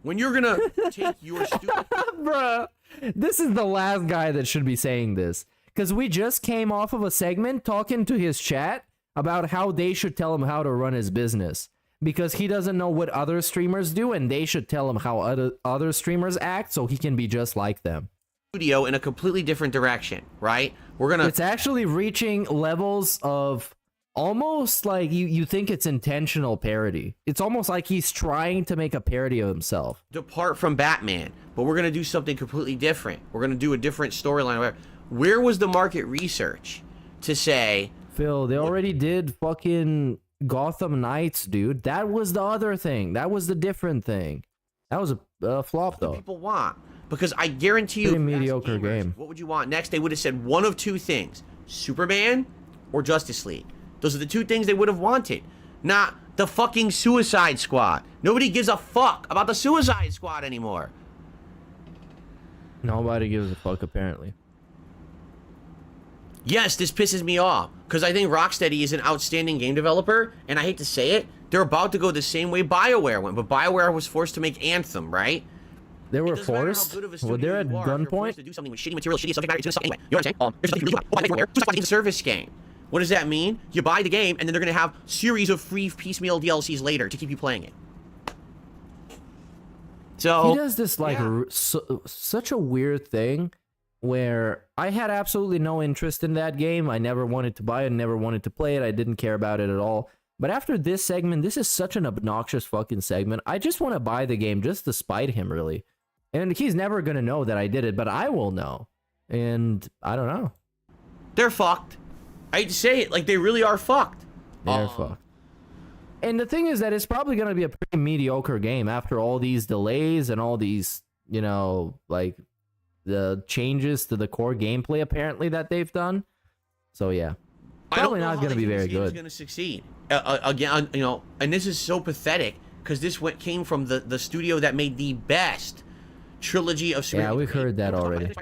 Speaker 7: When you're going to take your stupid...
Speaker 3: Bruh, this is the last guy that should be saying this. Because we just came off of a segment talking to his chat about how they should tell him how to run his business. Because he doesn't know what other streamers do, and they should tell him how other streamers act so he can be just like them.
Speaker 7: Studio in a completely different direction, right?
Speaker 3: It's actually reaching levels of almost like you think it's intentional parody. It's almost like he's trying to make a parody of himself.
Speaker 7: Depart from Batman, but we're gonna do something completely different. We're gonna do a different storyline. Where was the market research to say,
Speaker 3: Phil, they already did fucking Gotham Knights, dude. That was the other thing. That was the different thing. That was a flop, though.
Speaker 7: People want, because I guarantee you,
Speaker 3: pretty mediocre
Speaker 7: gamers,
Speaker 3: game.
Speaker 7: What would you want next? They would have said one of two things: Superman or Justice League. Those are the two things they would have wanted, not the fucking Suicide Squad. Nobody gives a fuck about the Suicide Squad anymore.
Speaker 3: Nobody gives a fuck, apparently.
Speaker 7: Yes, this pisses me off, because I think Rocksteady is an outstanding game developer, and I hate to say it, they're about to go the same way BioWare went, but BioWare was forced to make Anthem, right?
Speaker 3: They were forced? Were they at gunpoint?
Speaker 7: To do something with shitty material, shitty subject matter, it's gonna suck anyway. You know what I'm saying? There's a service game. What does that mean? You buy the game, and then they're gonna have series of free piecemeal DLCs later to keep you playing it. So
Speaker 3: he does this like such a weird thing where I had absolutely no interest in that game. I never wanted to buy it, never wanted to play it. I didn't care about it at all. But after this segment, this is such an obnoxious fucking segment. I just want to buy the game just to spite him, really. And he's never going to know that I did it, but I will know. And I don't know.
Speaker 7: they're fucked. I hate to say it, like they really are fucked.
Speaker 3: They're fucked. And the thing is that it's probably going to be a pretty mediocre game after all these delays and all these, you know, like the changes to the core gameplay apparently that they've done. So yeah, probably not going to be very good.
Speaker 7: Going to succeed again, you know, and this is so pathetic because this came from the studio that made the best trilogy of Super.
Speaker 3: Yeah, we've heard that already.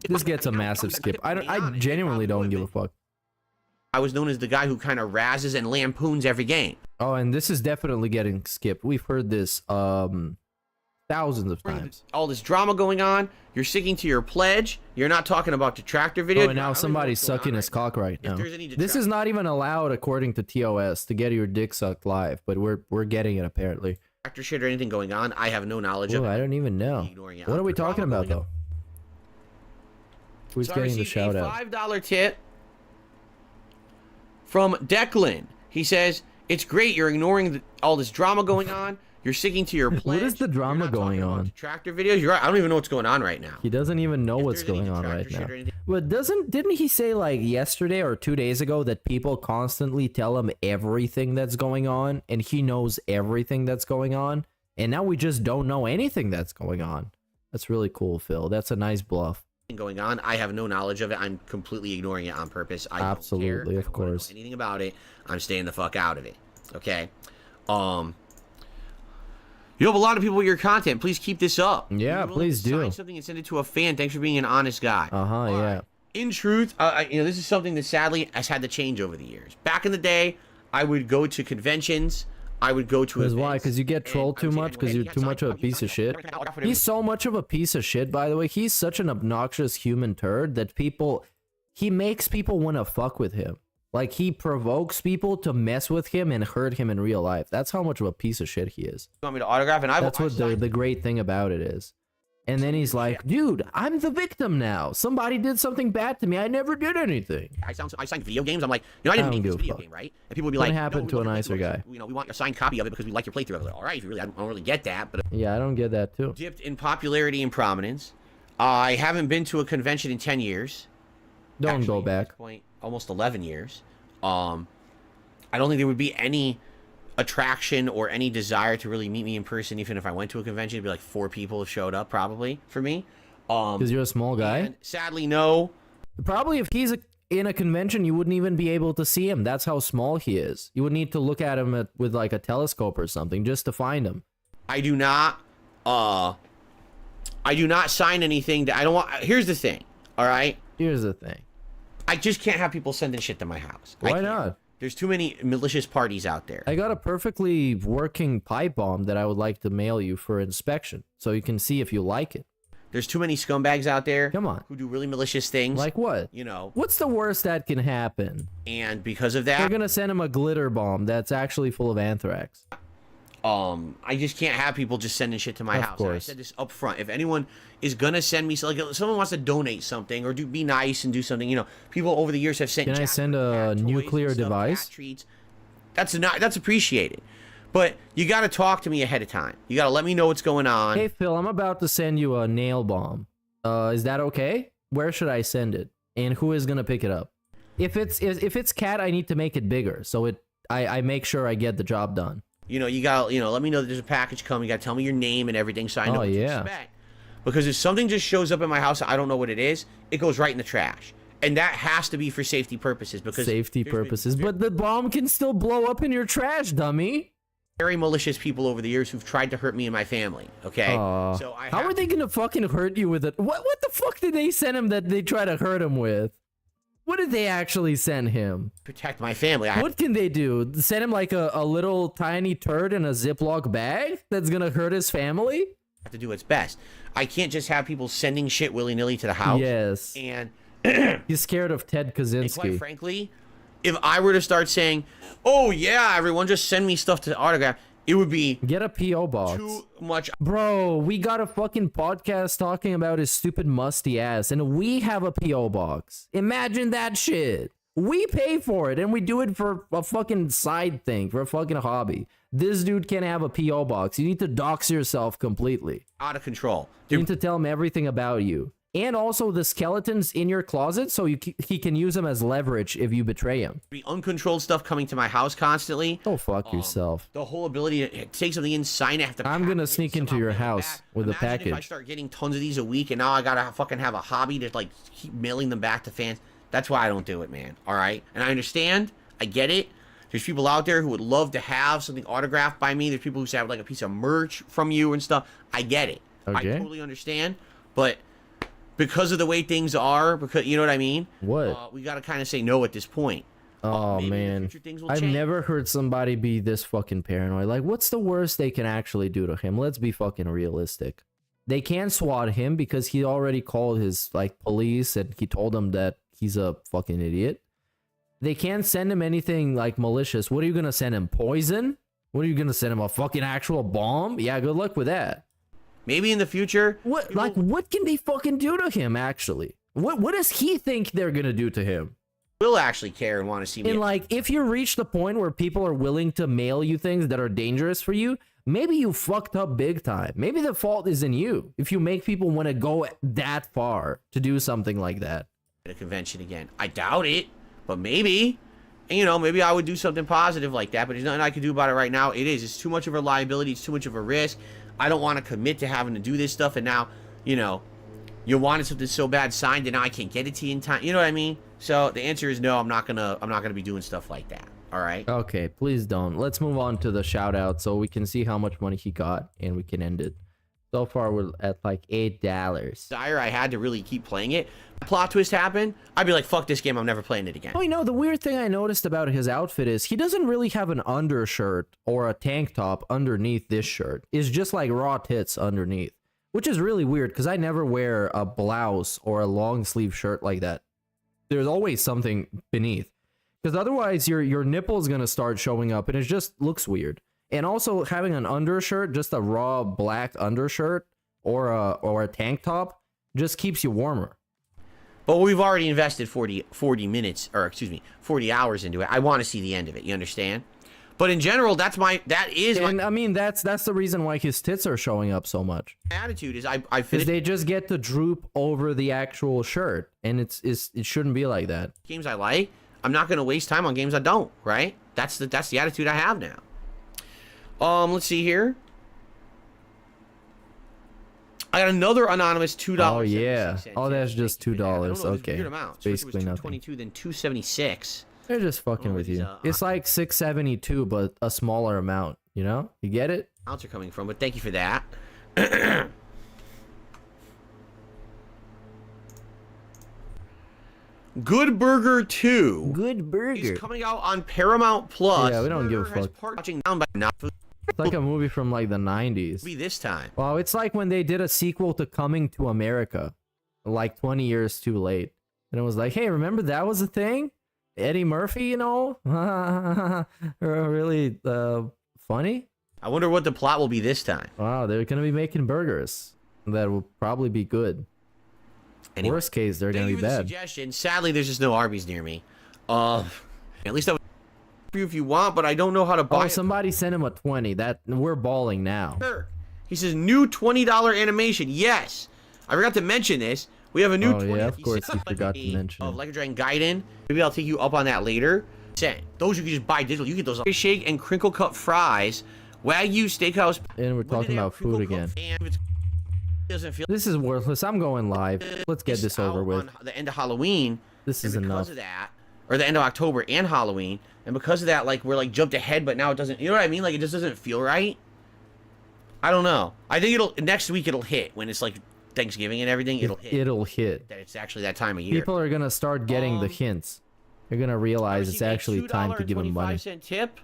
Speaker 3: This gets a massive skip. I genuinely don't give a fuck.
Speaker 7: I was known as the guy who kind of razzes and lampoons every game.
Speaker 3: Oh, and this is definitely getting skipped. We've heard this thousands of times.
Speaker 7: All this drama going on. You're sticking to your pledge. You're not talking about detractor videos.
Speaker 3: Oh, and now somebody's sucking his cock right now. This is not even allowed according to TOS to get your dick sucked live, but we're getting it apparently.
Speaker 7: Detractor shit or anything going on, I have no knowledge of.
Speaker 3: I don't even know. What are we talking about though? Who's getting the shout out?
Speaker 7: $5 tip from Declan. He says, "It's great. You're ignoring all this drama going on. You're sticking to your pledge."
Speaker 3: What is the drama going on?
Speaker 7: Detractor videos. You're right. I don't even know what's going on right now.
Speaker 3: He doesn't even know what's going on right now. But didn't he say like yesterday or 2 days ago that people constantly tell him everything that's going on and he knows everything that's going on, and now we just don't know anything that's going on? That's really cool, Phil. That's a nice bluff.
Speaker 7: Going on, I have no knowledge of it. I'm completely ignoring it on purpose. I
Speaker 3: Absolutely,
Speaker 7: don't care.
Speaker 3: of course.
Speaker 7: Anything about it? I'm staying the fuck out of it. Okay. You have a lot of people with your content. Please keep this up.
Speaker 3: Yeah, please do.
Speaker 7: Sign something and send it to a fan. Thanks for being an honest guy.
Speaker 3: Yeah.
Speaker 7: In truth, you know, this is something that sadly has had to change over the years. Back in the day, I would go to conventions. I would go to events.
Speaker 3: Why? Because you get trolled too much? Because you're too much of a piece of shit? He's so much of a piece of shit, by the way. He's such an obnoxious human turd that he makes people want to fuck with him. Like, he provokes people to mess with him and hurt him in real life. That's how much of a piece of shit he is.
Speaker 7: You want me to autograph? And
Speaker 3: that's what the great thing about it is. And then he's like, dude, I'm the victim now. Somebody did something bad to me. I never did anything.
Speaker 7: I signed video games. I'm like, you know, I didn't make this video game, right? And people would be like,
Speaker 3: what happened to a nicer guy?
Speaker 7: You know, we want a signed copy of it because we like your playthrough. I was like, all right, if you really, I don't really get that. But
Speaker 3: yeah, I don't get that too.
Speaker 7: Dipped in popularity and prominence. I haven't been to a convention in 10 years.
Speaker 3: Don't go back.
Speaker 7: At this point, almost 11 years. I don't think there would be any attraction or any desire to really meet me in person. Even if I went to a convention, it'd be like 4 people have showed up probably for me.
Speaker 3: Because you're a small guy?
Speaker 7: And sadly, no.
Speaker 3: Probably if he's in a convention, you wouldn't even be able to see him. That's how small he is. You would need to look at him with like a telescope or something just to find him.
Speaker 7: I do not sign anything that I don't want. Here's the thing. All right.
Speaker 3: Here's the thing.
Speaker 7: I just can't have people sending shit to my house.
Speaker 3: Why not?
Speaker 7: There's too many malicious parties out there.
Speaker 3: I got a perfectly working pipe bomb that I would like to mail you for inspection, so you can see if you like it.
Speaker 7: There's too many scumbags out there.
Speaker 3: Come on.
Speaker 7: Who do really malicious things.
Speaker 3: Like what?
Speaker 7: You know.
Speaker 3: What's the worst that can happen?
Speaker 7: And because of that,
Speaker 3: they're gonna send him a glitter bomb that's actually full of anthrax.
Speaker 7: I just can't have people just sending shit to my house. And I said this up front. If anyone is gonna send me, like, someone wants to donate something or be nice and do something, you know, people over the years have sent.
Speaker 3: Can I send a nuclear device?
Speaker 7: Treats. That's appreciated, but you got to talk to me ahead of time. You got to let me know what's going on.
Speaker 3: Hey Phil, I'm about to send you a nail bomb. Is that okay? Where should I send it? And who is gonna pick it up? If it's cat, I need to make it bigger so I make sure I get the job done.
Speaker 7: You know, you got to, let me know that there's a package coming. You got to tell me your name and everything so I know what to expect. Because if something just shows up in my house, I don't know what it is, it goes right in the trash. And that has to be for safety purposes. Because
Speaker 3: safety purposes, but the bomb can still blow up in your trash, dummy.
Speaker 7: Very malicious people over the years who've tried to hurt me and my family, okay?
Speaker 3: So how are they gonna fucking hurt you with it? What the fuck did they send him that they try to hurt him with? What did they actually send him?
Speaker 7: Protect my family.
Speaker 3: What can they do? Send him like a little tiny turd in a Ziploc bag that's gonna hurt his family?
Speaker 7: Have to do its best. I can't just have people sending shit willy-nilly to the house.
Speaker 3: Yes.
Speaker 7: And
Speaker 3: he's scared of Ted Kaczynski.
Speaker 7: And quite frankly, if I were to start saying, oh yeah, everyone just send me stuff to autograph, it would be
Speaker 3: Get a PO box.
Speaker 7: too much.
Speaker 3: Bro, we got a fucking podcast talking about his stupid musty ass, and we have a PO box. Imagine that shit. We pay for it, and we do it for a fucking side thing, for a fucking hobby. This dude can't have a PO box. You need to dox yourself completely.
Speaker 7: Out of control.
Speaker 3: You need to tell him everything about you. And also the skeletons in your closet, so he can use them as leverage if you betray him.
Speaker 7: Be uncontrolled stuff coming to my house constantly.
Speaker 3: Oh, fuck yourself.
Speaker 7: The whole ability to take something in, sign it, have to.
Speaker 3: I'm gonna sneak into your house with a
Speaker 7: Imagine
Speaker 3: package.
Speaker 7: if I start getting tons of these a week, and now I gotta fucking have a hobby to like keep mailing them back to fans. That's why I don't do it, man. All right, and I understand. I get it. There's people out there who would love to have something autographed by me. There's people who have like a piece of merch from you and stuff. I get it.
Speaker 3: Okay.
Speaker 7: I totally understand. But because of the way things are, because you know what I mean.
Speaker 3: What?
Speaker 7: We gotta kind of say no at this point.
Speaker 3: Oh
Speaker 7: maybe in the
Speaker 3: man,
Speaker 7: future things will
Speaker 3: I've
Speaker 7: change.
Speaker 3: never heard somebody be this fucking paranoid. Like, what's the worst they can actually do to him? Let's be fucking realistic. They can't swat him because he already called his like police and he told them that he's a fucking idiot. They can't send him anything like malicious. What are you gonna send him? Poison? What are you gonna send him? A fucking actual bomb? Yeah, good luck with that.
Speaker 7: Maybe in the future.
Speaker 3: What like what can they fucking do to him actually? What does he think they're gonna do to him?
Speaker 7: Will actually care and want to see me.
Speaker 3: And like, if you reach the point where people are willing to mail you things that are dangerous for you, maybe you fucked up big time. Maybe the fault is in you. If you make people want to go that far to do something like that.
Speaker 7: At a convention again. I doubt it, but maybe. And, you know, maybe I would do something positive like that, but there's nothing I can do about it right now. It's too much of a liability. It's too much of a risk. I don't want to commit to having to do this stuff, and now, you know, you wanted something so bad signed, and now I can't get it to you in time. You know what I mean? So the answer is no. I'm not gonna be doing stuff like that. All right.
Speaker 3: Okay, please don't. Let's move on to the shout out so we can see how much money he got and we can end it. So far we're at like $8.
Speaker 7: Desire I had to really keep playing it. Plot twist happened. I'd be like, fuck this game. I'm never playing it again.
Speaker 3: Oh, you know, the weird thing I noticed about his outfit is he doesn't really have an undershirt or a tank top underneath this shirt. It's just like raw tits underneath, which is really weird because I never wear a blouse or a long sleeve shirt like that. There's always something beneath, because otherwise your nipple is gonna start showing up and it just looks weird. And also having an undershirt, just a raw black undershirt or a tank top, just keeps you warmer.
Speaker 7: But we've already invested 40 minutes, or excuse me, 40 hours into it. I want to see the end of it. You understand? But in general, that is
Speaker 3: And
Speaker 7: my
Speaker 3: I mean, that's the reason why his tits are showing up so much.
Speaker 7: attitude. Is I
Speaker 3: Because
Speaker 7: finished
Speaker 3: they just get to droop over the actual shirt, and it shouldn't be like that.
Speaker 7: games I like. I'm not going to waste time on games I don't. Right? That's the attitude I have now. Let's see here. I got another anonymous $2.
Speaker 3: Oh yeah. Oh, that's just $2. Okay.
Speaker 7: It's
Speaker 3: Basically nothing.
Speaker 7: 222, then 276.
Speaker 3: They're just fucking with you. It's like 672, but a smaller amount. You know? You get it?
Speaker 7: Amounts are coming from, but thank you for that. Good Burger 2.
Speaker 3: Good burger.
Speaker 7: Is coming out on Paramount Plus.
Speaker 3: Yeah, we don't give a
Speaker 7: Burger has
Speaker 3: fuck.
Speaker 7: part- Watching down by not
Speaker 3: It's like a movie from like the 90s.
Speaker 7: be this time.
Speaker 3: Wow, it's like when they did a sequel to Coming to America, like 20 years too late. And it was like, hey, remember that was a thing? Eddie Murphy, you know? Really funny?
Speaker 7: I wonder what the plot will be this time.
Speaker 3: Wow, they're going to be making burgers that will probably be good.
Speaker 7: Anyway,
Speaker 3: Worst case, they're going
Speaker 7: thank
Speaker 3: to
Speaker 7: you
Speaker 3: be
Speaker 7: for the
Speaker 3: bad.
Speaker 7: suggestion. Sadly, there's just no Arby's near me. At least I would you if you want, but I don't know how to buy
Speaker 3: Oh,
Speaker 7: it.
Speaker 3: somebody sent him a 20. That we're balling now.
Speaker 7: Sure. He says new $20 animation. Yes, I forgot to mention this. We have a new
Speaker 3: Oh,
Speaker 7: 20.
Speaker 3: yeah, of
Speaker 7: He
Speaker 3: course
Speaker 7: said
Speaker 3: you forgot to mention
Speaker 7: of
Speaker 3: it.
Speaker 7: Like a Dragon Gaiden. Maybe I'll take you up on that later. Those you can just buy digital. You get those fish shake and crinkle cut fries, Wagyu Steakhouse.
Speaker 3: And we're
Speaker 7: When
Speaker 3: talking
Speaker 7: they have
Speaker 3: about food
Speaker 7: crinkle cut
Speaker 3: again.
Speaker 7: fan, doesn't feel
Speaker 3: This is worthless. I'm going live. Let's get this over
Speaker 7: out
Speaker 3: with.
Speaker 7: on the end of Halloween.
Speaker 3: This is
Speaker 7: And
Speaker 3: enough.
Speaker 7: because of that, or the end of October and Halloween, and because of that, like we're like jumped ahead, but now it doesn't. You know what I mean? Like it just doesn't feel right. I don't know. I think next week it'll hit when it's like Thanksgiving and everything. It'll hit.
Speaker 3: It'll hit.
Speaker 7: That it's actually that time of year.
Speaker 3: People are gonna start getting the hints. They're gonna realize it's actually time to give them money.
Speaker 7: $2.25 tip.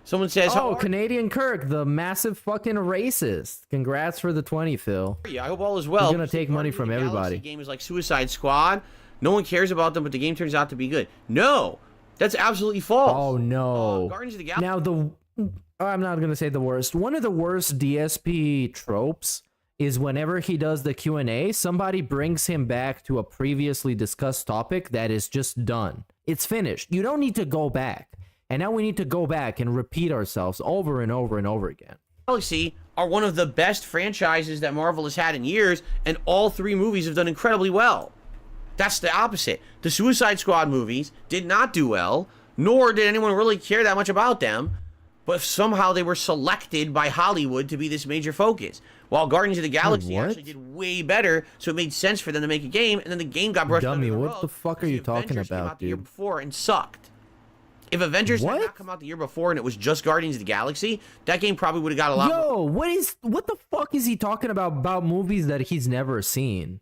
Speaker 7: Someone says, "How
Speaker 3: Oh,
Speaker 7: are
Speaker 3: Canadian Kirk, the massive fucking racist. Congrats for the 20, Phil.
Speaker 7: you? I hope all is well.
Speaker 3: He's gonna take money from
Speaker 7: Galaxy
Speaker 3: everybody.
Speaker 7: Game is like Suicide Squad. No one cares about them, but the game turns out to be good. No, That's absolutely false.
Speaker 3: Oh no.
Speaker 7: Guardians of the Galaxy.
Speaker 3: Now I'm not gonna say the worst. One of the worst DSP tropes is whenever he does the Q&A, somebody brings him back to a previously discussed topic that is just done. It's finished. You don't need to go back. And now we need to go back and repeat ourselves over and over and over again.
Speaker 7: Galaxy are one of the best franchises that Marvel has had in years, and all 3 movies have done incredibly well. That's the opposite. The Suicide Squad movies did not do well, nor did anyone really care that much about them, but somehow they were selected by Hollywood to be this major focus. While Guardians of the Galaxy
Speaker 3: what?
Speaker 7: actually did way better, so it made sense for them to make a game, and then the game got brushed
Speaker 3: Dummy,
Speaker 7: under the
Speaker 3: what
Speaker 7: rug
Speaker 3: the fuck are
Speaker 7: because
Speaker 3: you
Speaker 7: the
Speaker 3: talking
Speaker 7: Avengers came
Speaker 3: about,
Speaker 7: out the year
Speaker 3: dude?
Speaker 7: before and sucked. If Avengers had
Speaker 3: What?
Speaker 7: not come out the year before and it was just Guardians of the Galaxy, that game probably would have got a lot
Speaker 3: What the fuck is he talking about movies that he's never seen?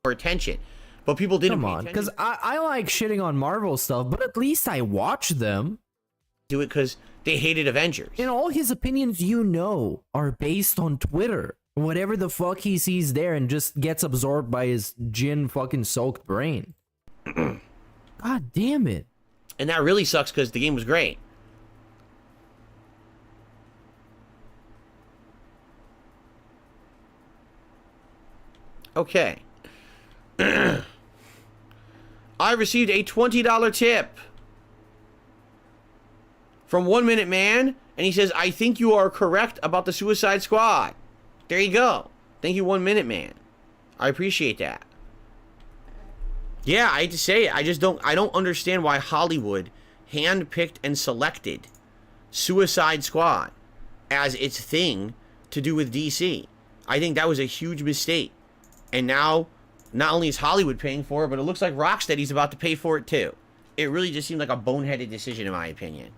Speaker 7: more attention. But people didn't
Speaker 3: Come
Speaker 7: pay
Speaker 3: on,
Speaker 7: attention
Speaker 3: because I like shitting on Marvel stuff, but at least I watch them.
Speaker 7: to it because they hated Avengers.
Speaker 3: And all his opinions, are based on Twitter. Whatever the fuck he sees there and just gets absorbed by his gin fucking soaked brain. God damn it.
Speaker 7: And that really sucks because the game was great. Okay. I received a $20 tip from 1 Minute Man, and he says, I think you are correct about the Suicide Squad. There you go. Thank you, 1 Minute Man. I appreciate that. Yeah, I hate to say it. I don't understand why Hollywood handpicked and selected Suicide Squad as its thing to do with DC. I think that was a huge mistake. And now, not only is Hollywood paying for it, but it looks like Rocksteady's about to pay for it too. It really just seemed like a boneheaded decision, in my opinion.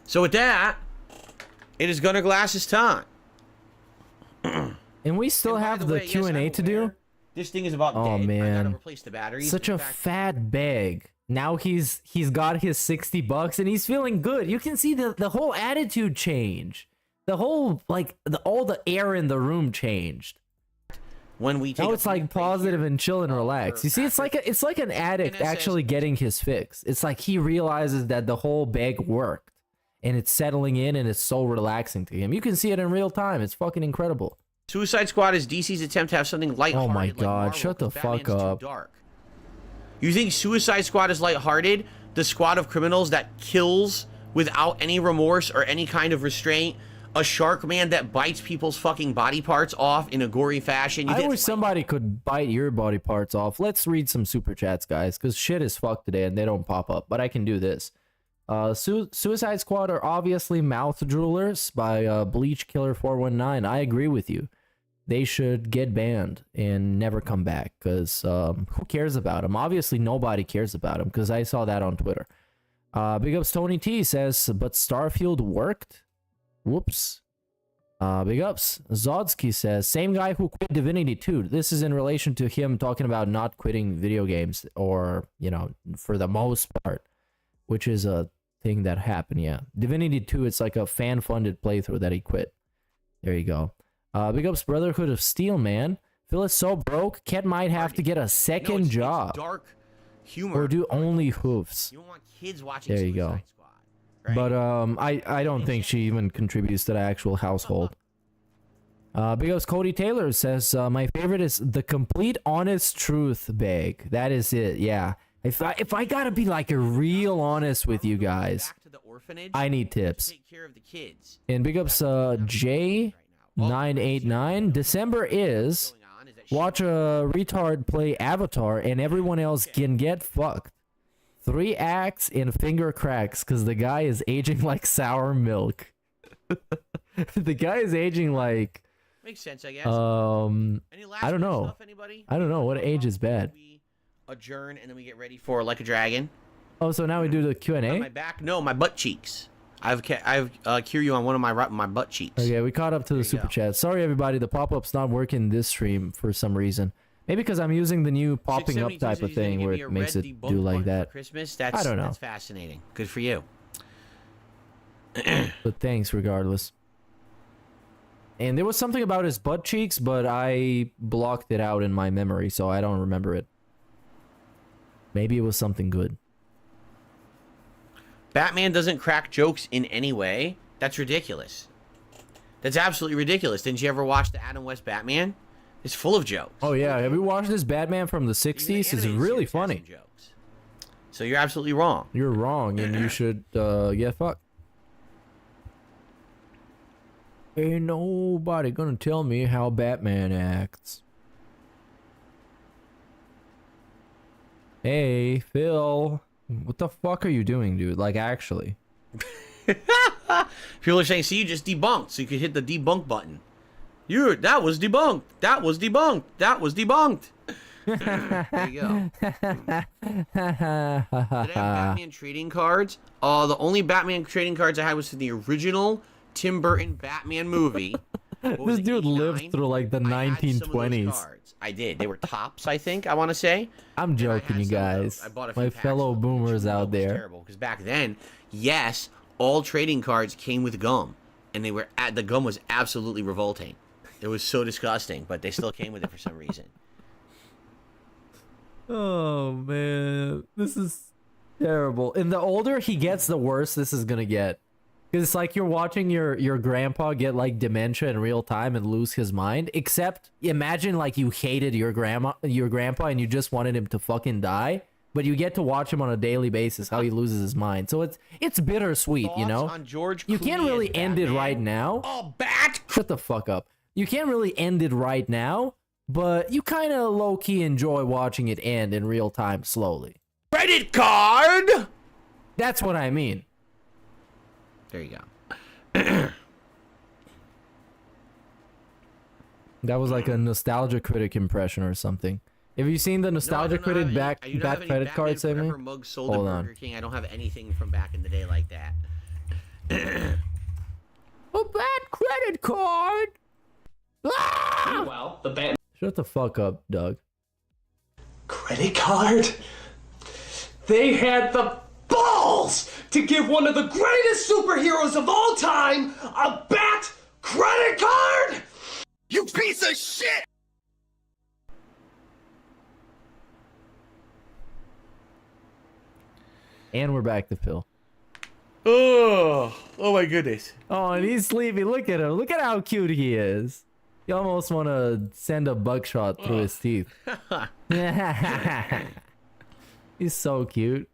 Speaker 7: So with that, it is Gunnar Glass's time.
Speaker 3: And we still
Speaker 7: And by
Speaker 3: have
Speaker 7: the
Speaker 3: the
Speaker 7: way, yes,
Speaker 3: Q&A
Speaker 7: I'm
Speaker 3: to do?
Speaker 7: aware This thing is about
Speaker 3: Oh,
Speaker 7: dead. I
Speaker 3: man.
Speaker 7: gotta replace the batteries.
Speaker 3: Such
Speaker 7: In
Speaker 3: a
Speaker 7: fact,
Speaker 3: fat bag. Now he's got his $60 and he's feeling good. You can see the whole attitude change. The whole all the air in the room changed.
Speaker 7: when we take
Speaker 3: Now
Speaker 7: a
Speaker 3: it's like
Speaker 7: break
Speaker 3: positive
Speaker 7: here,
Speaker 3: and chill and relax.
Speaker 7: for
Speaker 3: You see, it's like an addict
Speaker 7: NSS.
Speaker 3: actually getting his fix. It's like he realizes that the whole bag worked and it's settling in and it's so relaxing to him. You can see it in real time. It's fucking incredible.
Speaker 7: Suicide Squad is DC's attempt to have something lighthearted.
Speaker 3: Oh my
Speaker 7: like
Speaker 3: God,
Speaker 7: Marvel,
Speaker 3: shut the
Speaker 7: 'cause Batman's
Speaker 3: fuck
Speaker 7: too
Speaker 3: up.
Speaker 7: dark. You think Suicide Squad is lighthearted? The squad of criminals that kills without any remorse or any kind of restraint? A shark man that bites people's fucking body parts off in a gory fashion? You
Speaker 3: I
Speaker 7: think
Speaker 3: wish
Speaker 7: it's
Speaker 3: somebody could bite your body parts off. Let's read some super chats, guys, because shit is fucked today and they don't pop up. But I can do this. Suicide Squad are obviously mouth droolers by Bleach Killer 419. I agree with you. They should get banned and never come back because who cares about them? Obviously, nobody cares about them because I saw that on Twitter. Big ups Tony T says, but Starfield worked? Whoops. Big ups. Zodsky says, same guy who quit Divinity 2. This is in relation to him talking about not quitting video games or, for the most part, which is a thing that happened, yeah. Divinity 2, it's like a fan-funded playthrough that he quit. There you go. Big ups Brotherhood of Steel, man. Phil is so broke, Ket might have to get a second
Speaker 7: it's
Speaker 3: job.
Speaker 7: dark humor.
Speaker 3: Or do only hoofs.
Speaker 7: You don't want kids watching
Speaker 3: There you go.
Speaker 7: Suicide Squad. Right?
Speaker 3: But I don't think she even contributes to the actual household. Big ups Cody Taylor says, my favorite is the complete honest truth bag. That is it, yeah. If I gotta be like a real honest with you guys,
Speaker 7: Back to the orphanage,
Speaker 3: I need tips.
Speaker 7: take care of the kids.
Speaker 3: And big ups J989. December is watch a retard play Avatar and everyone else can get fucked. 3 acts and finger cracks because the guy is aging like sour milk. The guy is aging like
Speaker 7: Makes sense, I guess. Any last
Speaker 3: I don't
Speaker 7: minute
Speaker 3: know.
Speaker 7: Stuff, anybody?
Speaker 3: I don't know what age is bad.
Speaker 7: We adjourn and then we get ready for Like a Dragon.
Speaker 3: Oh, so now we do the
Speaker 7: On
Speaker 3: Q&A?
Speaker 7: my back? No, my butt cheeks. I've cure you on one of my butt cheeks.
Speaker 3: Okay, we caught up to the super chat. Sorry, everybody, the pop-up's not working this stream for some reason. Maybe because I'm using the new popping up
Speaker 7: 672
Speaker 3: type
Speaker 7: says
Speaker 3: of
Speaker 7: he's gonna
Speaker 3: thing
Speaker 7: give
Speaker 3: where
Speaker 7: me a
Speaker 3: it makes
Speaker 7: red
Speaker 3: it
Speaker 7: debunk
Speaker 3: do like
Speaker 7: button for
Speaker 3: that.
Speaker 7: Christmas.
Speaker 3: I don't know.
Speaker 7: That's fascinating. Good for you.
Speaker 3: But thanks regardless. And there was something about his butt cheeks, but I blocked it out in my memory, so I don't remember it. Maybe it was something good.
Speaker 7: Batman doesn't crack jokes in any way. That's ridiculous. That's absolutely ridiculous. Didn't you ever watch the Adam West Batman? It's full of jokes.
Speaker 3: Oh yeah, have you watched this Batman from the 60s? It's really funny.
Speaker 7: Jokes. So you're absolutely wrong.
Speaker 3: You're wrong, and you should get fucked. Ain't nobody gonna tell me how Batman acts. Hey, Phil. What the fuck are you doing, dude? Like, actually.
Speaker 7: People are saying, see, you just debunked, so you could hit the debunk button. That was debunked. That was debunked. That was debunked. There you go. Did I have Batman trading cards? The only Batman trading cards I had was in the original Tim Burton Batman movie.
Speaker 3: This dude lived through like the 1920s.
Speaker 7: I did. They were tops, I think, I want to say.
Speaker 3: I'm joking, you guys. My fellow boomers out there.
Speaker 7: Terrible, because back then, yes, all trading cards came with gum, and the gum was absolutely revolting. It was so disgusting, but they still came with it for some reason.
Speaker 3: Oh man, this is terrible. And the older he gets, the worse this is gonna get. Because it's like you're watching your grandpa get like dementia in real time and lose his mind. Except imagine like you hated your grandpa and you just wanted him to fucking die, but you get to watch him on a daily basis how he loses his mind. So it's bittersweet, you know.
Speaker 7: On George
Speaker 3: you can't really end it right now.
Speaker 7: Oh, bat!
Speaker 3: Shut the fuck up. You can't really end it right now, but you kind of low key enjoy watching it end in real time slowly.
Speaker 7: Credit card.
Speaker 3: That's what I mean.
Speaker 7: There you go.
Speaker 3: That was like a Nostalgia Critic impression or something. Have you seen the Nostalgia Critic back credit card segment?
Speaker 7: Hold on. Burger King. I don't have anything from back in the day like that.
Speaker 3: A bad credit card. Ah!
Speaker 11: Well, the bad.
Speaker 3: Shut the fuck up, Doug.
Speaker 11: Credit card? They had the balls to give one of the greatest superheroes of all time a bat credit card?
Speaker 2: You piece of shit!
Speaker 3: And we're back to Phil.
Speaker 7: Oh my goodness.
Speaker 3: Oh, and he's sleepy. Look at him. Look at how cute he is. You almost want to send a buckshot through his teeth. He's so cute.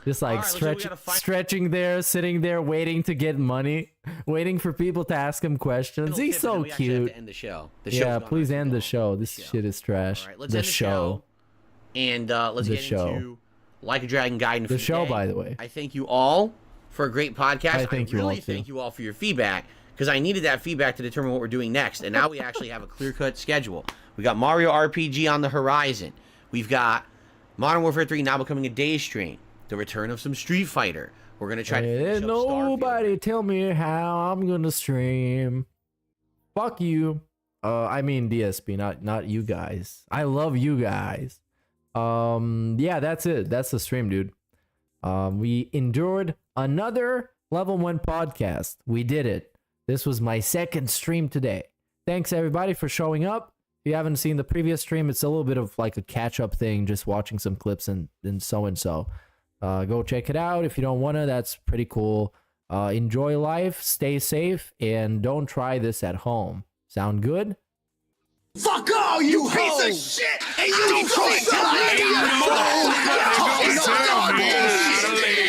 Speaker 3: Just like stretching there, sitting there, waiting to get money, waiting for people to ask him questions. He's so cute.
Speaker 7: End the show.
Speaker 3: Yeah, please end the show. This shit is trash.
Speaker 7: All right, let's end the show. And let's get into Like a Dragon Gaiden for
Speaker 3: the show, by the way.
Speaker 7: I thank you all for a great podcast.
Speaker 3: I really
Speaker 7: thank you all for your feedback, because I needed that feedback to determine what we're doing next. And now we actually have a clear-cut schedule. We got Mario RPG on the horizon. We've got Modern Warfare 3 now becoming a day stream. The return of some Street Fighter. We're gonna try to finish up
Speaker 3: nobody tell me how I'm gonna stream. Fuck you. I mean DSP, not you guys. I love you guys. Yeah, that's it. That's the stream, dude. We endured another Level 1 podcast. We did it. This was my second stream today. Thanks everybody for showing up. If you haven't seen the previous stream, it's a little bit of like a catch-up thing, just watching some clips and so. Go check it out. If you don't want to, that's pretty cool. Enjoy life, stay safe, and don't try this at home. Sound good?
Speaker 2: Fuck all you piece of shit! And you social media trolls!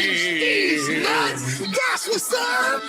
Speaker 2: These nuts! That's what's up!